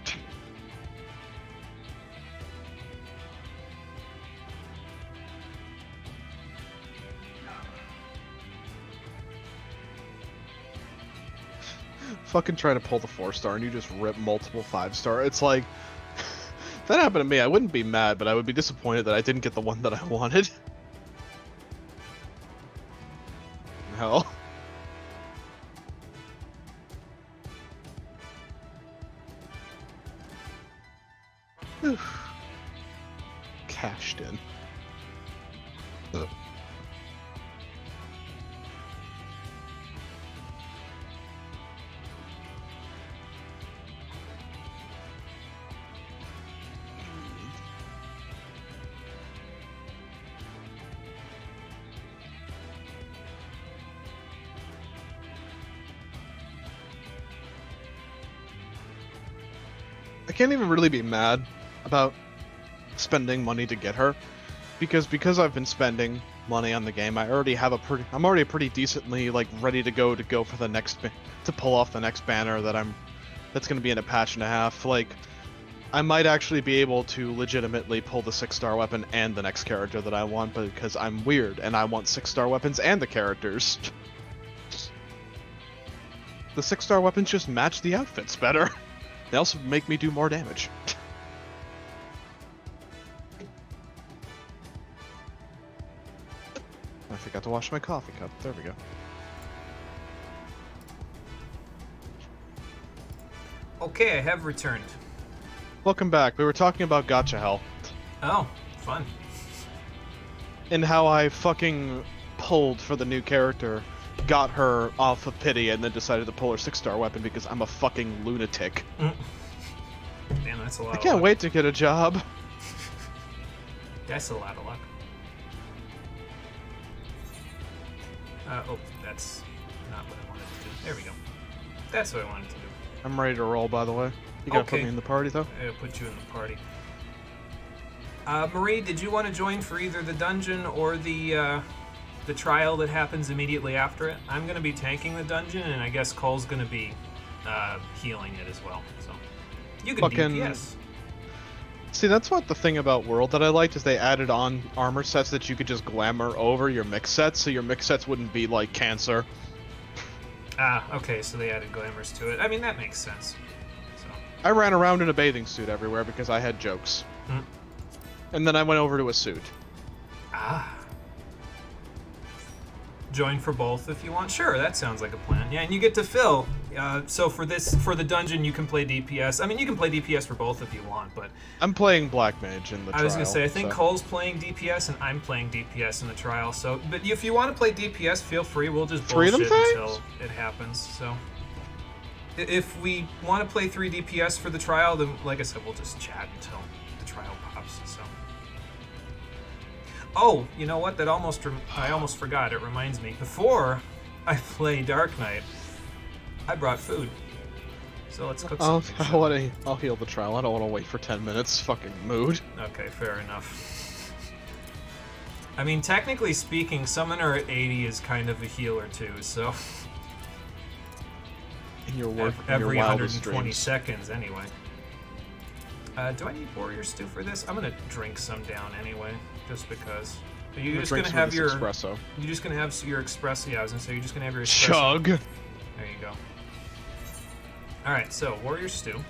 Fucking trying to pull the 4-star and you just rip multiple 5-star. It's like, if that happened to me, I wouldn't be mad, but I would be disappointed that I didn't get the one that I wanted. Hell. Cashed in. Ugh. I can't even really be mad about spending money to get her, because I've been spending money on the game. I'm already a pretty decently like ready to go for the next to pull off the next banner that's going to be in a patch and a half. Like, I might actually be able to legitimately pull the 6-star weapon and the next character that I want, because I'm weird and I want 6-star weapons and the characters. The 6-star weapons just match the outfits better. They also make me do more damage. I forgot to wash my coffee cup. There we go. Okay, I have returned. Welcome back. We were talking about Gotcha Hell. Oh, fun. And how I fucking pulled for the new character, got her off of pity, and then decided to pull her 6-star weapon because I'm a fucking lunatic. Damn, that's a lot I can't wait to get a job. That's a lot of luck. Oh, that's not what I wanted to do. There we go. That's what I wanted to do. I'm ready to roll, by the way. You gotta put Okay. me in the party, though? I gotta put you in the party. Marie, did you want to join for either the dungeon or the trial that happens immediately after it? I'm gonna be tanking the dungeon, and I guess Cole's gonna be healing it as well. So you can DPS. See, that's what the thing about World that I liked is they added on armor sets that you could just glamour over your mix sets, so your mix sets wouldn't be like cancer. Ah, okay, so they added glamours to it. I mean, that makes sense. So. I ran around in a bathing suit everywhere because I had jokes. Hmm. And then I went over to a suit. Ah. Join for both if you want. Sure, that sounds like a plan. Yeah, and you get to fill. So for the dungeon, you can play DPS. I mean, you can play DPS for both if you want, but I'm playing Black Mage in the trial. I was gonna say, I think so. Cole's playing DPS and I'm playing DPS in the trial. So, but if you want to play DPS, feel free. We'll just Freedom bullshit things? until it happens. So, if we want to play 3 DPS for the trial, then like I said, we'll just chat until the trial pops. So. Oh, you know what? That I almost forgot. It reminds me. Before I play Dark Knight, I brought food. So let's cook something. I'll heal the trial. I don't want to wait for 10 minutes. Fucking mood. Okay, fair enough. I mean, technically speaking, Summoner at 80 is kind of a healer too, so... In your work, every in your wildest 120 dreams. seconds, anyway. Do I need Warrior Stew for this? I'm gonna drink some down anyway, just because. Are you just gonna have your espresso? You're just gonna have your espresso? Yeah, I was gonna say you're just gonna have your espresso. Chug. There you go. All right, so Warrior Stew.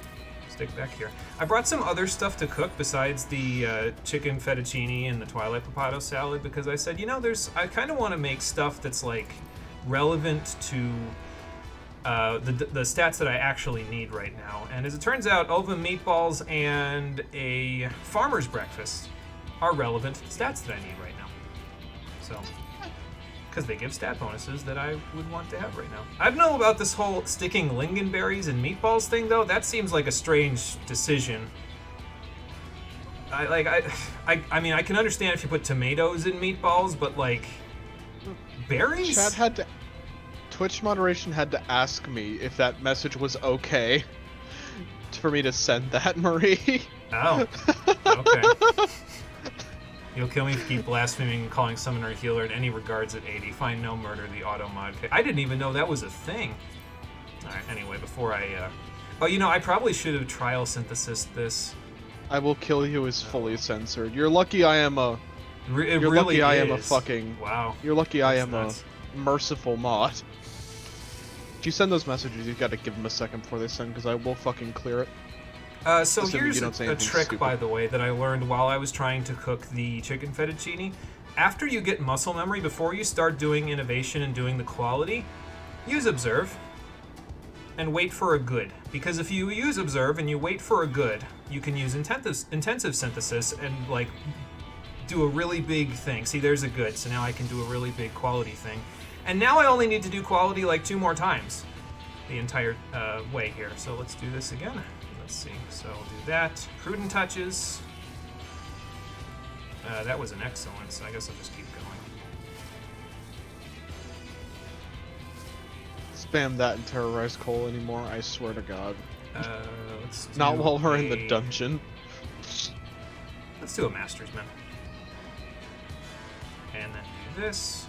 Stick back here. I brought some other stuff to cook besides the chicken fettuccine and the Twilight Potato salad because I said, you know, I kind of want to make stuff that's like relevant to the stats that I actually need right now. And as it turns out, ova meatballs and a farmer's breakfast are relevant stats that I need right now. So, because they give stat bonuses that I would want to have right now. I don't know about this whole sticking lingonberries and meatballs thing, though. That seems like a strange decision. I mean, I can understand if you put tomatoes in meatballs, but like berries. Twitch moderation had to ask me if that message was okay for me to send that, Marie. Oh, okay. You'll kill me if you keep blaspheming and calling Summoner a healer in any regards at 80. Find no murder, the auto mod. I didn't even know that was a thing. Alright, anyway, before I... Oh, you know, I probably should have trial synthesized this. I will kill you is fully censored. You're lucky I am a... You're lucky I am a fucking... Wow. You're lucky I am nuts. a merciful mod. If you send those messages, you've got to give them a second before they send, because I will fucking clear it. So Assuming here's you don't say a anything trick, stupid. by the way, that I learned while I was trying to cook the chicken fettuccine. After you get muscle memory, before you start doing innovation and doing the quality, use observe and wait for a good. Because if you use observe and you wait for a good, you can use intensive synthesis and like do a really big thing. See, there's a good, so now I can do a really big quality thing. And now I only need to do quality like 2 more times the entire way here. So let's do this again. Let's see. So we'll do that. Prudent touches. That was an excellent, so I guess I'll just keep going. Spam that and terrorize Cole anymore, I swear to God. Let's do Not while we're in the dungeon. Let's do a Master's Man. And then do this.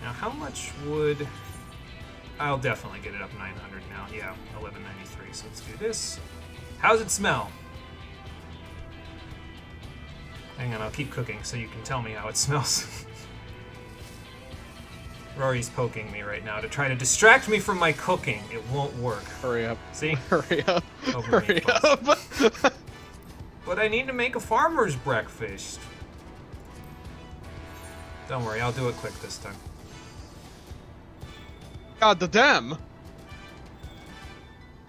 Now, how much would... I'll definitely get it up 900 now. Yeah, 1193. So let's do this. How's it smell? Hang on, I'll keep cooking so you can tell me how it smells. Rory's poking me right now to try to distract me from my cooking. It won't work. Hurry up. See? Hurry up. Over Hurry meatballs. up. But I need to make a farmer's breakfast. Don't worry, I'll do it quick this time. God damn.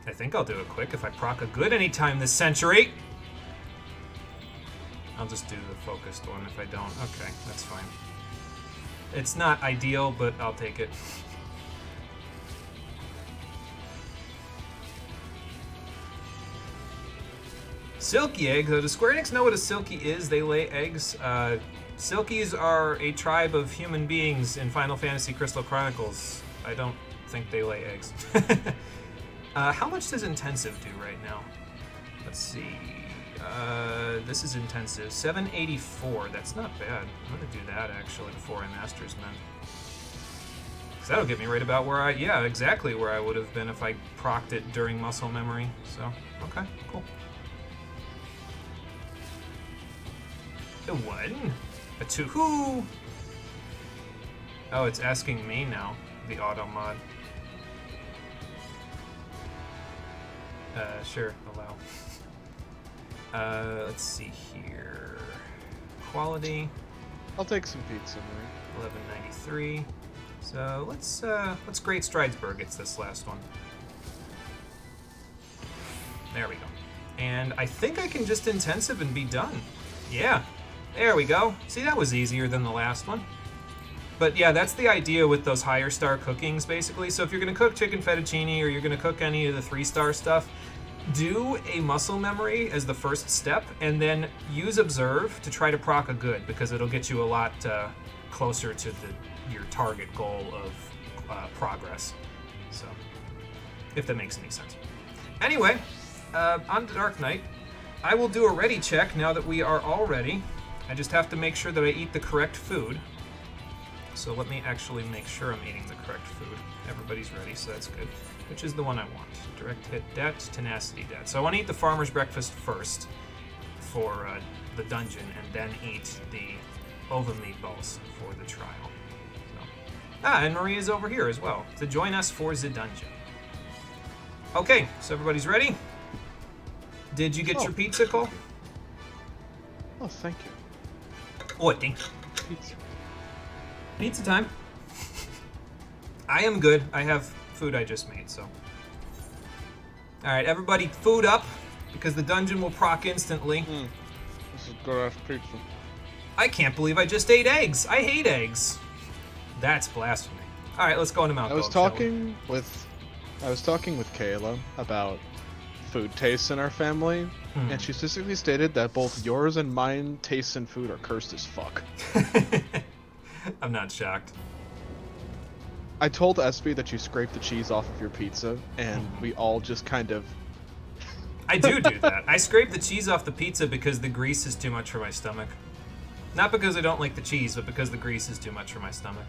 I think I'll do it quick if I proc a good anytime this century. I'll just do the focused one if I don't. Okay, that's fine. It's not ideal, but I'll take it. Silky egg. Does Square Enix know what a silky is? They lay eggs. Silkies are a tribe of human beings in Final Fantasy Crystal Chronicles. I don't think they lay eggs. How much does intensive do right now? Let's see. This is intensive. 784. That's not bad. I'm gonna do that actually before I Masters Man. Cause that'll get me right about where yeah, exactly where I would have been if I procced it during muscle memory. So, okay, cool. A 1, a 2, Oh, it's asking me now, the auto mod. Sure, allow. Let's see here. Quality, I'll take some pizza, Marie. 1193. So let's Great Stridesburg. It's this last one. There we go. And I think I can just intensive and be done. Yeah, there we go. See, that was easier than the last one. But yeah, that's the idea with those higher star cookings, basically. So if you're gonna cook chicken fettuccine or you're gonna cook any of the 3-star stuff, do a muscle memory as the first step, and then use observe to try to proc a good, because it'll get you a lot closer to your target goal of progress. So, if that makes any sense. Anyway, on to Dark Knight. I will do a ready check now that we are all ready. I just have to make sure that I eat the correct food. So let me actually make sure I'm eating the correct food. Everybody's ready, so that's good. Which is the one I want. Direct hit debt, tenacity debt. So I want to eat the farmer's breakfast first for the dungeon, and then eat the ova meatballs for the trial. So. And Maria's over here as well to join us for the dungeon. Okay, so everybody's ready? Did you get your pizza, Cole? Oh, thank you. Oh, thank you. Pizza. Pizza time. I am good. I have food I just made, so. Alright, everybody food up, because the dungeon will proc instantly. This is good-ass pizza. I can't believe I just ate eggs. I hate eggs. That's blasphemy. Alright, let's go into Mount I was Gold, talking with Kayla about food tastes in our family, and she specifically stated that both yours and mine tastes in food are cursed as fuck. I'm not shocked. I told Espy that you scraped the cheese off of your pizza, and we all just kind of... I do that. I scrape the cheese off the pizza because the grease is too much for my stomach. Not because I don't like the cheese, but because the grease is too much for my stomach.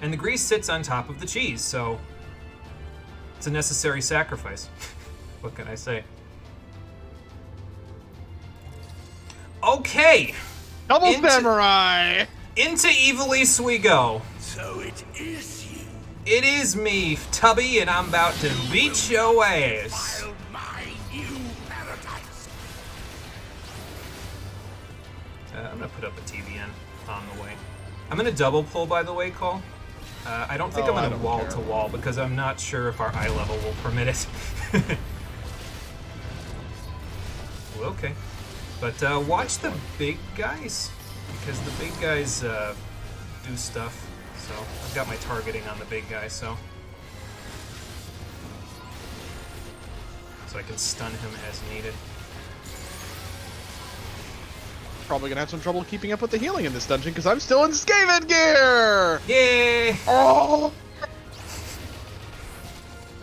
And the grease sits on top of the cheese, so it's a necessary sacrifice. What can I say? Okay! Double samurai! Into Evilise we go. So it is you. It is me, Tubby, and I'm about to beat your ass. Wild my new paradise. I'm gonna put up a TVN on the way. I'm gonna double pull, by the way, Cole. I don't think I'm gonna wall to wall because I'm not sure if our eye level will permit it. Well, okay. But watch the big guys, because the big guys do stuff. So I've got my targeting on the big guy, so I can stun him as needed. Probably gonna have some trouble keeping up with the healing in this dungeon because I'm still in Skaven gear! Yay! Oh!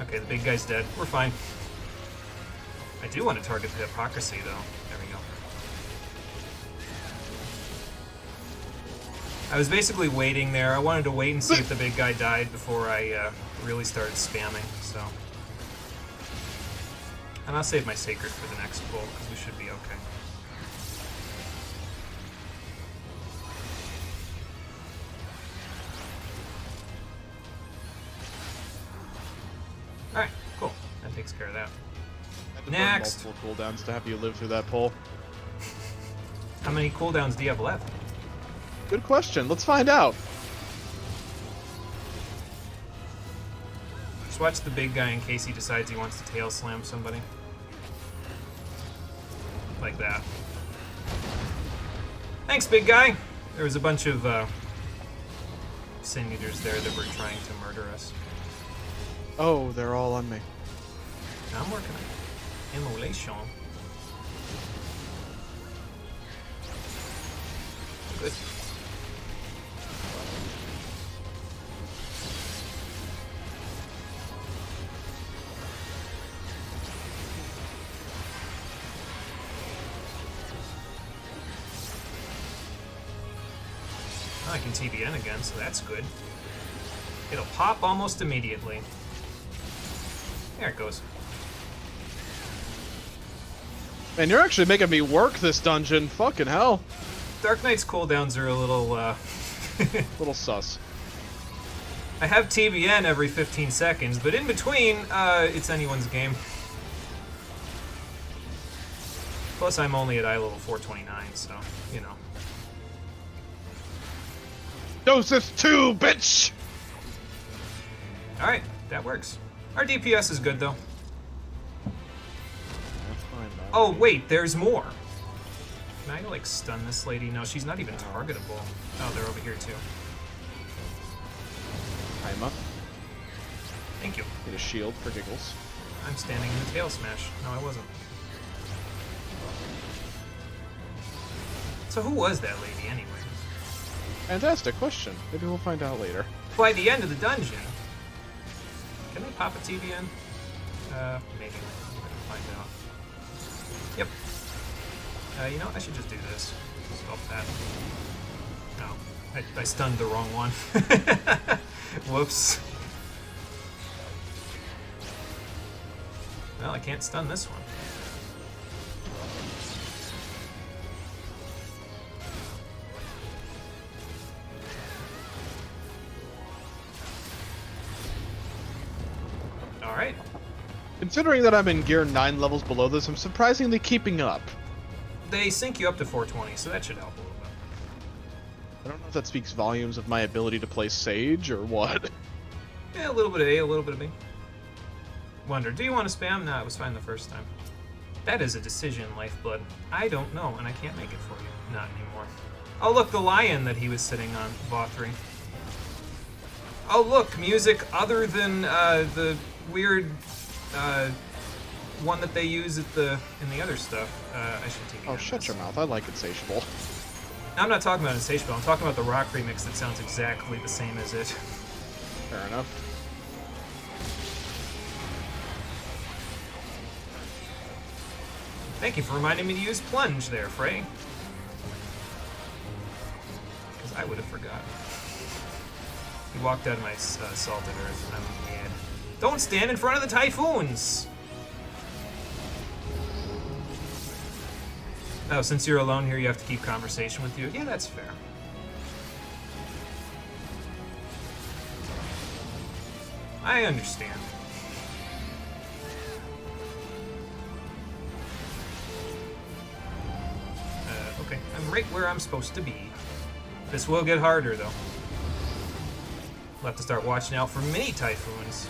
Okay, the big guy's dead. We're fine. I do want to target the hypocrisy, though. There we go. I was basically waiting there. I wanted to wait and see if the big guy died before I really started spamming, so. And I'll save my sacred for the next pull, because we should be okay. Alright, cool. That takes care of that. I had to burn Next. multiple cooldowns to have you live through that pull. How many cooldowns do you have left? Good question. Let's find out. Just watch the big guy in case he decides he wants to tail slam somebody. Like that. Thanks, big guy! There was a bunch of sin eaters there that were trying to murder us. Oh, they're all on me. Now I'm working on immolation. Good. I can TBN again, so that's good. It'll pop almost immediately. There it goes. Man, you're actually making me work this dungeon. Fucking hell. Dark Knight's cooldowns are a little, Little sus. I have TBN every 15 seconds, but in between, it's anyone's game. Plus, I'm only at eye level 429, so, you know. Doses 2, bitch! Alright, that works. Our DPS is good, though. Oh, wait, there's more. Can I, like, stun this lady? No, she's not even targetable. Oh, they're over here, too. I'm up. Thank you. Get a shield for giggles. I'm standing in the tail smash. No, I wasn't. So who was that lady, anyway? Fantastic question. Maybe we'll find out later. By the end of the dungeon... Can they pop a TBN? Maybe. We're gonna find out. Yep. You know, I should just do this. Stop that. No. I stunned the wrong one. Whoops. Well, I can't stun this one. Alright. Considering that I'm in gear 9 levels below this, I'm surprisingly keeping up. They sync you up to 420, so that should help a little bit. I don't know if that speaks volumes of my ability to play Sage or what. Yeah, a little bit of A, a little bit of B. Wonder, do you want to spam? No, it was fine the first time. That is a decision, Lifeblood. I don't know, and I can't make it for you. Not anymore. Oh, look, the lion that he was sitting on, Vothri. Oh, look, music other than the weird one that they use at in the other stuff. I should take it. Oh, shut your mouth. I like Insatiable. I'm not talking about Insatiable. I'm talking about the rock remix that sounds exactly the same as it. Fair enough. Thank you for reminding me to use Plunge there, Frey. Because I would have forgotten. He walked out of my salted earth, and I'm mad. Don't stand in front of the typhoons! Oh, since you're alone here, you have to keep conversation with you? Yeah, that's fair. I understand. Okay, I'm right where I'm supposed to be. This will get harder, though. We'll have to start watching out for mini typhoons.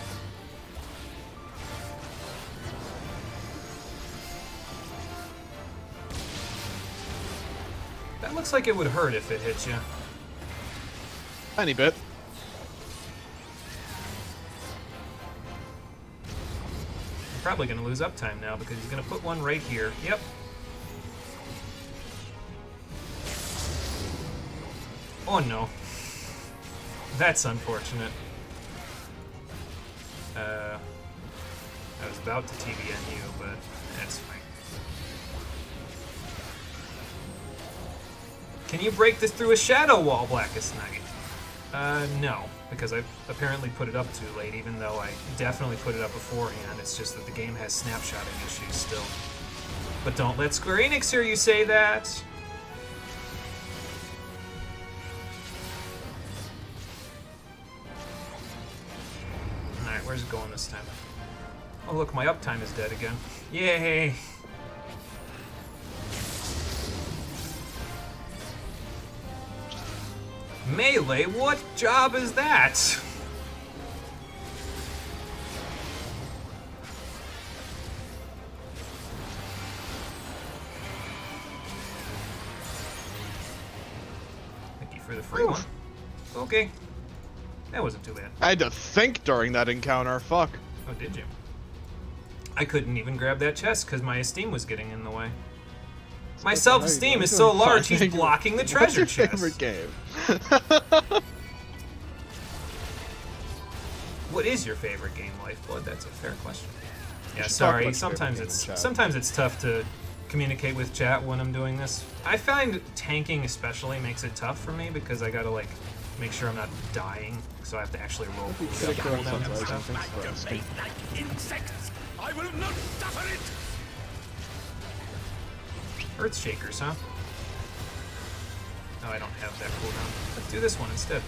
That looks like it would hurt if it hit you. Tiny bit. I'm probably going to lose uptime now because he's going to put one right here. Yep. Oh no. That's unfortunate. I was about to TBN you, but that's fine. Can you break this through a shadow wall, Blackest Knight? No, because I apparently put it up too late, even though I definitely put it up beforehand. It's just that the game has snapshotting issues still. But don't let Square Enix hear you say that! Alright, where's it going this time? Oh look, my uptime is dead again. Yay! Melee? What job is that? Thank you for the free one. Okay. That wasn't too bad. I had to think during that encounter. Fuck. Oh, did you? I couldn't even grab that chest because my esteem was getting in the way. My self-esteem is so large, he's blocking the treasure chest. What's your favorite game? What is your favorite game, Lifeblood? That's a fair question. Yeah, should talk sorry. about your favorite Sometimes game in it's chat. tough to communicate with chat when I'm doing this. I find tanking especially makes it tough for me because I gotta like make sure I'm not dying, so I have to actually roll cooldowns and stuff. Debate like insects. I will not suffer it. Earthshakers, huh? No, I don't have that cooldown. Let's do this one instead.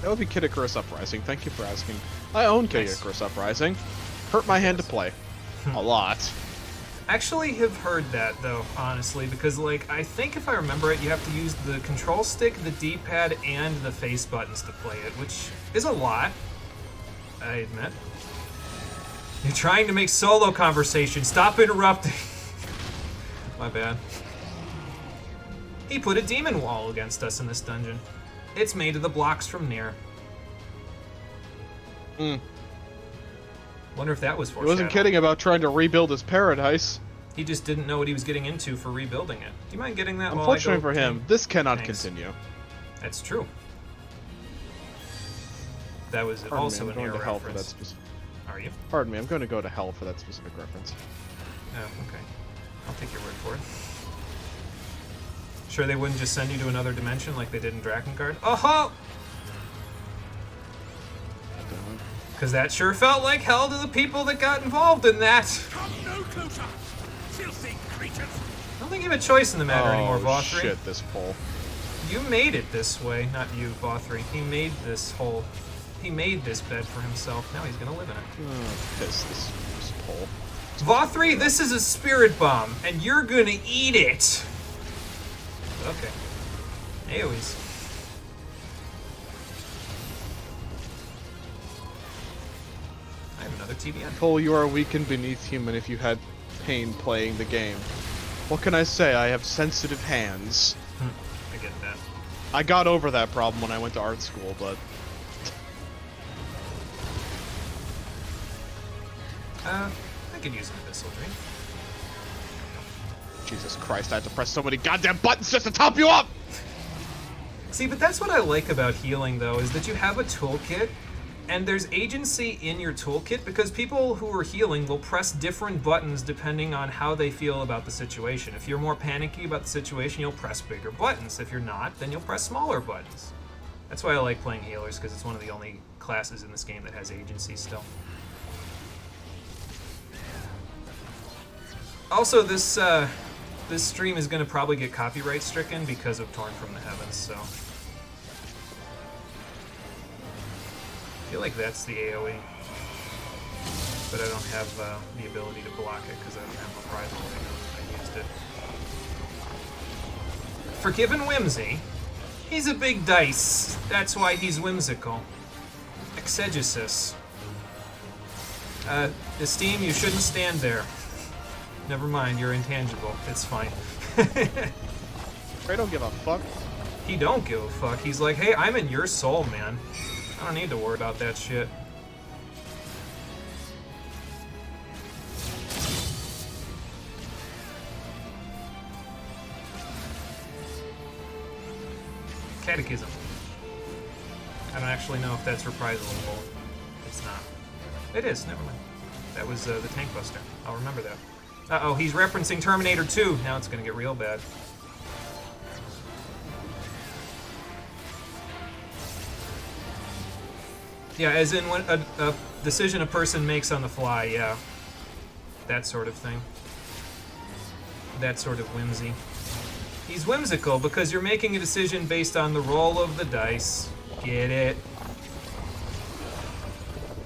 That would be Kid Icarus Uprising. Thank you for asking. I own Kid Nice. Icarus Uprising. Hurt my hand to play. A lot. Actually have heard that though, honestly, because like I think if I remember it, you have to use the control stick, the D-pad, and the face buttons to play it, which is a lot, I admit. You're trying to make solo conversation. Stop interrupting. My bad. He put a demon wall against us in this dungeon. It's made of the blocks from near. Wonder if that was He foreshadowing. wasn't kidding about trying to rebuild his paradise. He just didn't know what he was getting into for rebuilding it. Do you mind getting that? Unfortunately for him, this cannot Thanks. continue. That's true. That was Pardon also me, an I'm going air to hell for that reference. specific. Are you? Pardon me, I'm going to go to hell for that specific reference. Oh, okay. I'll take your word for it. Sure they wouldn't just send you to another dimension like they did in Drakengard? Oh-ho! Because that sure felt like hell to the people that got involved in that. Come no closer! Filthy creatures! I don't think you have a choice in the matter anymore, Vothri. Shit, this pole. You made it this way. Not you, Vothri. He made this hole. He made this bed for himself. Now he's gonna live in it. Piss, this pole. Vothri, this is a spirit bomb, and you're gonna eat it. Okay. AoEs. I have another TBN. Cole, you are weak and beneath human if you had pain playing the game. What can I say? I have sensitive hands. I get that. I got over that problem when I went to art school, but I could use an Abyssal Dream. Jesus Christ, I had to press so many goddamn buttons just to top you up! See, but that's what I like about healing, though, is that you have a toolkit, and there's agency in your toolkit, because people who are healing will press different buttons depending on how they feel about the situation. If you're more panicky about the situation, you'll press bigger buttons. If you're not, then you'll press smaller buttons. That's why I like playing healers, because it's one of the only classes in this game that has agency still. Also, this stream is going to probably get copyright stricken because of Torn from the Heavens, so... I feel like that's the AoE. But I don't have the ability to block it because I don't have Reprisal. I used it. Forgiven Whimsy. He's a big dice. That's why he's whimsical. Exegesis. Esteem, you shouldn't stand there. Never mind, you're intangible. It's fine. I don't give a fuck. He don't give a fuck. He's like, hey, I'm in your soul, man. I don't need to worry about that shit. Catechism. I don't actually know if that's reprisal-able. It's not. It is, never mind. That was the Tank Buster. I'll remember that. Uh-oh, he's referencing Terminator 2. Now it's gonna get real bad. Yeah, as in when a decision a person makes on the fly, yeah. That sort of thing. That sort of whimsy. He's whimsical because you're making a decision based on the roll of the dice. Get it?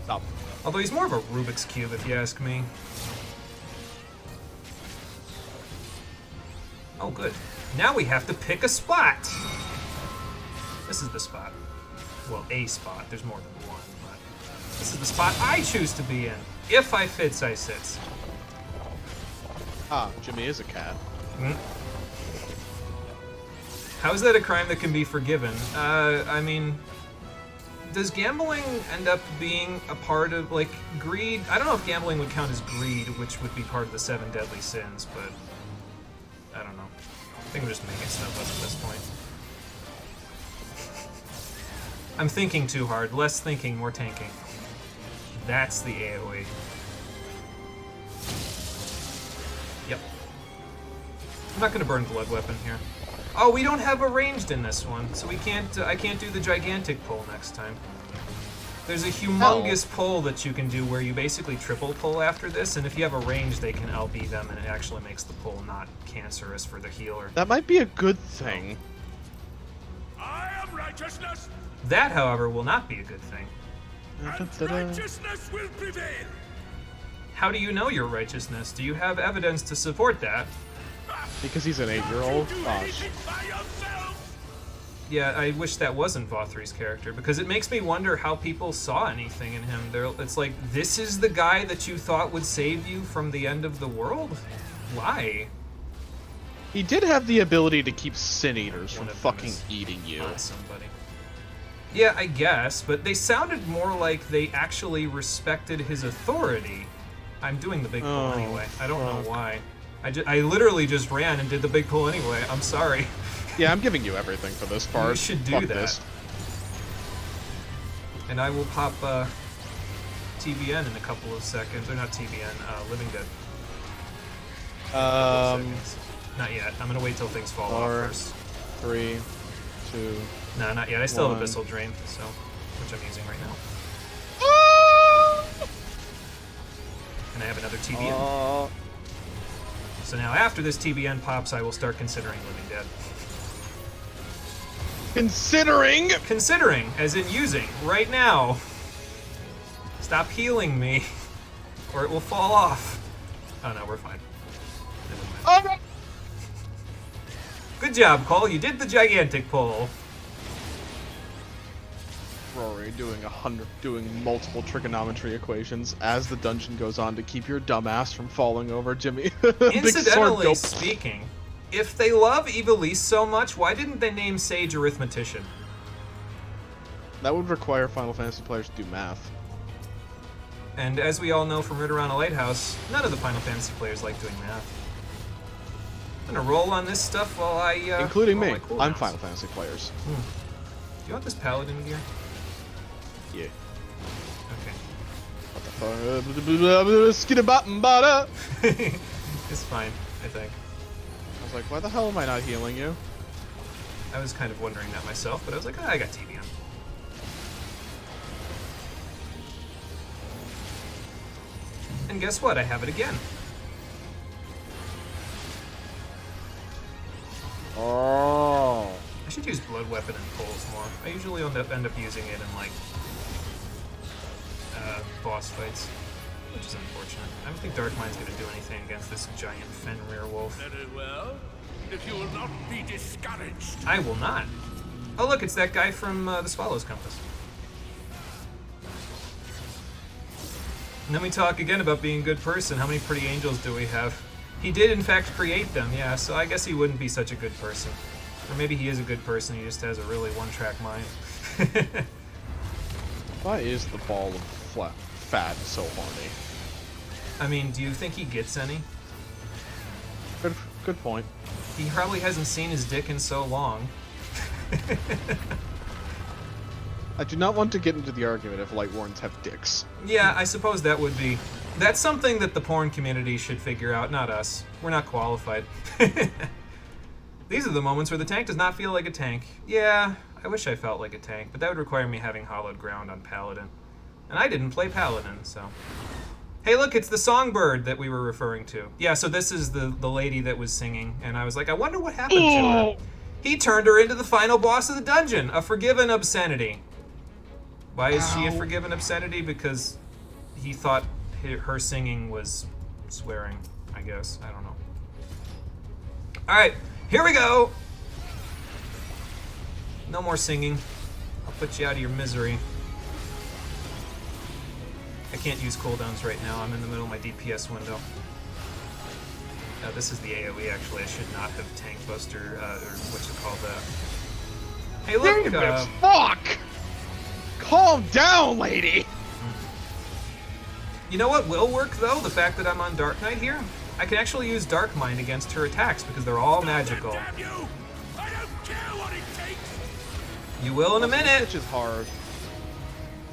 Stop. Although he's more of a Rubik's Cube, if you ask me. Oh, good. Now we have to pick a spot. This is the spot. Well, a spot. There's more than one, but this is the spot I choose to be in. If I fits, I sits. Ah, Jimmy is a cat. How is that a crime that can be forgiven? I mean, does gambling end up being a part of, like, greed? I don't know if gambling would count as greed, which would be part of the 7 deadly sins, but I don't know. I think I'm just making stuff up at this point. I'm thinking too hard. Less thinking, more tanking. That's the AoE. Yep. I'm not gonna burn Blood Weapon here. Oh, we don't have a ranged in this one, so we can't. I can't do the gigantic pull next time. There's a humongous pull that you can do where you basically triple pull after this, and if you have a range, they can LB them, and it actually makes the pull not cancerous for the healer. That might be a good thing. I am ready! righteousness, That, however, will not be a good thing. and righteousness will prevail. How do you know your righteousness? Do you have evidence to support that? Because he's an 8-year-old? You do Gosh. anything by yourself. Yeah, I wish that wasn't Vothri's character, because it makes me wonder how people saw anything in him. It's like, this is the guy that you thought would save you from the end of the world? Why? He did have the ability to keep Sin Eaters from One of them fucking is eating you. On somebody. Yeah, I guess, but they sounded more like they actually respected his authority. I'm doing the big pull Oh, anyway. I don't know fuck. why. I literally just ran and did the big pull anyway. I'm sorry. Yeah, I'm giving you everything for this part. You should do Fuck that. This. And I will pop TBN in a couple of seconds. Or not TBN, Living Dead. Seconds. Not yet. I'm gonna wait till things fall off 4, first. 3, 2. No, not yet. I still have One. Abyssal Drain, so which I'm using right now. And I have another TBN. So now after this TBN pops, I will start considering Living Dead. Considering! Considering, as in using, right now. Stop healing me, or it will fall off. Oh no, we're fine. Never mind. Good job, Cole. You did the gigantic pull. Rory doing multiple trigonometry equations as the dungeon goes on to keep your dumbass from falling over, Jimmy. Big sword Incidentally go- speaking, if they love Evilise so much, why didn't they name Sage Arithmetician? That would require Final Fantasy players to do math. And as we all know from Rid Around a Lighthouse, none of the Final Fantasy players like doing math. I'm gonna roll on this stuff while I Including roll me. my cooldowns. I'm Final Fantasy players. Do you want this paladin gear? Yeah. Okay. What the fuck? Skidabottom-bada! It's fine, I think. I was like, why the hell am I not healing you? I was kind of wondering that myself, but I was like, I got TBM. And guess what? I have it again. Oh. I should use Blood Weapon and Pulls more. I usually end up using it in, like, boss fights, which is unfortunate. I don't think Darkmind's going to do anything against this giant Fenrir wolf. Very well. If you will not be discouraged. I will not. Oh, look, it's that guy from the Swallow's Compass. And then we talk again about being a good person. How many pretty angels do we have? He did, in fact, create them, yeah, so I guess he wouldn't be such a good person. Or maybe he is a good person, he just has a really one-track mind. Why is the ball of fat so horny? I mean, do you think he gets any? Good point. He probably hasn't seen his dick in so long. I do not want to get into the argument if Lightworns have dicks. Yeah, I suppose that would be... That's something that the porn community should figure out, not us. We're not qualified. These are the moments where the tank does not feel like a tank. Yeah, I wish I felt like a tank, but that would require me having hollowed ground on Paladin. And I didn't play Paladin, so... Hey, look, it's the songbird that we were referring to. Yeah, so this is the lady that was singing, and I was like, I wonder what happened to her. He turned her into the final boss of the dungeon, a forgiven obscenity. Why is she a forgiven obscenity? Because he thought her singing was swearing, I guess. I don't know. Alright, here we go! No more singing. I'll put you out of your misery. I can't use cooldowns right now. I'm in the middle of my DPS window. This is the AoE, actually. I should not have Tank Buster, or what's it called, Hey, look, Fuck! Calm down, lady! You know what will work, though? The fact that I'm on Dark Knight here? I can actually use Dark Mind against her attacks, because they're all magical. Damn you! I don't care what it takes! You will in a minute! Which is hard.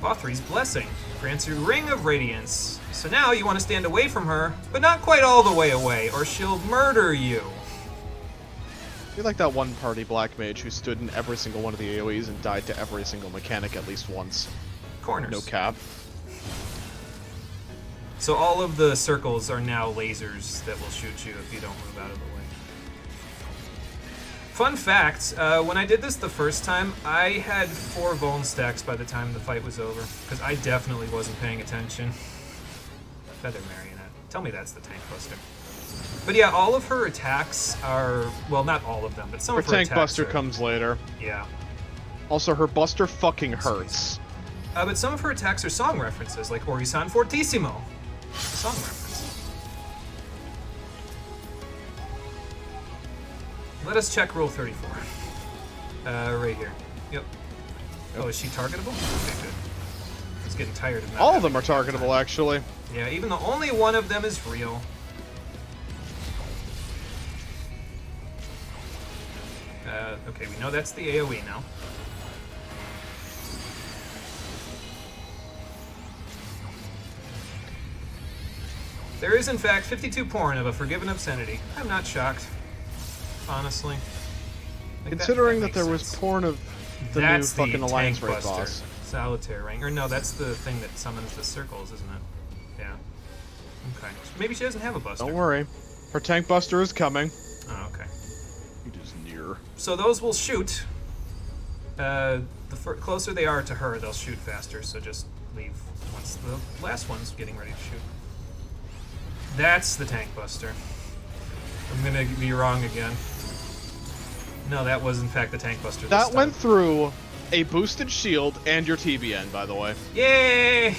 Vothri's Blessing grants you Ring of Radiance. So now you want to stand away from her, but not quite all the way away, or she'll murder you. You're like that one party black mage who stood in every single one of the AoEs and died to every single mechanic at least once. Corners. No cap. So all of the circles are now lasers that will shoot you if you don't move out of the way. Fun fact, when I did this the first time, I had 4 Vuln stacks by the time the fight was over, because I definitely wasn't paying attention. Feather Marionette. Tell me that's the Tank Buster. But yeah, all of her attacks are, well, not all of them, but some Her of her Tank attacks Buster are, comes later. Yeah. Also, her Buster fucking hurts. But some of her attacks are song references, like Orisan Fortissimo. It's a song reference. Let us check Rule 34. Right here. Yep. Oh, is she targetable? Okay, good. I was getting tired of that. All of them are targetable, actually. Yeah, even though only one of them is real. Okay, we know that's the AoE now. There is, in fact, 52 porn of a forgiven obscenity. I'm not shocked, honestly. Like, Considering that makes there was sense. porn of the That's new fucking the Alliance Tank Raid Buster. boss. Solitaire Ring. Or no, that's the thing that summons the circles, isn't it? Yeah. Okay. Maybe she doesn't have a buster. Don't worry. Her Tank Buster is coming. Oh, okay. It is near. So those will shoot. The closer they are to her, they'll shoot faster, so just leave once the last one's getting ready to shoot. That's the Tank Buster. I'm gonna be wrong again. No, that was in fact the Tank Buster. That went through a boosted shield and your TBN, by the way. Yay!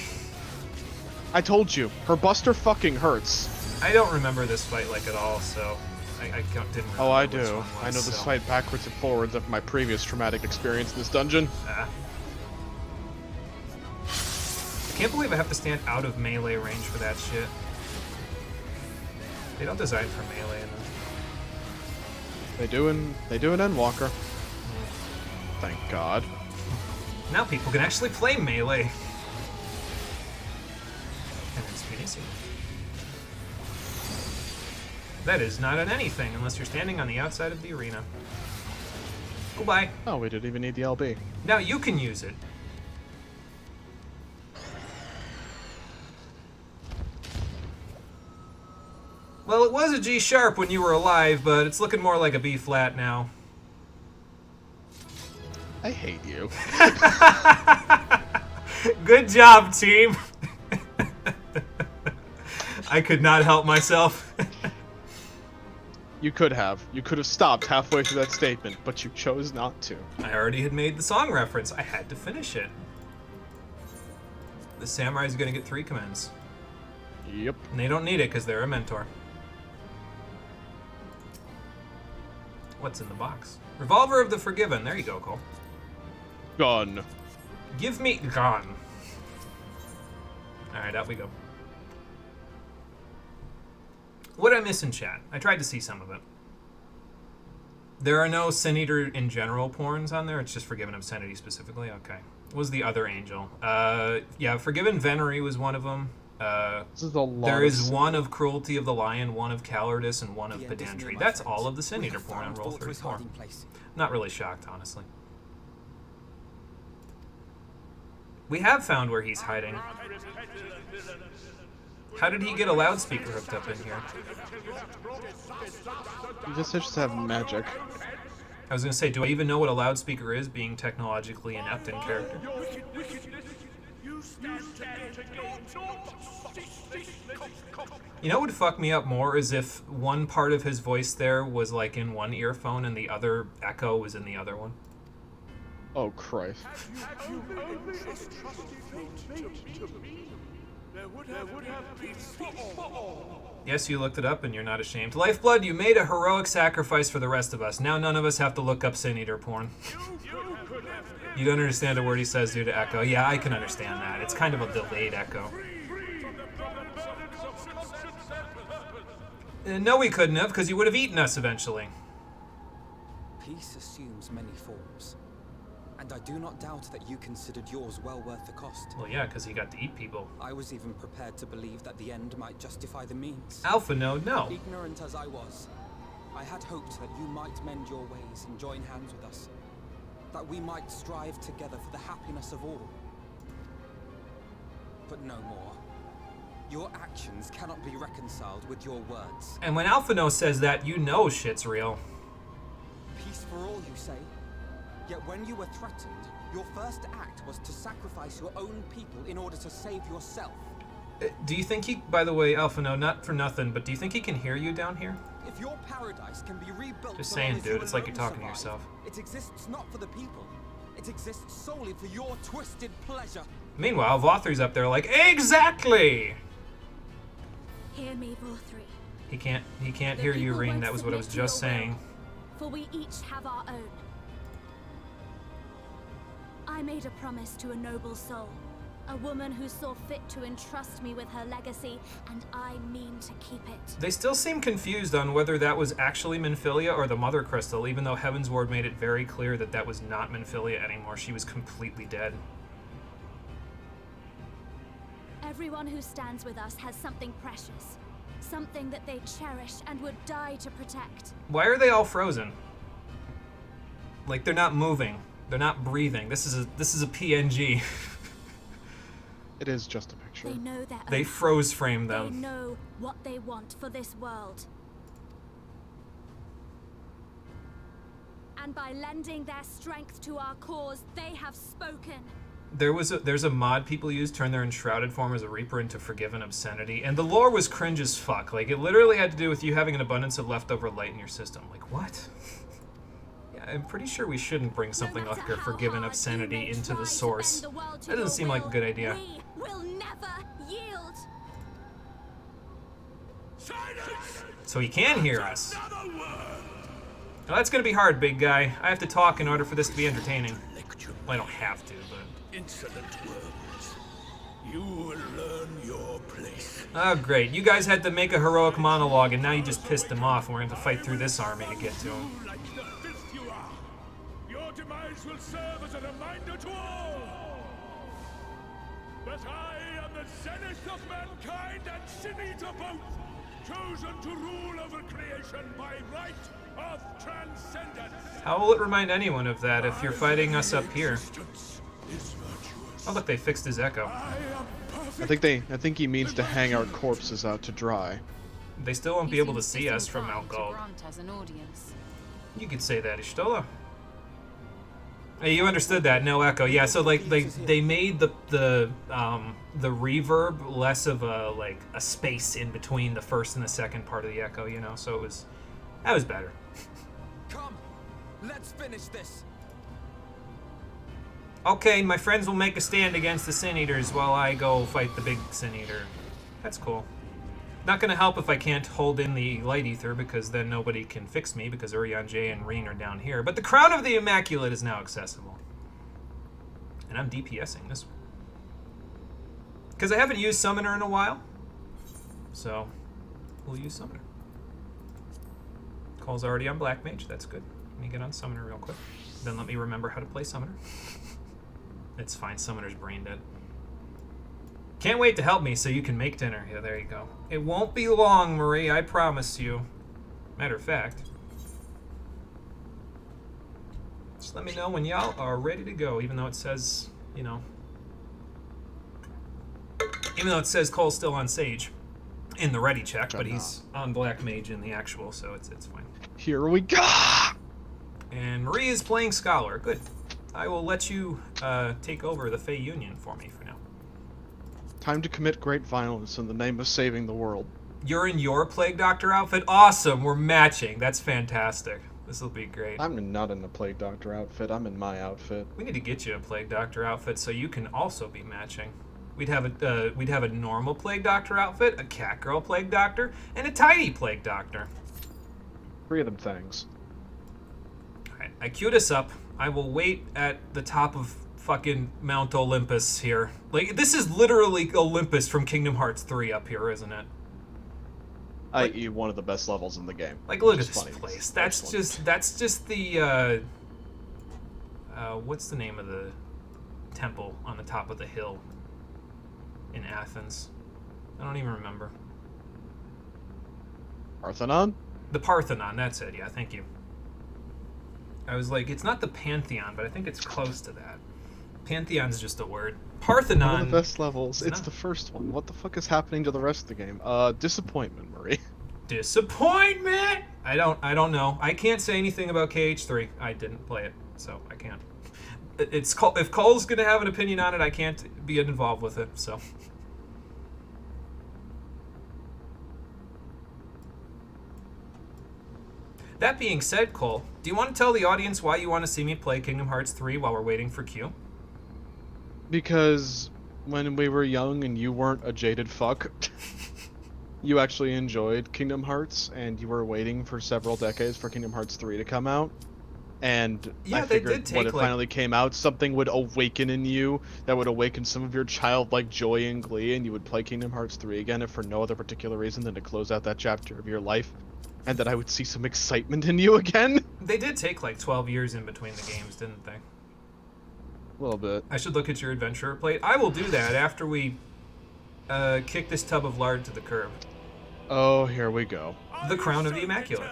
I told you, her Buster fucking hurts. I don't remember this fight like at all, so I didn't remember. Oh, I which do. one was, I know this so. fight backwards and forwards of my previous traumatic experience in this dungeon. I can't believe I have to stand out of melee range for that shit. They don't design for melee in them. They do in Endwalker. Thank God. Now people can actually play melee. And it's finissimo. That is not an anything unless you're standing on the outside of the arena. Goodbye. Oh, we didn't even need the LB. Now you can use it. Well, it was a G sharp when you were alive, but it's looking more like a B flat now. I hate you. Good job, team. I could not help myself. You could have. You could have stopped halfway through that statement, but you chose not to. I already had made the song reference. I had to finish it. The samurai's gonna get 3 commends. Yep. And they don't need it because they're a mentor. What's in the box? Revolver of the Forgiven. There you go, Cole. Gun. Give me gun. Alright, out we go. What did I miss in chat? I tried to see some of it. There are no Sin Eater in general porns on there. It's just Forgiven Obscenity specifically. Okay. What was the other angel? Yeah, Forgiven Venery was one of them. This is a lot. There is of one of Cruelty of the Lion, one of Cowardice, and one of The end is Pedantry. near, my That's friends. all of the Sin We Eater have porn on found Roll Fortress 34. hiding place. Not really shocked, honestly. We have found where he's hiding. How did he get a loudspeaker hooked up in here? You just have to have magic. I was gonna say, do I even know what a loudspeaker is, being technologically inept in character? You know what would fuck me up more is if one part of his voice there was like in one earphone and the other echo was in the other one. Oh, Christ. Yes, you looked it up and you're not ashamed. Lifeblood, you made a heroic sacrifice for the rest of us. Now none of us have to look up Sin Eater porn. You don't understand a word he says due to echo. Yeah, I can understand that. It's kind of a delayed echo. No, we couldn't have, because you would have eaten us eventually. Peace assumes many forms, and I do not doubt that you considered yours well worth the cost. Well, yeah, because he got to eat people. I was even prepared to believe that the end might justify the means. Alpha Node, no. Ignorant as I was, I had hoped that you might mend your ways and join hands with us. That we might strive together for the happiness of all. But no more. Your actions cannot be reconciled with your words. And when Alpha Node says that, you know shit's real. Peace for all, you say? Yet when you were threatened, your first act was to sacrifice your own people in order to save yourself. Do you think he, by the way, Alpha, no, not for nothing, but do you think he can hear you down here? If your paradise can be rebuilt, Just so saying, long as dude, you it's like alone you're talking to survive, yourself. It exists not for the people. It exists solely for your twisted pleasure. Meanwhile, Vothr's up there like, exactly! Hear me, Vorthri. He can't The hear you, people Reen. won't That was what I was submit to just your will, saying. For we each have our own. I made a promise to a noble soul. A woman who saw fit to entrust me with her legacy, and I mean to keep it. They still seem confused on whether that was actually Minfilia or the Mother Crystal, even though Heavensward made it very clear that that was not Minfilia anymore. She was completely dead. Everyone who stands with us has something precious. Something that they cherish and would die to protect. Why are they all frozen? Like, they're not moving. They're not breathing. This is a PNG. It is just a picture. They know their They own. froze frame They them. know what they want for this world. And by lending their strength to our cause, they have spoken. There's a mod people use, turn their enshrouded form as a reaper into forgiven obscenity, and the lore was cringe as fuck. Like, it literally had to do with you having an abundance of leftover light in your system. Like, what? Yeah, I'm pretty sure we shouldn't bring something No like matter a how forgiven hard obscenity you may into try the to source. bend the world to That doesn't your seem like a will, good idea. We will never yield. Silence! So he can hear us. Another word! Now that's gonna be hard, big guy. I have to talk in order for this to be entertaining. Lecture Well, I don't have to, but... insolent words. You will learn your place. Oh, great. You guys had to make a heroic monologue, and now you just pissed him off, and we're going to have to fight through this army to get to him. You like the filth you are. Your demise will serve as a reminder to all. But I am the zenith of mankind and Sin-Eater both, chosen to rule over creation by right of transcendence. How will it remind anyone of that if you're fighting us up here? Existence is virtuous. Oh, look, they fixed his echo. I am perfect. I think he means to hang our corpses out to dry. They still won't be He able to seems see us from disinclined to Algol. grant us an audience. You could say that, Ishtola. Hey, you understood that, no echo. Yeah, so like they made the reverb less of a space in between the first and the second part of the echo, you know. So that was better. Come, let's finish this. Okay, my friends will make a stand against the Sin Eaters while I go fight the big Sin Eater. That's cool. Not gonna help if I can't hold in the Light Ether, because then nobody can fix me, because Urian J and Reen are down here. But the Crown of the Immaculate is now accessible. And I'm DPSing this one. Because I haven't used Summoner in a while. So, we'll use Summoner. Cole's already on Black Mage, that's good. Let me get on Summoner real quick. Then let me remember how to play Summoner. It's fine, Summoner's brain dead. Can't wait to help me so you can make dinner. Yeah, there you go. It won't be long, Marie, I promise you. Matter of fact. Just let me know when y'all are ready to go, even though it says, you know... Even though it says Cole's still on Sage in the ready check, but he's on Black Mage in the actual, so it's fine. Here we go! And Marie is playing Scholar. Good. I will let you take over the Fey Union for me for now. Time to commit great violence in the name of saving the world. You're in your Plague Doctor outfit? Awesome, we're matching. That's fantastic. This will be great. I'm not in a Plague Doctor outfit, I'm in my outfit. We need to get you a Plague Doctor outfit so you can also be matching. We'd have a normal Plague Doctor outfit, a Catgirl Plague Doctor, and a Tidy Plague Doctor. 3 of them things. Alright, I queued us up. I will wait at the top of fucking Mount Olympus here. Like, this is literally Olympus from Kingdom Hearts 3 up here, isn't it? I.e. one of the best levels in the game. Like, look at Which is this funny. place. Excellent. That's just the, what's the name of the temple on the top of the hill in Athens? I don't even remember. Parthenon? The Parthenon, that's it. Yeah, thank you. I was like, it's not the Pantheon, but I think it's close to that. Pantheon's just a word. Parthenon... One of the best levels. It's not. the first one. What the fuck is happening to the rest of the game? Disappointment, Marie. Disappointment! I don't know. I can't say anything about KH3. I didn't play it, so I can't. It's if Cole's gonna have an opinion on it, I can't be involved with it. So. That being said, Cole, do you want to tell the audience why you want to see me play Kingdom Hearts 3 while we're waiting for Q? Because when we were young and you weren't a jaded fuck, you actually enjoyed Kingdom Hearts, and you were waiting for several decades for Kingdom Hearts 3 to come out. And yeah, I figured they did take, when it finally came out, something would awaken in you that would awaken some of your childlike joy and glee, and you would play Kingdom Hearts 3 again, if for no other particular reason than to close out that chapter of your life, and that I would see some excitement in you again. They did take like 12 years in between the games, didn't they? A little bit. I should look at your adventurer plate. I will do that after we kick this tub of lard to the curb. Oh, here we go. The Crown of the Immaculate.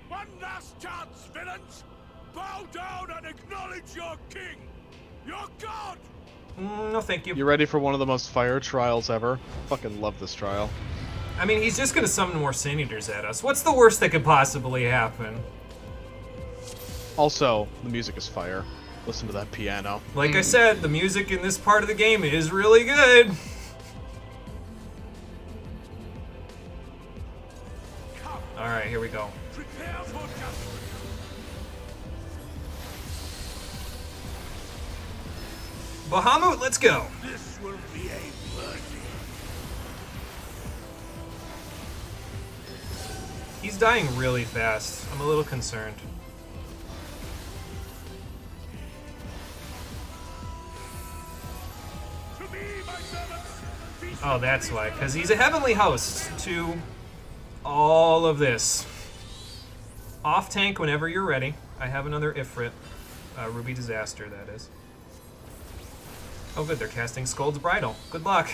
One last chance, villains! Bow down and acknowledge your king! Your god! No, thank you. You ready for one of the most fire trials ever? Fucking love this trial. I mean, he's just gonna summon more Sin Eaters at us. What's the worst that could possibly happen? Also, the music is fire. Listen to that piano. Like I said, the music in this part of the game is really good. Alright, here we go. Prepare for judgment! Bahamut, let's go! This will be a bloody. He's dying really fast. I'm a little concerned. To me, my servants! Feast Oh, that's why. Because he's a heavenly host to all of this. Off tank whenever you're ready. I have another Ifrit. Ruby Disaster, that is. Oh good, they're casting Scold's Bridle. Good luck.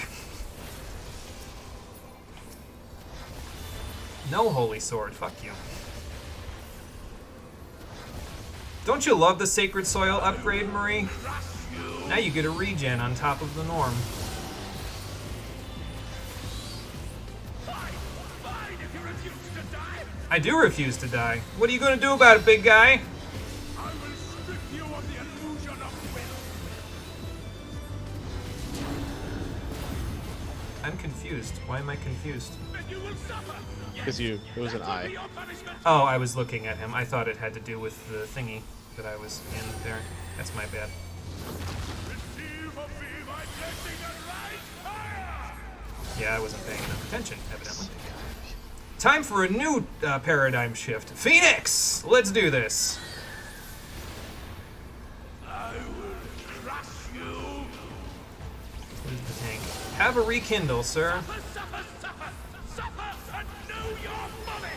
No Holy Sword, fuck you. Don't you love the Sacred Soil upgrade, Marie? Now you get a regen on top of the norm. I do refuse to die. What are you going to do about it, big guy? I will strip you of the illusion of will. I'm confused. Why am I confused? Then you will suffer. Because it was an eye. Your punishment. Oh, I was looking at him. I thought it had to do with the thingy that I was in there. That's my bad. Receive of me my blessing and rise higher. Yeah, I wasn't paying enough attention, evidently. Time for a new paradigm shift. Phoenix! Let's do this. I will crush you. Where's the tank? Have a rekindle, sir. Suffer, suffer, suffer, and know your folly.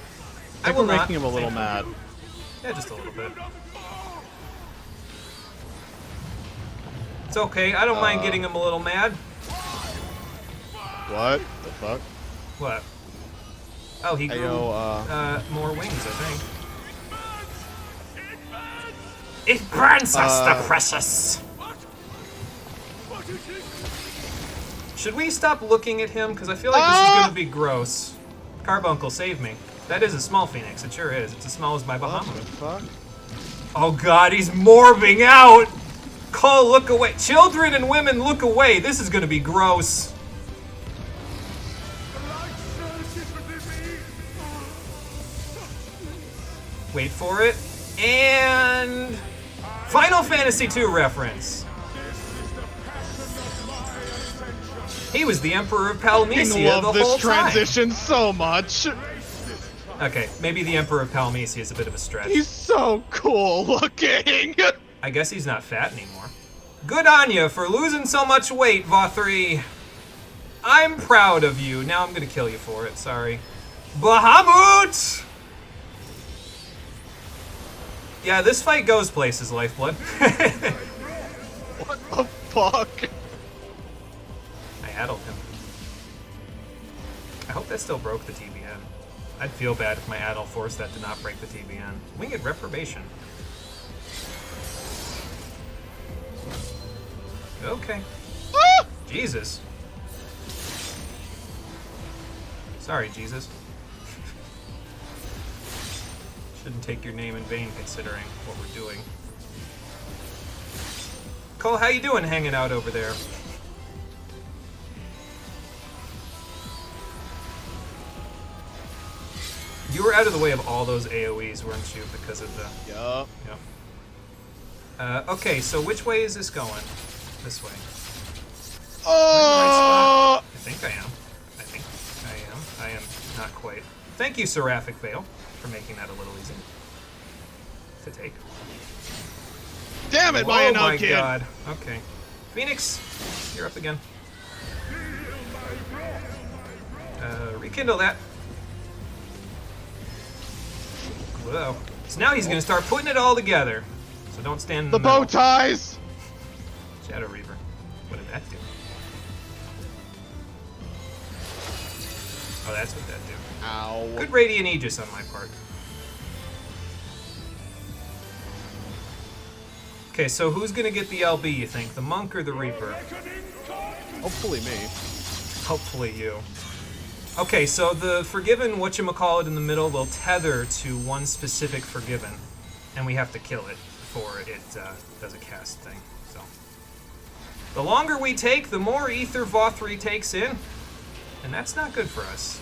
I We're will not. making him a little mad. Yeah, just a little bit. It's okay. I don't mind getting him a little mad. What the fuck? What? Oh, he grew Ayo, more wings, I think. It burns us, the precious! What is it? Should we stop looking at him? Because I feel like this is going to be gross. Carbuncle, save me. That is a small phoenix. It sure is. It's as small as my what Bahamut. the fuck? Oh god, he's morbing out! Cole, look away. Children and women, look away. This is going to be gross. Wait for it. And... Final Fantasy II reference. He was the Emperor of I Palmesia love the whole this transition so much. time. Okay, maybe the Emperor of Palmesia is a bit of a stretch. He's so cool looking. I guess he's not fat anymore. Good on you for losing so much weight, Vothri. I'm proud of you. Now I'm gonna kill you for it, sorry. Bahamut! Yeah, this fight goes places, Lifeblood. What the fuck? I addled him. I hope that still broke the TBN. I'd feel bad if my addle forced that to not break the TBN. Winged Reprobation. Okay. Ah! Jesus. Sorry, Jesus. Shouldn't take your name in vain considering what we're doing. Cole, how you doing hanging out over there? You were out of the way of all those AoEs, weren't you, because of the... Yup. Yep. Okay, so which way is this going? This way. Oh! I think I am. I am not quite. Thank you, Seraphic Veil, for making that a little easy to take. Damn it, Oh my my kid! god. Okay. Phoenix, you're up again. Rekindle that. Whoa. So now he's gonna start putting it all together. So don't stand in the The bow middle. ties! Shadow Reaver. What did that do? Oh, that's what that did. Ow. Good Radiant Aegis on my part. Okay, so who's gonna get the LB, you think? The Monk or the Reaper? Hopefully me. Hopefully you. Okay, so the Forgiven whatchamacallit in the middle will tether to one specific Forgiven, and we have to kill it before it does a cast thing. So, the longer we take, the more Ether Vothri takes in, and that's not good for us.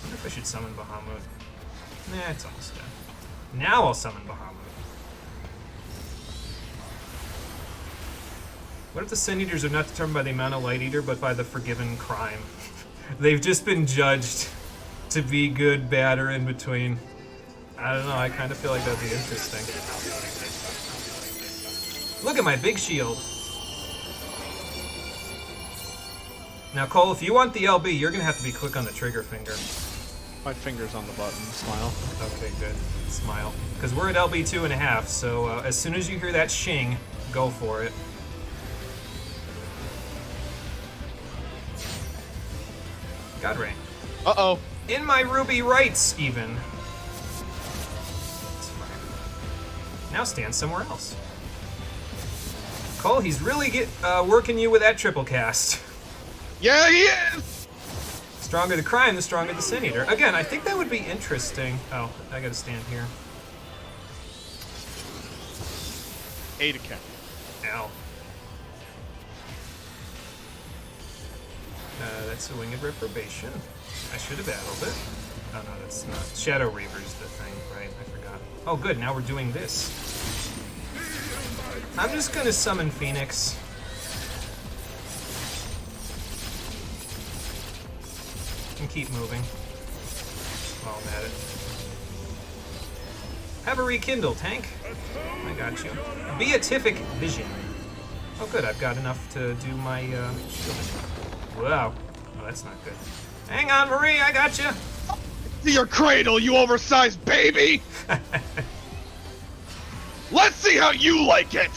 I wonder if I should summon Bahamut. Nah, it's almost dead. Now I'll summon Bahamut. What if the Sin Eaters are not determined by the amount of Light Eater, but by the Forgiven crime? They've just been judged to be good, bad, or in between. I don't know, I kind of feel like that'd be interesting. Look at my big shield. Now, Cole, if you want the LB, you're gonna have to be quick on the trigger finger. My finger's on the button. Smile. Okay, good. Smile. Because we're at LB 2.5, so as soon as you hear that shing, go for it. God Ray. Uh-oh. In my ruby rights, even. It's fine. Now stand somewhere else. Cole, he's really working you with that triple cast. Yeah, he is! Stronger the crime, the stronger the Sin Eater. Again, I think that would be interesting. Oh, I gotta stand here. Ada count. Ow. That's a Winged Reprobation. I should have battled it. Oh no, that's not. Shadow Reaver's the thing, right? I forgot. Oh good, now we're doing this. I'm just gonna summon Phoenix. And keep moving. While I'm at it. Have a rekindle, tank. I got you. Beatific Vision. Oh good, I've got enough to do my shield. Wow. Oh, that's not good. Hang on, Marie, I got you. To your cradle, you oversized baby! Let's see how you like it!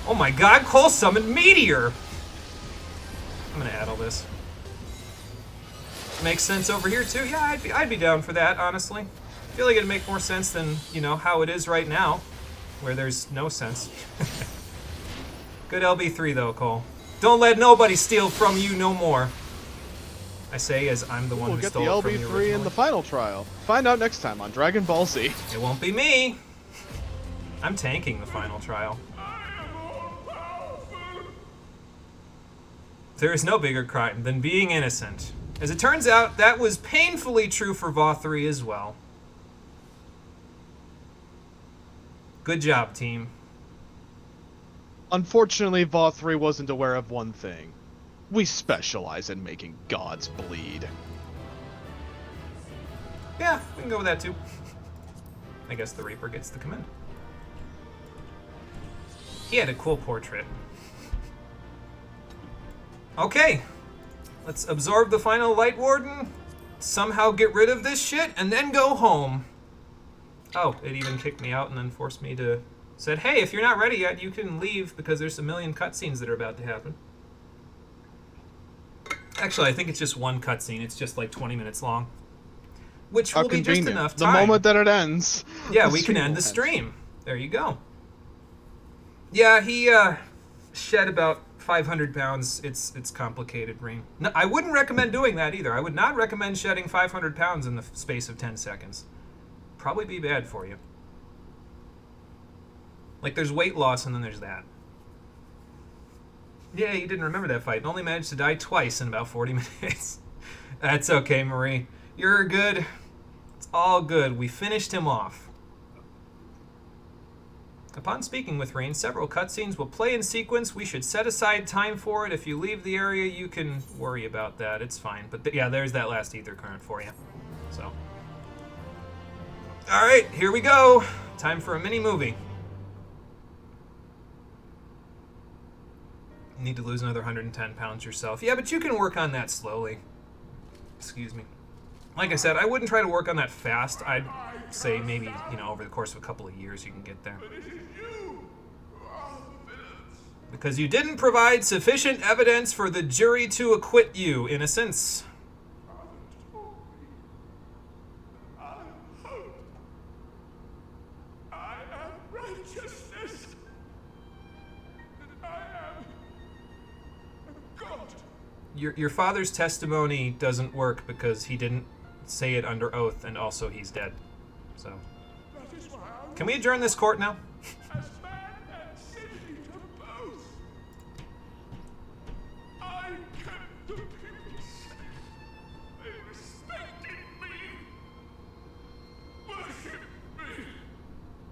Oh my god, Cole summoned Meteor! I'm gonna add all this. Makes sense over here too. Yeah, I'd be down for that, honestly. I feel like it'd make more sense than, you know, how it is right now, where there's no sense. Good LB3 though, Cole. Don't let nobody steal from you no more. I say as I'm the one We'll who get the stole it from you LB3 in originally. the final trial. Find out next time on Dragon Ball Z. It won't be me. I'm tanking the final trial. There is no bigger crime than being innocent. As it turns out, that was painfully true for Vothri as well. Good job, team. Unfortunately, Vothri wasn't aware of one thing. We specialize in making gods bleed. Yeah, we can go with that too. I guess the Reaper gets the command. He had a cool portrait. Okay, let's absorb the final Light Warden, somehow get rid of this shit, and then go home. Oh, it even kicked me out and then forced me to... Said, hey, if you're not ready yet, you can leave because there's a million cutscenes that are about to happen. Actually, I think it's just one cutscene. It's just like 20 minutes long. Which How will be just convenient. enough The time. moment that it ends. Yeah, the we can stream end will the stream. There you go. Yeah, he shed about 500 pounds. It's complicated, Rain. No, I wouldn't recommend doing that either. I would not recommend shedding 500 pounds in the space of 10 seconds. Probably be bad for you. Like, there's weight loss and then there's that. Yeah, you didn't remember that fight. Only managed to die twice in about 40 minutes. That's okay, Marie. You're good. It's all good. We finished him off. Upon speaking with Rain, several cutscenes will play in sequence. We should set aside time for it. If you leave the area, you can worry about that. It's fine. But yeah, there's that last ether current for you. So. Alright, here we go. Time for a mini movie. You need to lose another 110 pounds yourself. Yeah, but you can work on that slowly. Excuse me. Like I said, I wouldn't try to work on that fast. I'd say maybe, over the course of a couple of years you can get there. Because you didn't provide sufficient evidence for the jury to acquit you, innocence. Your father's testimony doesn't work because he didn't say it under oath, and also he's dead. So, can we adjourn this court now?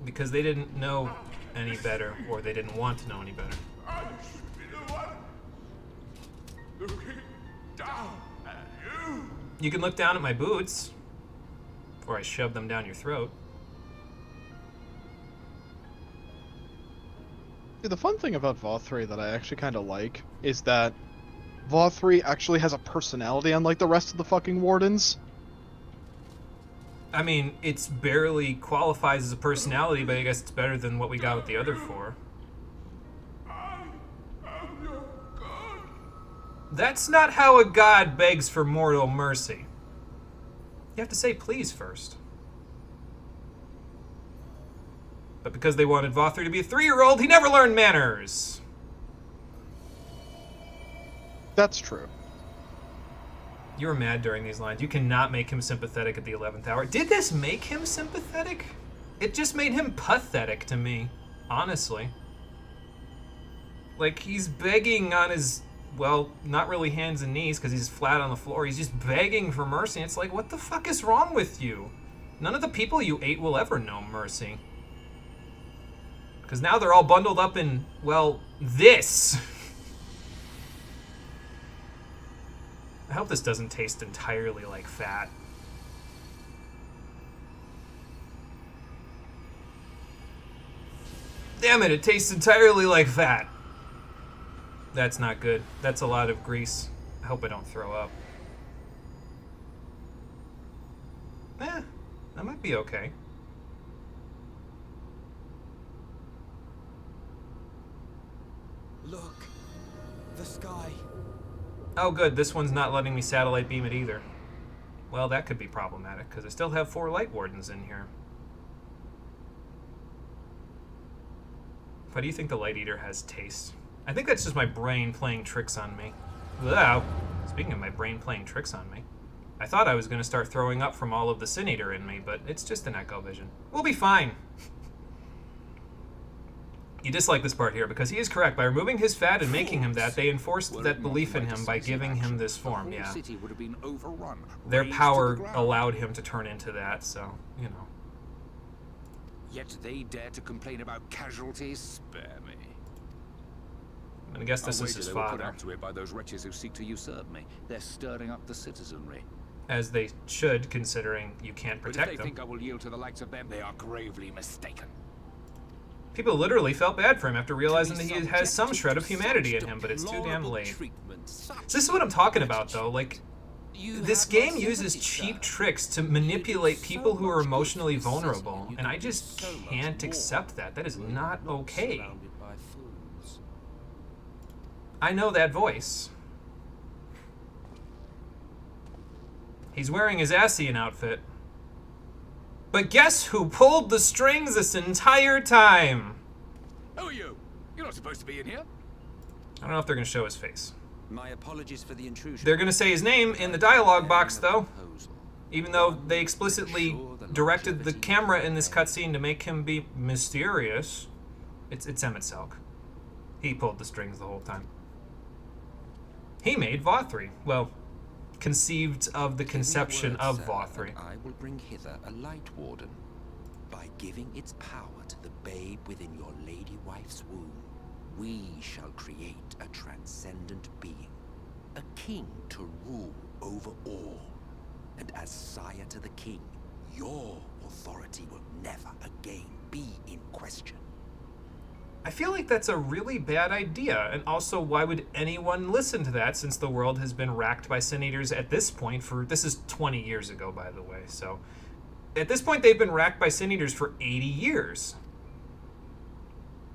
Because they didn't know any better, or they didn't want to know any better. You can look down at my boots before I shove them down your throat. Yeah, the fun thing about VAW3 that I actually kind of like is that VAW3 actually has a personality unlike the rest of the fucking wardens. I mean, it's barely qualifies as a personality, but I guess it's better than what we got with the other four. That's not how a god begs for mortal mercy. You have to say please first. But because they wanted Vothri to be a 3-year-old, he never learned manners. That's true. You were mad during these lines. You cannot make him sympathetic at the 11th hour. Did this make him sympathetic? It just made him pathetic to me, honestly. Like, he's begging on his, well, not really hands and knees because he's flat on the floor. He's just begging for mercy. It's like, what the fuck is wrong with you? None of the people you ate will ever know mercy. Because now they're all bundled up in, well, this. I hope this doesn't taste entirely like fat. Damn it, it tastes entirely like fat. That's not good. That's a lot of grease. I hope I don't throw up. That might be okay. Look, the sky. Oh good, this one's not letting me satellite beam it either. Well, that could be problematic, because I still have 4 light wardens in here. Why do you think the light eater has taste? I think that's just my brain playing tricks on me. Wow. Speaking of my brain playing tricks on me, I thought I was going to start throwing up from all of the Sin Eater in me, but it's just an echo vision. We'll be fine. You dislike this part here because he is correct. By removing his fat and making him that, they enforced that belief in him by giving him this form. Yeah. Their power allowed him to turn into that, so, you know. Yet they dare to complain about casualties? Spare me. I guess this is his father. Put up to it by those wretches who seek to usurp me. They're stirring up the citizenry. As they should, considering you can't protect them. But if they think I will yield to the likes of them, they are gravely mistaken. People literally felt bad for him after realizing that he has some shred of humanity in him, but it's too damn late. So this is what I'm talking about, though. Like, this game uses cheap tricks to manipulate people who are emotionally vulnerable, and I just can't accept that. That is not okay. I know that voice. He's wearing his Asian outfit. But guess who pulled the strings this entire time? Who are you? not supposed to be in here. I don't know if they're going to show his face. My apologies for the intrusion. They're going to say his name in the dialogue box, though. Even though they explicitly directed the camera in this cutscene to make him be mysterious. It's Emmett Selk. He pulled the strings the whole time. He made Vothri. Well, conceived of the conception of Vothri. I will bring hither a light warden. By giving its power to the babe within your lady wife's womb, we shall create a transcendent being, a king to rule over all. And as sire to the king, your authority will never again be in question. I feel like that's a really bad idea, and also why would anyone listen to that since the world has been racked by Sin Eaters at this point for, this is 20 years ago by the way, so at this point they've been racked by Sin Eaters for 80 years.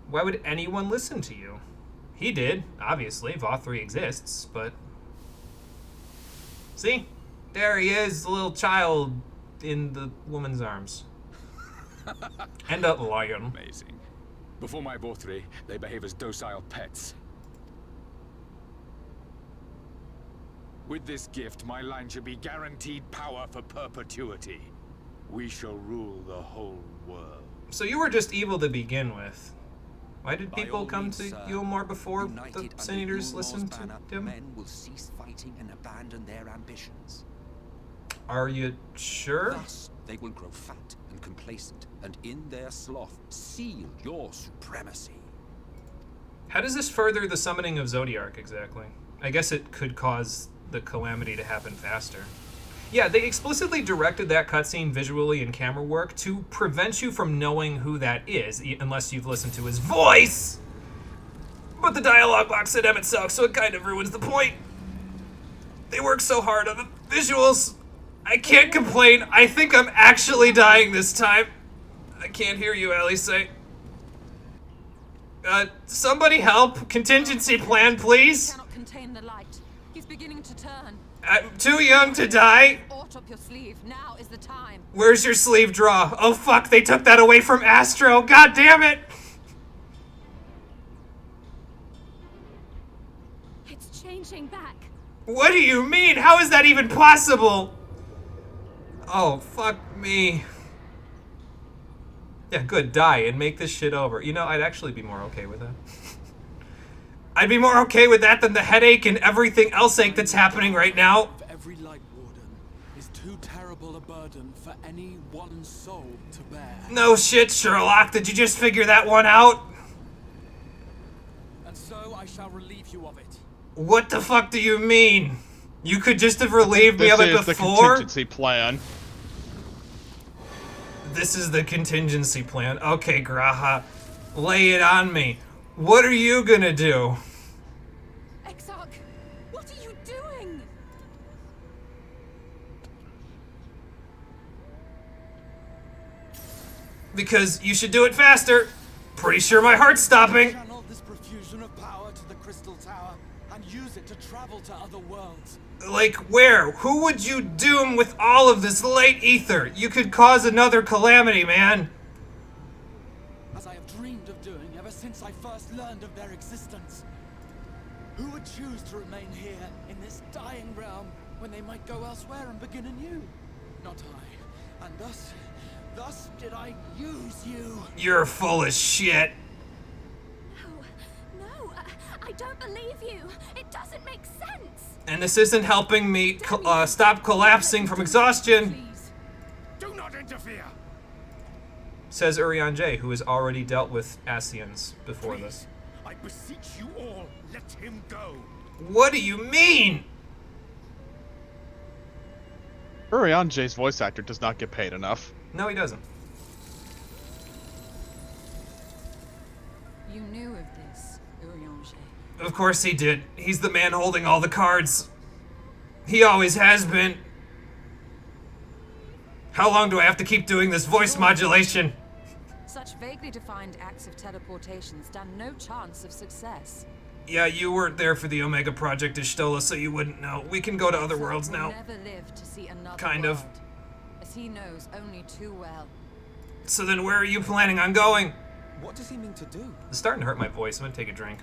Why would anyone listen to you? He did, obviously, Vothri exists, but... See? There he is, the little child in the woman's arms. And a lion. Amazing. Before my Vothri, they behave as docile pets. With this gift, my line shall be guaranteed power for perpetuity. We shall rule the whole world. So you were just evil to begin with. Why did By people all come means, to sir, Yulmore before the united Sin under Eaters Yulnor's listened to banner, him? Men will cease fighting and abandon their ambitions. Are you sure? Thus, they will grow fat and complacent, and in their sloth seal your supremacy. How does this further the summoning of Zodiark exactly? I guess it could cause the calamity to happen faster. Yeah, they explicitly directed that cutscene visually in camera work to prevent you from knowing who that is, unless you've listened to his voice! But the dialogue box said Emmett Selk, so it kind of ruins the point. They work so hard on the visuals. I can't complain. I think I'm actually dying this time. I can't hear you, Ellie say. Somebody help. Contingency plan, please. Cannot contain the light. He's beginning to turn. I'm too young to die. Ort up your sleeve. Now is the time. Where's your sleeve draw? Oh fuck, they took that away from Astro. God damn it. It's changing back. What do you mean? How is that even possible? Oh, fuck me. Yeah, good, die and make this shit over. You know, I'd actually be more okay with that. I'd be more okay with that than the headache and everything else ache that's happening right now. Every light warden is too terrible a burden for any one soul to bear. No shit, Sherlock. Did you just figure that one out? And so I shall relieve you of it. What the fuck do you mean? You could just have relieved me of it This is the before? contingency plan. This is the contingency plan. Okay, Graha. Lay it on me. What are you gonna do? Exarch, what are you doing? Because you should do it faster. Pretty sure my heart's stopping. Channel this profusion of power to the Crystal Tower and use it to travel to other worlds. Like where? Who would you doom with all of this light ether? You could cause another calamity, man. As I have dreamed of doing ever since I first learned of their existence. Who would choose to remain here in this dying realm when they might go elsewhere and begin anew? Not I. And thus did I use you. You're full of shit. No, I don't believe you. It doesn't make sense. And this isn't helping me stop collapsing from exhaustion. Please. Do not interfere! Says Urian J, who has already dealt with Ascians before this. I beseech you all, let him go. What do you mean? Urian J's voice actor does not get paid enough. No, he doesn't. You knew of this, Urianger. Of course he did. He's the man holding all the cards. He always has been. How long do I have to keep doing this voice modulation? Such vaguely defined acts of teleportation stand no chance of success. Yeah, you weren't there for the Omega Project Ishtola, so you wouldn't know. We can go to other worlds Will now. never live to see another Kind of. world, as he knows only too well. So then where are you planning on going? What does he mean to do? It's starting to hurt my voice. I'm gonna take a drink.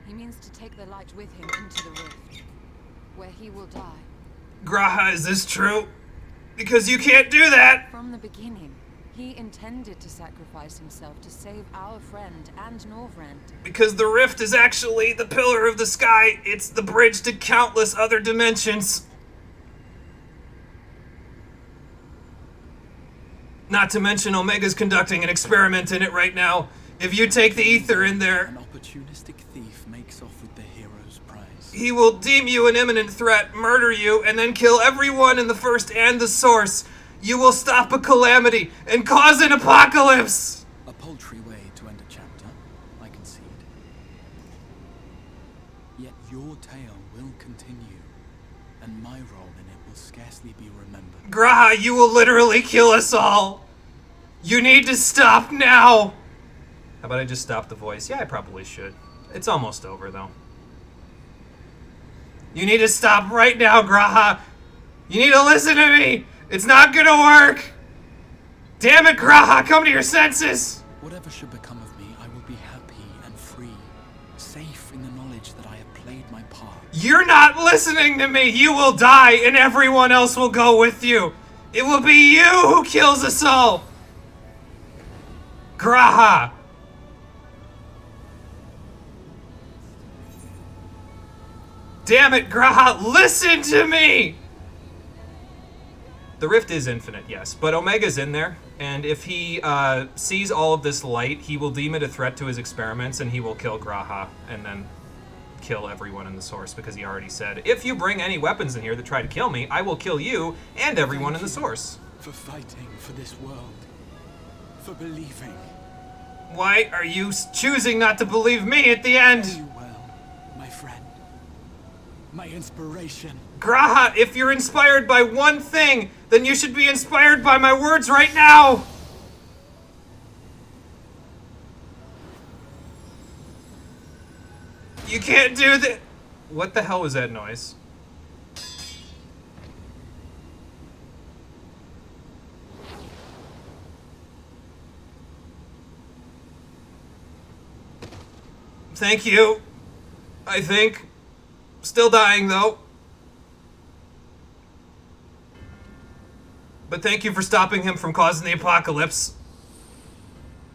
He means to take the light with him into the rift, where he will die. Graha, is this true? Because you can't do that! From the beginning, he intended to sacrifice himself to save our friend and Norvrend. Because the rift is actually the pillar of the sky. It's the bridge to countless other dimensions. Not to mention Omega's conducting an experiment in it right now. If you take the ether in there, An opportunistic thief makes off with the hero's prize. he will deem you an imminent threat, murder you, and then kill everyone in the first and the source. You will stop a calamity and cause an apocalypse! A paltry way to end a chapter, I concede. Yet your tale will continue, and my role in it will scarcely be remembered. Graha, you will literally kill us all! You need to stop now! How about I just stop the voice? Yeah, I probably should. It's almost over, though. You need to stop right now, Graha! You need to listen to me! It's not gonna work! Damn it, Graha! Come to your senses! Whatever should become of me, I will be happy and free, safe in the knowledge that I have played my part. You're not listening to me! You will die, and everyone else will go with you! It will be you who kills us all! Graha! Damn it, Graha, listen to me! The rift is infinite, yes, but Omega's in there, and if he sees all of this light, he will deem it a threat to his experiments, and he will kill Graha, and then kill everyone in the source, because he already said, if you bring any weapons in here that try to kill me, I will kill you and everyone in the source. For fighting for this world. For believing. Why are you choosing not to believe me at the end? You well, my friend. My inspiration. Graha, if you're inspired by one thing, then you should be inspired by my words right now! You can't do that! What the hell was that noise? Thank you. I think. Still dying, though. But thank you for stopping him from causing the apocalypse.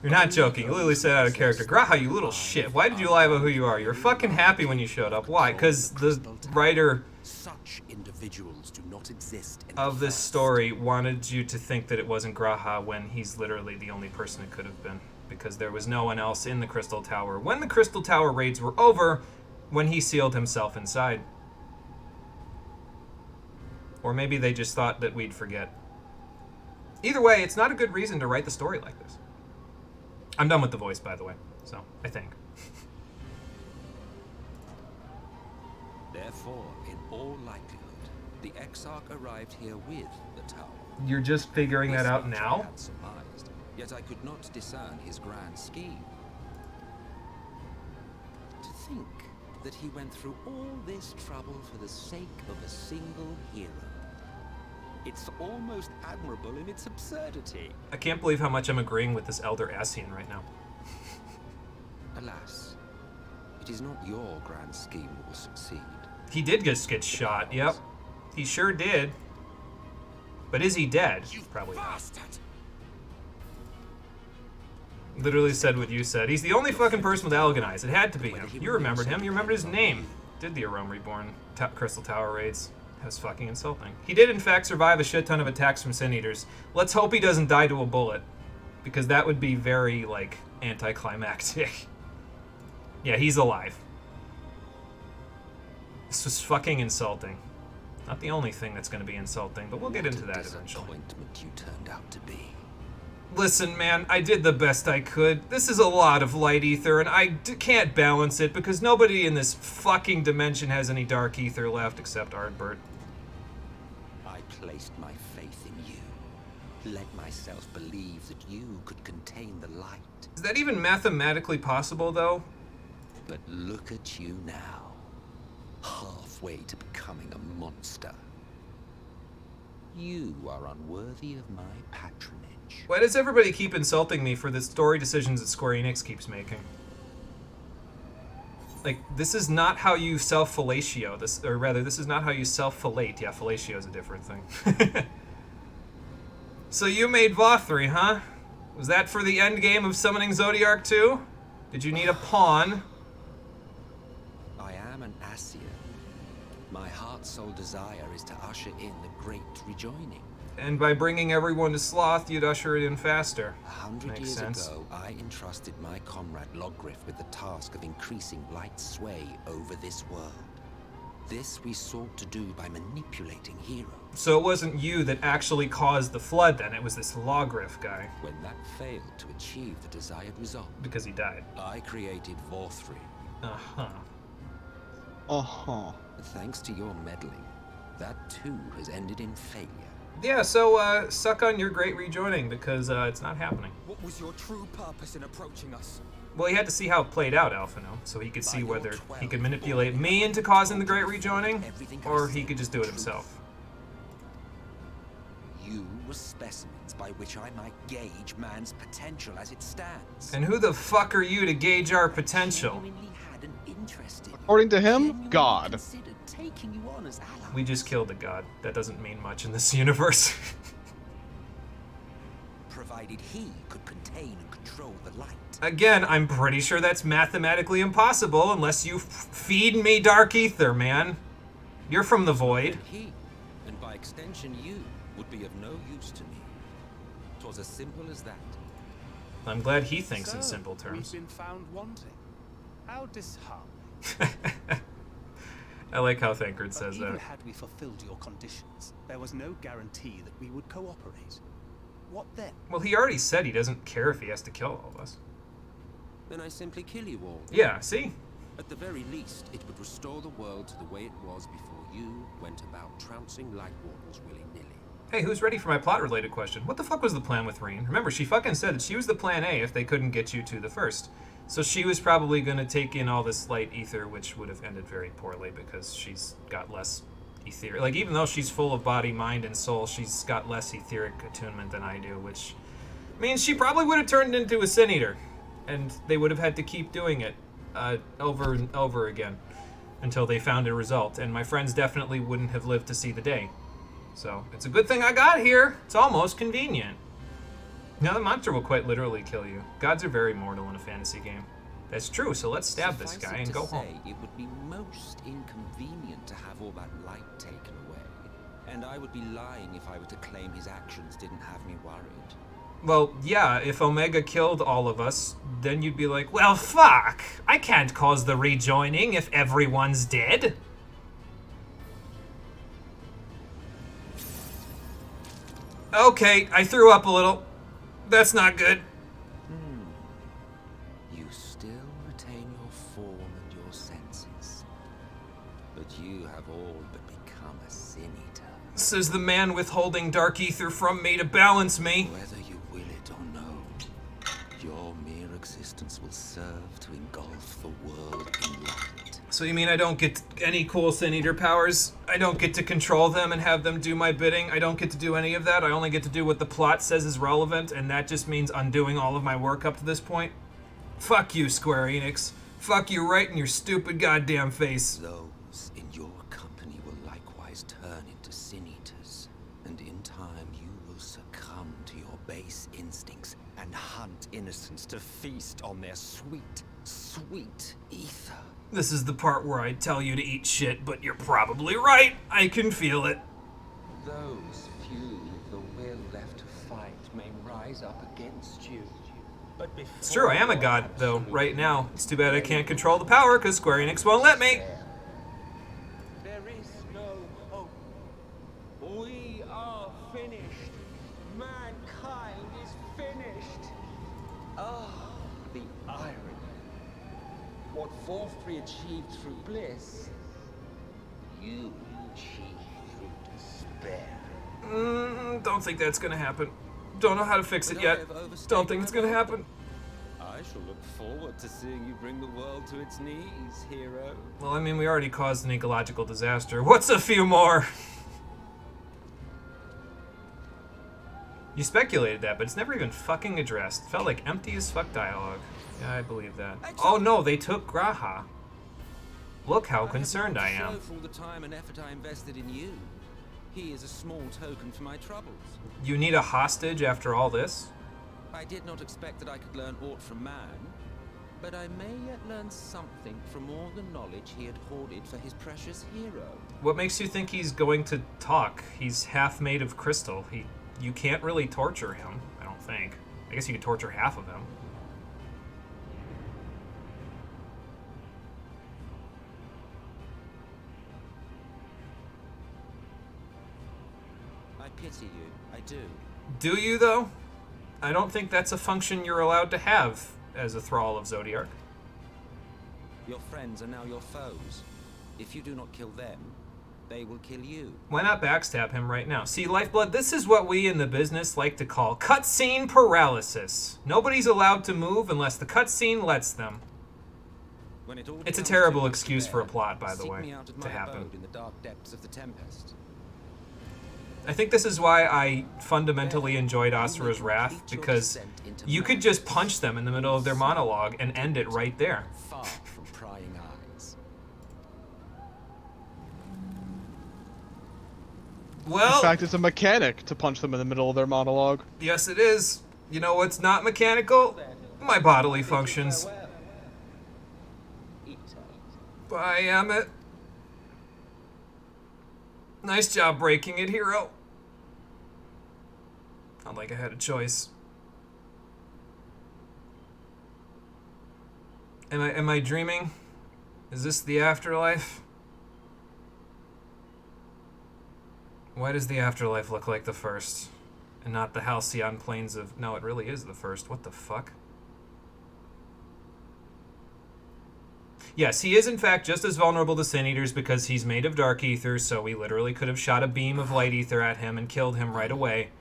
You're not joking. You literally said out of character. Graha, you little shit. Why did you lie about who you are? You're fucking happy when you showed up. Why? Because the writer Such individuals do not exist in of the this first. story wanted you to think that it wasn't Graha when he's literally the only person it could have been. Because there was no one else in the Crystal Tower when the Crystal Tower raids were over, when he sealed himself inside. Or maybe they just thought that we'd forget. Either way, it's not a good reason to write the story like this. I'm done with the voice, by the way, so I think. Therefore, in all likelihood, the Exarch arrived here with the tower. You're just figuring that This out much I now? had surmised, yet I could not discern his grand scheme. To think that he went through all this trouble for the sake of a single hero. It's almost admirable in its absurdity. I can't believe how much I'm agreeing with this Elder Ascian right now. Alas, it is not your grand scheme that will succeed. He did just get shot, yep. He sure did. But is he dead? Probably not. Literally said what you said. He's the only fucking person with Allegan eyes. It had to be him. You remembered him. You remembered his name. Did the Arome Reborn Crystal Tower raids. That was fucking insulting. He did, in fact, survive a shit ton of attacks from Sin Eaters. Let's hope he doesn't die to a bullet. Because that would be very, like, anticlimactic. Yeah, he's alive. This was fucking insulting. Not the only thing that's going to be insulting, but we'll get into that eventually. Disappointment you turned out to be. Listen, man, I did the best I could. This is a lot of light ether, and I can't balance it because nobody in this fucking dimension has any dark ether left except Ardbert. I placed my faith in you. Let myself believe that you could contain the light. Is that even mathematically possible, though? But look at you now. Halfway to becoming a monster. You are unworthy of my patronage. Why does everybody keep insulting me for the story decisions that Square Enix keeps making? Like, this is not how you self-fellatio. This, or rather, this is not how you self-fellate. Yeah, fellatio is a different thing. So you made Vothri, huh? Was that for the end game of summoning Zodiark 2? Did you need a pawn? I am an Asir. My heart's sole desire is to usher in the great rejoining. And by bringing everyone to Sloth, you'd usher it in faster. 100 Makes years sense. ago, I entrusted my comrade Logriff with the task of increasing light's sway over this world. This we sought to do by manipulating heroes. So it wasn't you that actually caused the flood then, it was this Logriff guy. When that failed to achieve the desired result, Because he died. I created Vothri. Uh-huh. Uh-huh. Thanks to your meddling, that too has ended in failure. Yeah, so suck on your great rejoining, because it's not happening. What was your true purpose in approaching us? Well, he had to see how it played out, Alphino, so he could see whether he could manipulate me into causing the great rejoining, or he could just do it himself. You were specimens by which I might gauge man's potential as it stands. And who the fuck are you to gauge our potential? Genuinely had an interest in you. According to him, Genuinely God. considered taking you on as allies. We just killed a god. That doesn't mean much in this universe. Provided he could contain and control the light. Again, I'm pretty sure that's mathematically impossible unless you feed me dark ether, man. You're from the void. He, and by extension you, would be of no use to me. 'Twas as simple as that. I'm glad he thinks in So, simple terms. We've been found wanting. How disheartening. I like how Thancred But says even that. had we fulfilled your conditions, there was no guarantee that we would cooperate. What then? Well, he already said he doesn't care if he has to kill all of us. Then I simply kill you all. Yeah, see? At the very least, it would restore the world to the way it was before you went about trouncing light wardens willy-nilly. Hey, who's ready for my plot-related question? What the fuck was the plan with Reen? Remember, she fucking said that she was the plan A if they couldn't get you to the first. So she was probably going to take in all this light ether, which would have ended very poorly because she's got less etheric. Like, even though she's full of body, mind, and soul, she's got less etheric attunement than I do, which means she probably would have turned into a Sin Eater. And they would have had to keep doing it over and over again until they found a result. And my friends definitely wouldn't have lived to see the day. So it's a good thing I got here. It's almost convenient. Now the monster will quite literally kill you. Gods are very mortal in a fantasy game. That's true, so let's stab this Suffice guy it and to go say, home. It would be most inconvenient to have all that light taken away. And I would be lying if I were to claim his actions didn't have me worried. Well, yeah, if Omega killed all of us, then you'd be like, well, fuck! I can't cause the rejoining if everyone's dead. Okay, I threw up a little. That's not good. You still retain your form and your senses. But you have all but become a Sin Eater. Says the man withholding dark ether from me to balance me. Whether you will it or no, your mere existence will serve to engulf the world in light. So you mean I don't get any cool Sin Eater powers? I don't get to control them and have them do my bidding? I don't get to do any of that? I only get to do what the plot says is relevant, and that just means undoing all of my work up to this point? Fuck you, Square Enix. Fuck you right in your stupid goddamn face. Those in your company will likewise turn into Sin Eaters, and in time you will succumb to your base instincts and hunt innocents to feast on their sweet, sweet ether. This is the part where I tell you to eat shit, but you're probably right. I can feel it. Those few with the will left to fight may rise up against you. But It's true, I am a god, though, right now. It's too bad I can't control the power, because Square Enix won't let me. There is no hope. We are finished. Mankind is finished. Ah, the irony. What Vothri achieved through bliss, you achieved through despair. Don't think that's gonna happen. Don't know how to fix it yet. Don't think it's gonna happen. I shall look forward to seeing you bring the world to its knees, hero. Well, I mean, we already caused an ecological disaster. What's a few more? You speculated that, but it's never even fucking addressed. Felt like empty as fuck dialogue. Yeah, I believe that. Oh no, they took Graha. Look how concerned I am. For all the time and effort I invested in you. He is a small token for my troubles. You need a hostage after all this? I did not expect that I could learn aught from man, but I may yet learn something from all the knowledge he had hoarded for his precious hero. What makes you think he's going to talk? He's half made of crystal. You can't really torture him, I don't think. I guess you could torture half of him. I pity you, I do. Do you, though? I don't think that's a function you're allowed to have as a thrall of Zodiark. Your friends are now your foes. If you do not kill them, they will kill you. Why not backstab him right now? See, Lifeblood, this is what we in the business like to call cutscene paralysis. Nobody's allowed to move unless the cutscene lets them. It's a terrible excuse for a plot, by the way, to happen. In the dark depths of the Tempest. I think this is why I fundamentally enjoyed Asura's Wrath, because you could just punch them in the middle of their monologue and end it right there. Far from prying eyes. Well, in fact, it's a mechanic to punch them in the middle of their monologue. Yes, it is. You know what's not mechanical? My bodily functions. Bye, Emmett. Nice job breaking it, hero. Not like I had a choice. Am I dreaming? Is this the afterlife? Why does the afterlife look like the first? And not the halcyon plains of... No, it really is the first. What the fuck? Yes, he is in fact just as vulnerable to Sin Eaters because he's made of dark ether, so we literally could have shot a beam of light ether at him and killed him right away.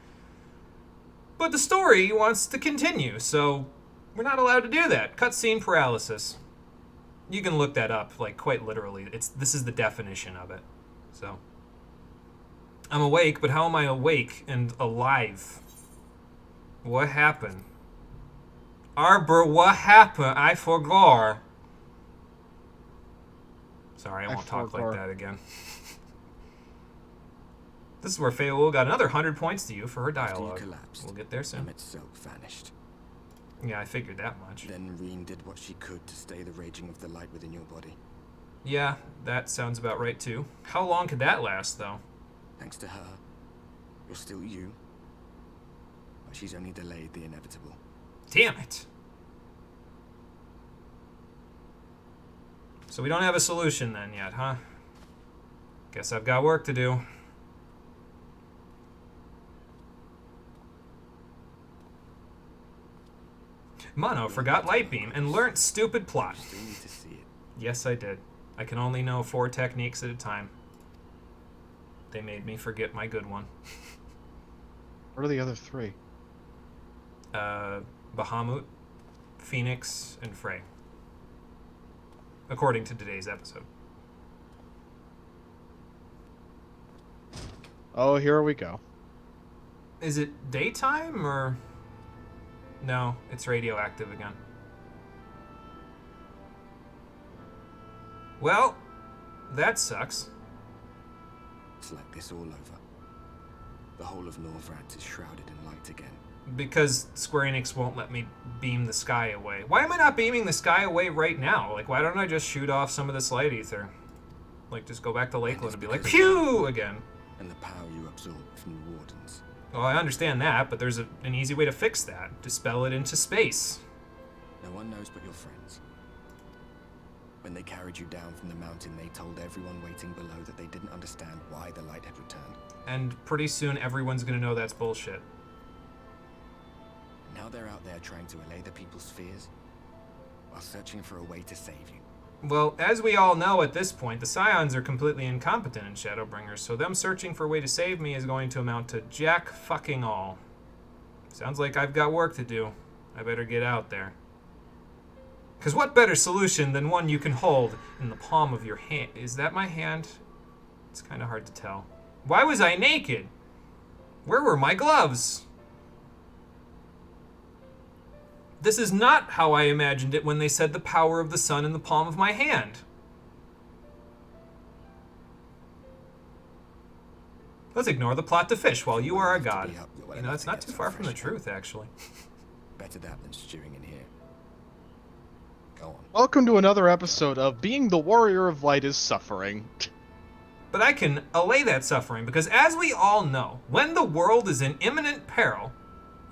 But the story wants to continue, so we're not allowed to do that. Cutscene paralysis. You can look that up, like, quite literally. This is the definition of it. So, I'm awake, but how am I awake and alive? What happened? Arbor, what happened? I forgot. Sorry, I won't talk like that again. This is where Feul got another 100 points to you for her dialogue. We'll get there soon. Emmett's silk vanished. Yeah, I figured that much. Then Reen did what she could to stay the raging of the light within your body. Yeah, that sounds about right too. How long could that last, though? Thanks to her, you're still you. But she's only delayed the inevitable. Damn it! So we don't have a solution then yet, huh? Guess I've got work to do. Mono forgot Lightbeam and learnt stupid plot. You still need to see it. Yes, I did. I can only know 4 techniques at a time. They made me forget my good one. What are the other 3? Bahamut, Phoenix, and Frey. According to today's episode. Oh, here we go. Is it daytime or... No, it's radioactive again. Well, that sucks. It's like this all over. The whole of Norvrad is shrouded in light again. Because Square Enix won't let me beam the sky away. Why am I not beaming the sky away right now? Like, why don't I just shoot off some of this light ether? Like, just go back to Lakeland and be like, pew! Again. And the power you absorb from the Wardens. Well, I understand that, but there's an easy way to fix that. Dispel it into space. No one knows but your friends. When they carried you down from the mountain, they told everyone waiting below that they didn't understand why the light had returned. And pretty soon everyone's gonna know that's bullshit. Now they're out there trying to allay the people's fears, while searching for a way to save you. Well, as we all know at this point, the Scions are completely incompetent in Shadowbringers, so them searching for a way to save me is going to amount to jack fucking all. Sounds like I've got work to do. I better get out there. Because what better solution than one you can hold in the palm of your hand? Is that my hand? It's kind of hard to tell. Why was I naked? Where were my gloves? This is not how I imagined it when they said the power of the sun in the palm of my hand. Let's ignore the plot to fish while you are a god. You know, it's not too far from the truth, actually. Better that than stewing in here. Go on. Welcome to another episode of Being the Warrior of Light is Suffering. But I can allay that suffering, because as we all know, when the world is in imminent peril,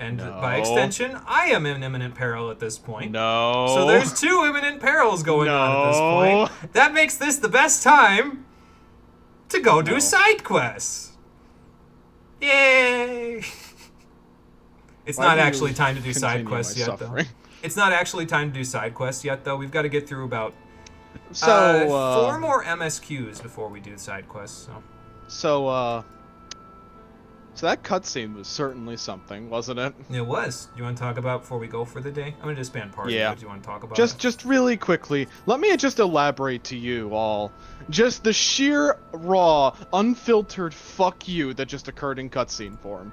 and by extension, I am in imminent peril at this point. No. So there's two imminent perils going on at this point. That makes this the best time to go do side quests. Yay! It's not actually time to do side quests yet, though. It's not actually time to do side quests yet, though. We've got to get through about 4 more MSQs before we do side quests. So that cutscene was certainly something, wasn't it? It was. You want to talk about before we go for the day? I'm going to disband part of it. Do you want to talk about it? Just really quickly, let me just elaborate to you all. Just the sheer, raw, unfiltered fuck you that just occurred in cutscene form.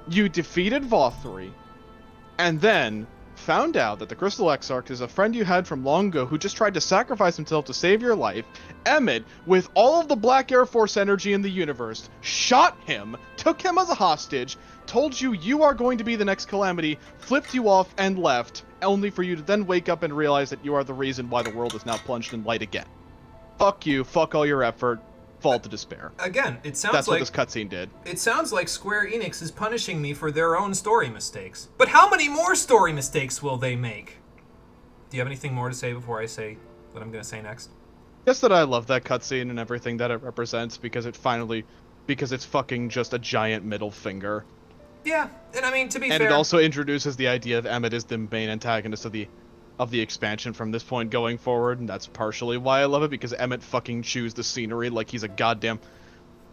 You defeated Vothri, and then found out that the Crystal Exarch is a friend you had from long ago who just tried to sacrifice himself to save your life. Emmett, with all of the Black Air Force energy in the universe, shot him, took him as a hostage, told you you are going to be the next Calamity, flipped you off, and left, only for you to then wake up and realize that you are the reason why the world is now plunged in light again. Fuck you, fuck all your effort, fall to despair. Again, it sounds That's like... what this cutscene did. It sounds like Square Enix is punishing me for their own story mistakes. But how many more story mistakes will they make? Do you have anything more to say before I say what I'm going to say next? Just that I love that cutscene and everything that it represents because it's fucking just a giant middle finger. Yeah, and I mean, to be fair... And it also introduces the idea of Emmett as the main antagonist of the expansion from this point going forward, and that's partially why I love it, because Emmett fucking chews the scenery like he's a goddamn...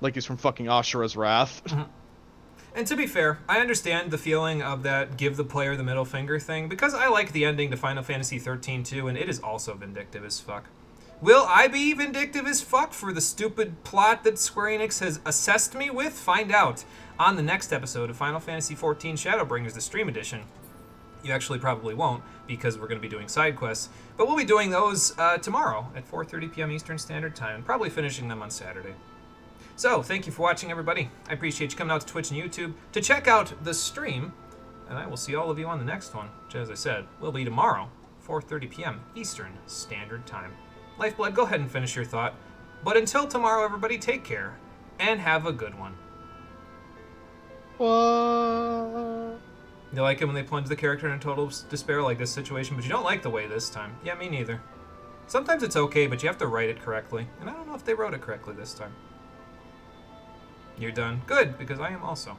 like he's from fucking Ashura's Wrath. Mm-hmm. And to be fair, I understand the feeling of that give the player the middle finger thing, because I like the ending to Final Fantasy XIII too, and it is also vindictive as fuck. Will I be vindictive as fuck for the stupid plot that Square Enix has assessed me with? Find out on the next episode of Final Fantasy XIV Shadowbringers, the Stream Edition. You actually probably won't, because we're going to be doing side quests, but we'll be doing those tomorrow at 4:30 p.m. Eastern Standard Time, and probably finishing them on Saturday. So, thank you for watching, everybody. I appreciate you coming out to Twitch and YouTube to check out the stream, and I will see all of you on the next one, which, as I said, will be tomorrow, 4:30 p.m. Eastern Standard Time. Lifeblood, go ahead and finish your thought. But until tomorrow, everybody, take care, and have a good one. What? You like it when they plunge the character in total despair like this situation, but you don't like the way this time. Yeah, me neither. Sometimes it's okay, but you have to write it correctly, and I don't know if they wrote it correctly this time. You're done. Good, because I am also.